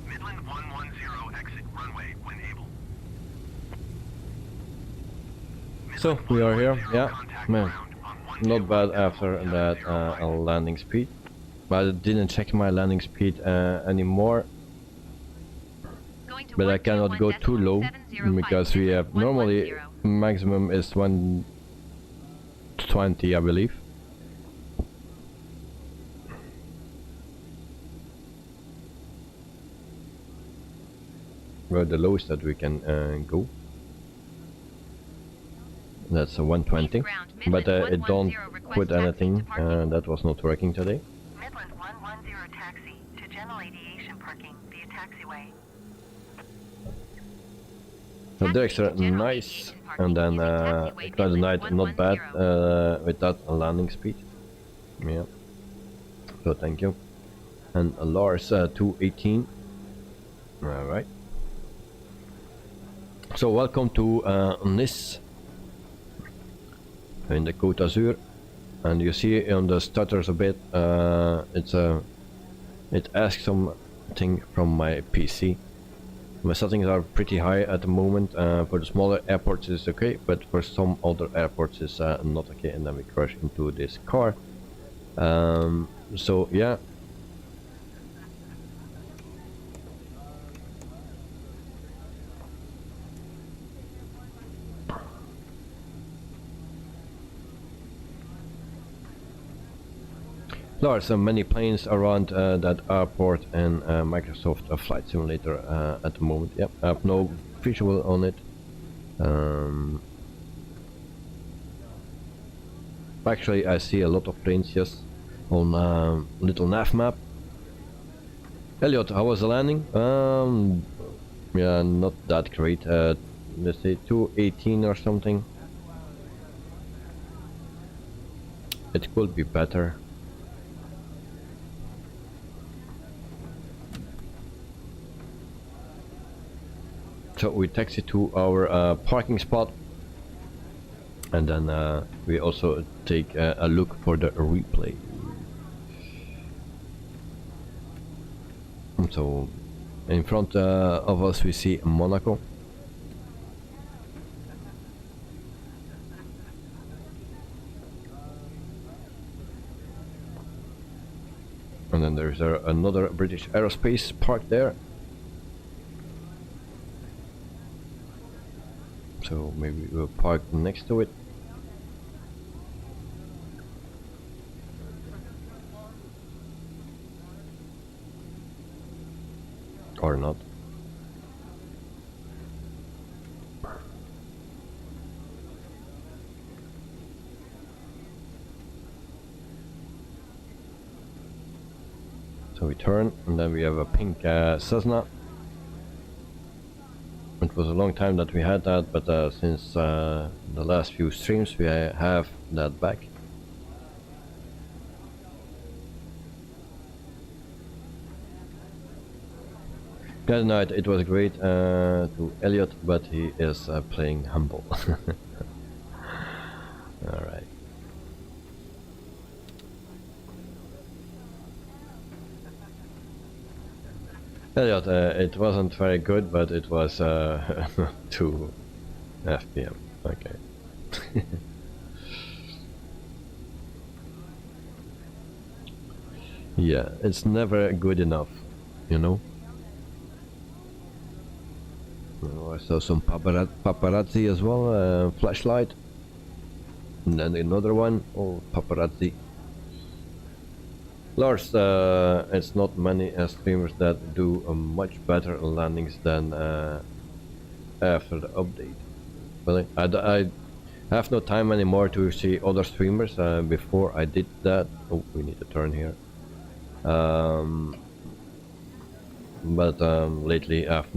Midland 110, exit runway when able. So we are here, yeah, man, not bad after that landing speed, but I didn't check my landing speed anymore, Going to but I cannot go too low, because we have normally maximum is 120, I believe. Well, the lowest that we can go. That's a 120, but it don't put anything. That was not working today. Midland 110 taxi to general aviation parking via taxiway. The directs are nice, and then QUADRANT not bad with that landing speed. Yeah. So thank you. And Lars 218. All right. So welcome to Nice in the Côte d'Azur, and you see on the stutters a bit. It asks something from my PC. My settings are pretty high at the moment. For the smaller airports it's okay, but for some other airports it's not okay, and then we crash into this car. So yeah. There are so many planes around that airport and Microsoft Flight Simulator at the moment. Yep, I have no visual on it. Actually, I see a lot of planes just on little nav map. Elliot, how was the landing? Yeah, not that great. Let's say 218 or something. It could be better. So we taxi to our parking spot, and then we also take a look for the replay. So in front of us we see Monaco. And then there's another British Aerospace parked there. So maybe we'll park next to it. Or not. So we turn, and then we have a pink Cessna. It was a long time that we had that, but since the last few streams we have that back. That night it was great to Elliot, but he is playing humble. Alright. Elliot, it wasn't very good, but it was 2 FPM. Okay. Yeah, it's never good enough, you know. I saw some paparazzi as well, flashlight, and then another one. Oh, paparazzi. Lars, it's not many streamers that do much better landings than after the update. Really, I have no time anymore to see other streamers. Before I did that. Oh, we need to turn here. But lately I have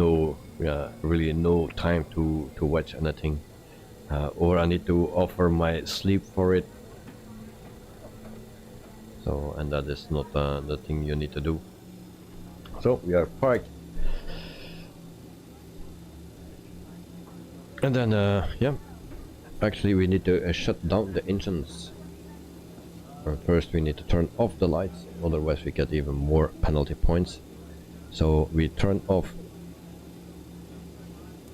really no time to watch anything, or I need to offer my sleep for it. So, and that is not the thing you need to do. So we are parked, and then yeah, actually we need to shut down the engines. First we need to turn off the lights, otherwise we get even more penalty points. So we turn off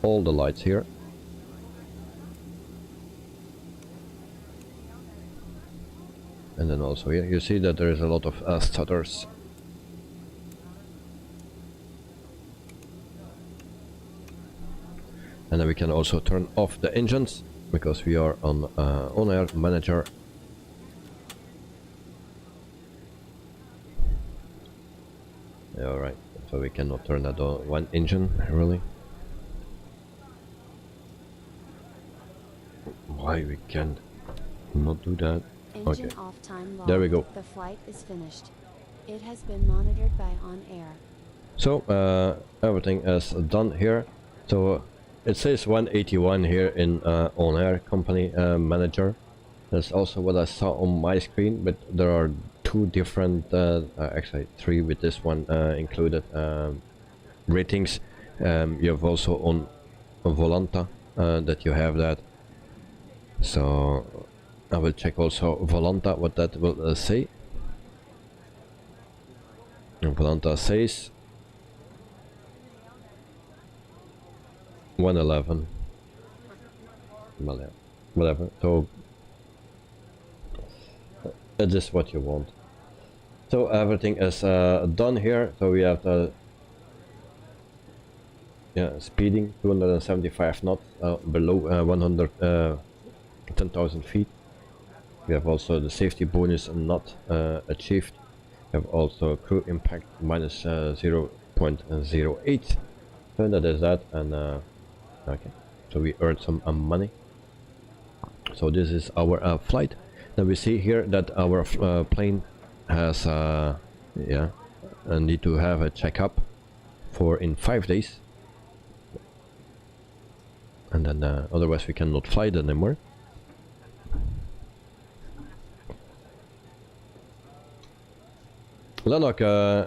all the lights here. And then also here you see that there is a lot of stutters. And then we can also turn off the engines, because we are on ONAIR manager. Alright, so we cannot turn that on one engine, really. why we can not do that. Engine Okay. off time log. There we go. The flight is finished. It has been monitored by ONAIR. So everything is done here. So it says 181 here in ONAIR company manager. That's also what I saw on my screen, but there are two different, actually three with this one included ratings. You have also on Volanta that you have that. So I will check also Volanta what that will say. And Volanta says 111. Well, yeah, whatever. So that is what you want. So everything is done here. So we have the speeding 275 knots below 110,000 feet. We have also the safety bonus not achieved. We have also crew impact minus 0.08. So that is that, and okay. So we earned some money. So this is our flight. Then we see here that our plane has need to have a checkup for in 5 days, and then otherwise we cannot fly it anymore. Lanok,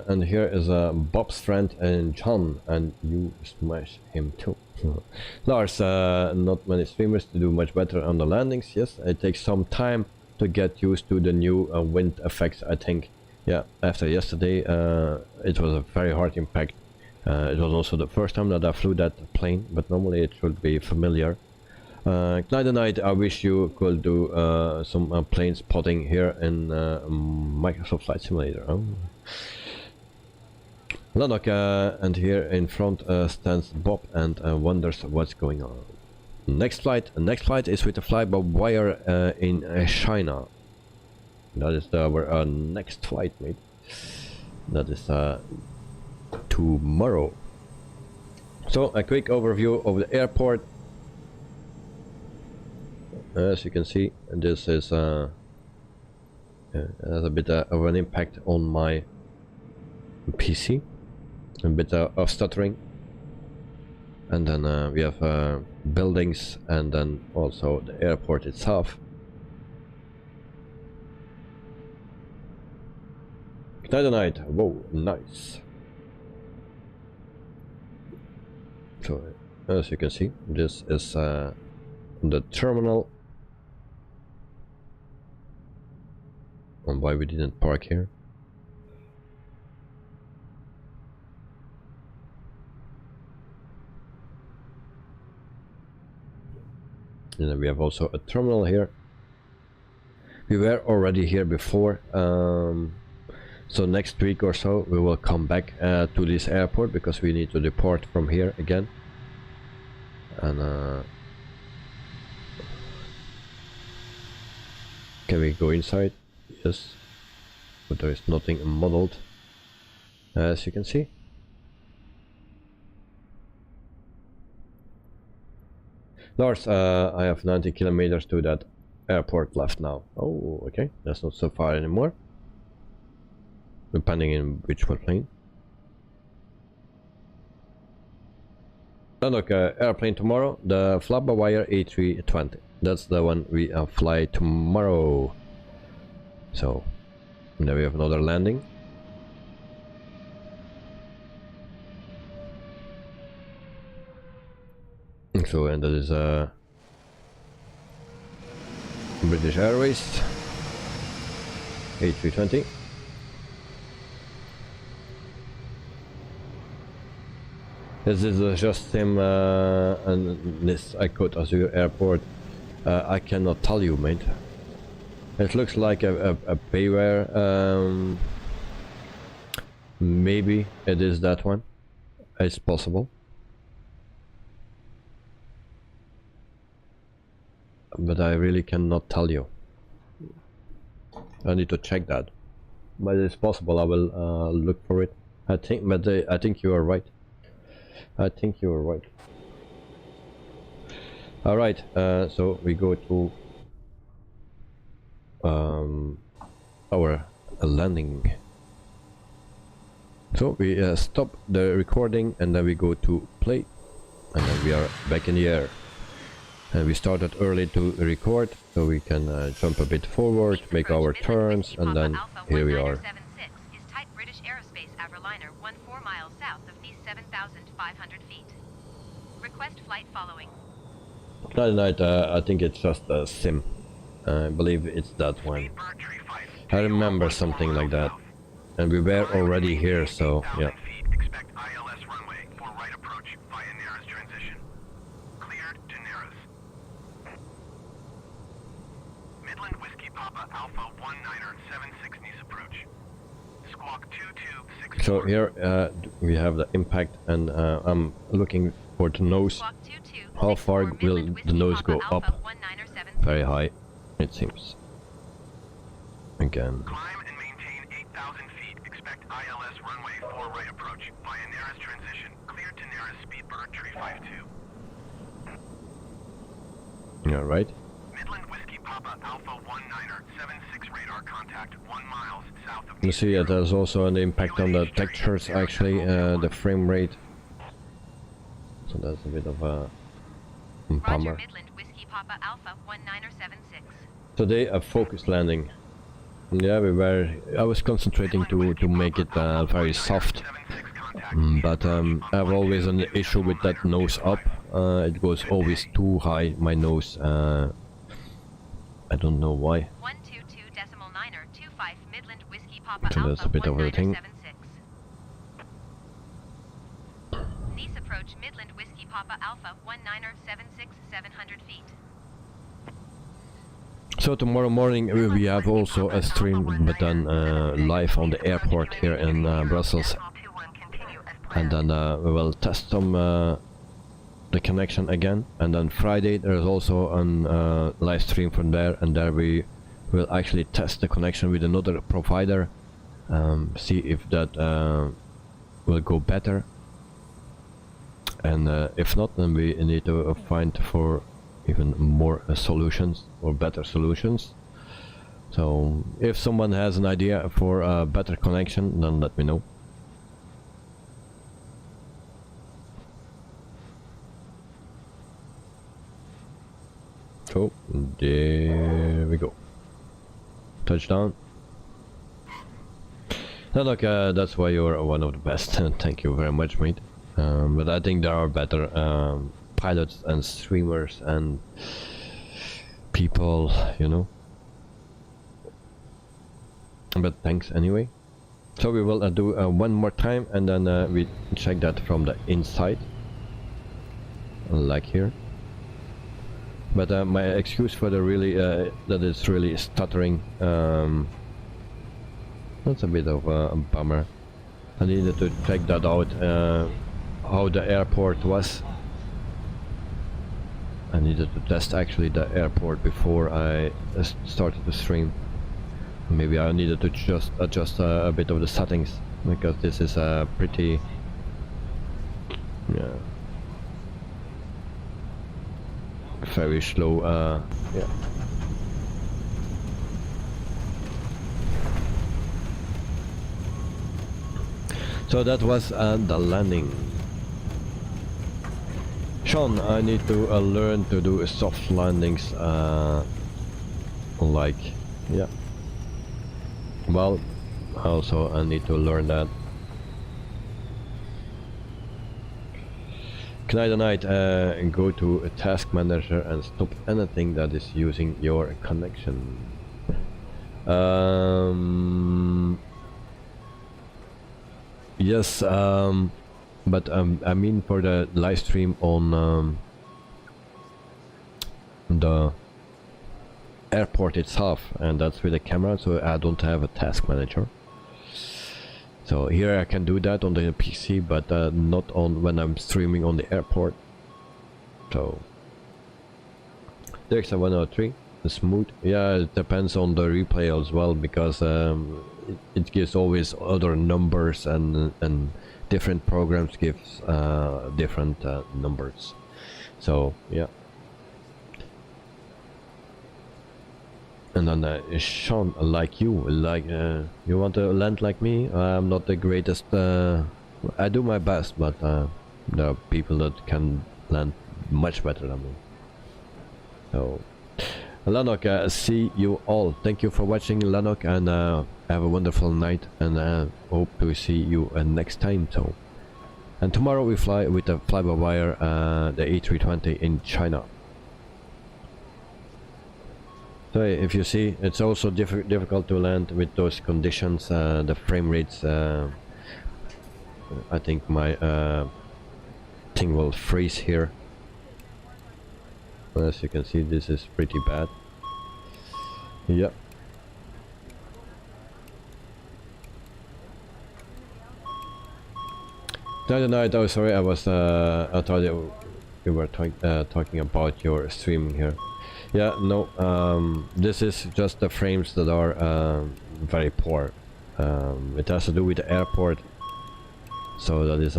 and here is Bob's friend and John, and you smash him too. Lars, not many streamers to do much better on the landings. Yes, it takes some time to get used to the new wind effects, I think. Yeah, after yesterday it was a very hard impact. It was also the first time that I flew that plane, but normally it should be familiar. Knight, I wish you could do some plane spotting here in Microsoft Flight Simulator. Oh. Lanok, and here in front stands Bob and wonders what's going on. Next flight is with the fly-by-wire in China. That is our next flight, mate. That is tomorrow. So a quick overview of the airport. As you can see, this is has a bit of an impact on my PC, a bit of stuttering, and then we have buildings, and then also the airport itself. Night, whoa, nice. So as you can see, this is the terminal. And why we didn't park here? And then we have also a terminal here. We were already here before, so next week or so we will come back to this airport because we need to depart from here again. And can we go inside? Yes, but there is nothing modeled, as you can see. Lars, I have 90 kilometers to that airport left now. Oh, okay, that's not so far anymore, depending on which plane. Look, airplane tomorrow, the fly-by-wire A320. That's the one we fly tomorrow. So there we have another landing. So, and that is British Airways A320. This is just him and this Côte Azure airport. I cannot tell you, mate. It looks like a payware. Maybe it is that one. It's possible. But I really cannot tell you. I need to check that. But it's possible. I will look for it. I think, but I think you are right. I think you are right. Alright, so we go to our landing. So we stop the recording and then we go to play, and then we are back in the air. And we started early to record, so we can jump a bit forward, make our turns, and then here we are. Is type British Aerospace Avroliner 14 miles south of these 7,500 feet. Request flight following. Night, I think it's just a sim. I believe it's that one. I remember something like that. And we were already here, so yeah. Expect ILS runway for right approach via Nearest transition. Cleared to Nearest. Midland Whiskey Papa Alpha 1976 needs approach. Squawk 2264. So here we have the impact, and I'm looking for the nose. How far will the nose go up? Very high, it seems. Again. Climb and maintain 8,000 feet. Expect ILS runway for right approach via Nearest transition. Cleared to Nearest Speedbird Tree 52. Yeah, right. Midland Whiskey Papa Alpha 1976 radar contact 1 miles south of. You see, there's also an impact on the textures, actually, the frame rate. So that's a bit of a bummer. Midland Whiskey Papa Alpha 1976. Today a focus landing. Yeah, I was concentrating to make it very soft, but I have always an issue with that nose up. It goes always too high, my nose. I don't know why. 122.925 Midland Whiskey Papa So that's a bit of a thing. 1976. Nice approach Midland Whiskey Papa Alpha 1976 700 feet. So tomorrow morning we have also a stream, but then live on the airport here in Brussels, and then we will test some the connection again, and then Friday there is also a live stream from there, and there we will actually test the connection with another provider, see if that will go better, and if not, then we need to find for even more solutions or better solutions. So if someone has an idea for a better connection, then let me know. So there we go. Touchdown. Now look, that's why you're one of the best. Thank you very much, mate. But I think there are better pilots and streamers and people, you know. But thanks anyway. So we will do one more time, and then we check that from the inside, like here. But my excuse for the really that it's really stuttering, that's a bit of a bummer. I needed to check that out, how the airport was. I needed to test actually the airport before I started the stream. Maybe I needed to just adjust a bit of the settings, because this is a pretty, yeah, very slow, yeah. So that was the landing. Sean, I need to learn to do soft landings, like, yeah. Well, also I need to learn that. Tonight, go to a task manager and stop anything that is using your connection. Yes, but I mean for the live stream on the airport itself, and that's with the camera, so I don't have a task manager. So here I can do that on the PC, but not on when I'm streaming on the airport. So there's a 103, the smooth. Yeah, it depends on the replay as well, because it gives always other numbers, and different programs gives different numbers. So yeah. And then Sean, like you want to land like me? I'm not the greatest. I do my best, but there are people that can land much better than me. So, Lanok, see you all. Thank you for watching, Lanok, and have a wonderful night. And hope to see you next time. So, and tomorrow we fly with the fly-by-wire, the A320 in China. So if you see, it's also difficult to land with those conditions, the frame rates. I think my thing will freeze here. As you can see, this is pretty bad. Yeah. The other night, oh sorry, I thought you were talking about your streaming here. Yeah, no, this is just the frames that are very poor. It has to do with the airport, so that is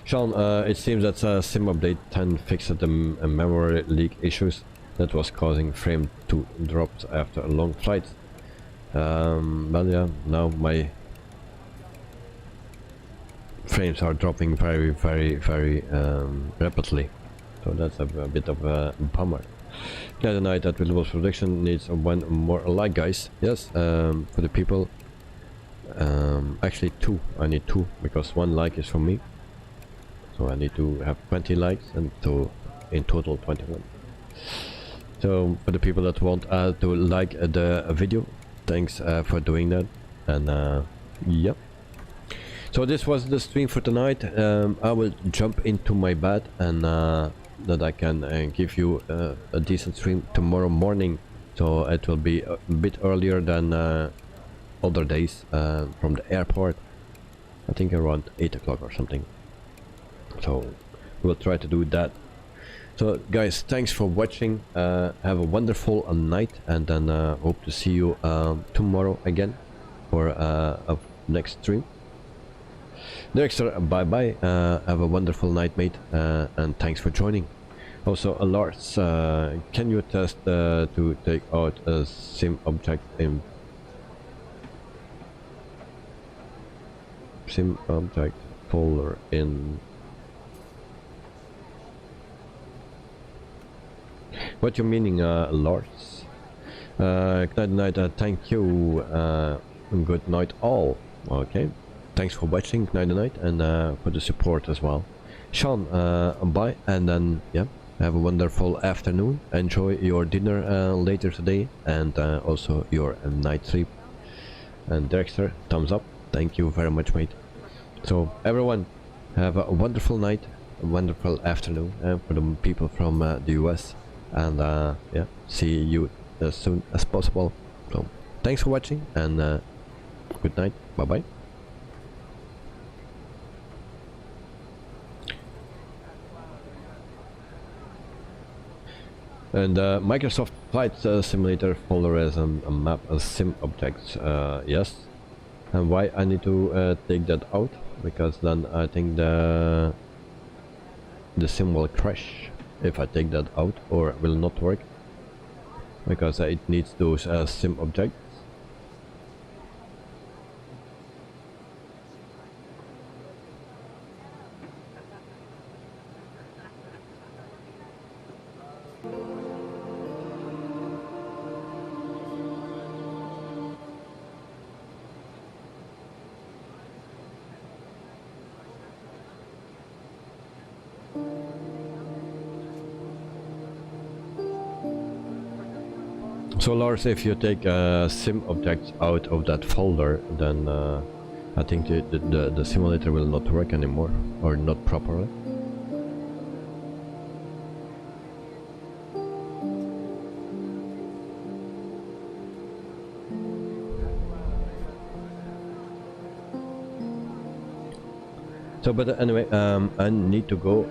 Sean, it seems that sim update 10 fixed the memory leak issues that was causing frame to drop after a long flight. But yeah, now my frames are dropping very rapidly, so that's a bit of a bummer. The other night that Lifegoods production needs one more like, guys. Yes, for the people, actually two. I need two, because one like is for me, so I need to have 20 likes, and to in total 21. So for the people that want to like the video, thanks for doing that. And yeah. So this was the stream for tonight. I will jump into my bed, and that I can give you a decent stream tomorrow morning. So it will be a bit earlier than other days from the airport. I think around 8 o'clock or something. So we'll try to do that. So guys, thanks for watching. Have a wonderful night, and then hope to see you tomorrow again for a next stream. Dexter, bye bye. Have a wonderful night, mate, and thanks for joining. Also, Lars, can you test to take out a sim object in sim object folder in? What you meaning, Lars? Good night. Thank you. Good night, all. Okay. Thanks for watching, night, and for the support as well. Sean, bye, and then yeah, have a wonderful afternoon. Enjoy your dinner later today, and also your night sleep. And Dexter, thumbs up. Thank you very much, mate. So everyone, have a wonderful night, a wonderful afternoon for the people from the US, and yeah, see you as soon as possible. So thanks for watching, and good night. Bye bye. And Microsoft Flight Simulator folder as a map as sim objects, yes. And why I need to take that out? Because then I think the sim will crash if I take that out, or will not work, because it needs those sim objects. So Lars, if you take sim objects out of that folder, then I think the simulator will not work anymore, or not properly. So, but anyway, I need to go.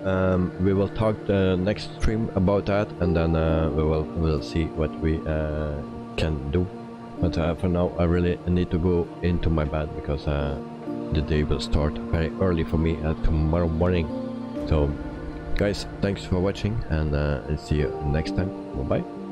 We will talk the next stream about that, and then we'll see what we can do. But for now, I really need to go into my bed, because the day will start very early for me tomorrow morning. So, Guys, thanks for watching, and see you next time. Bye bye.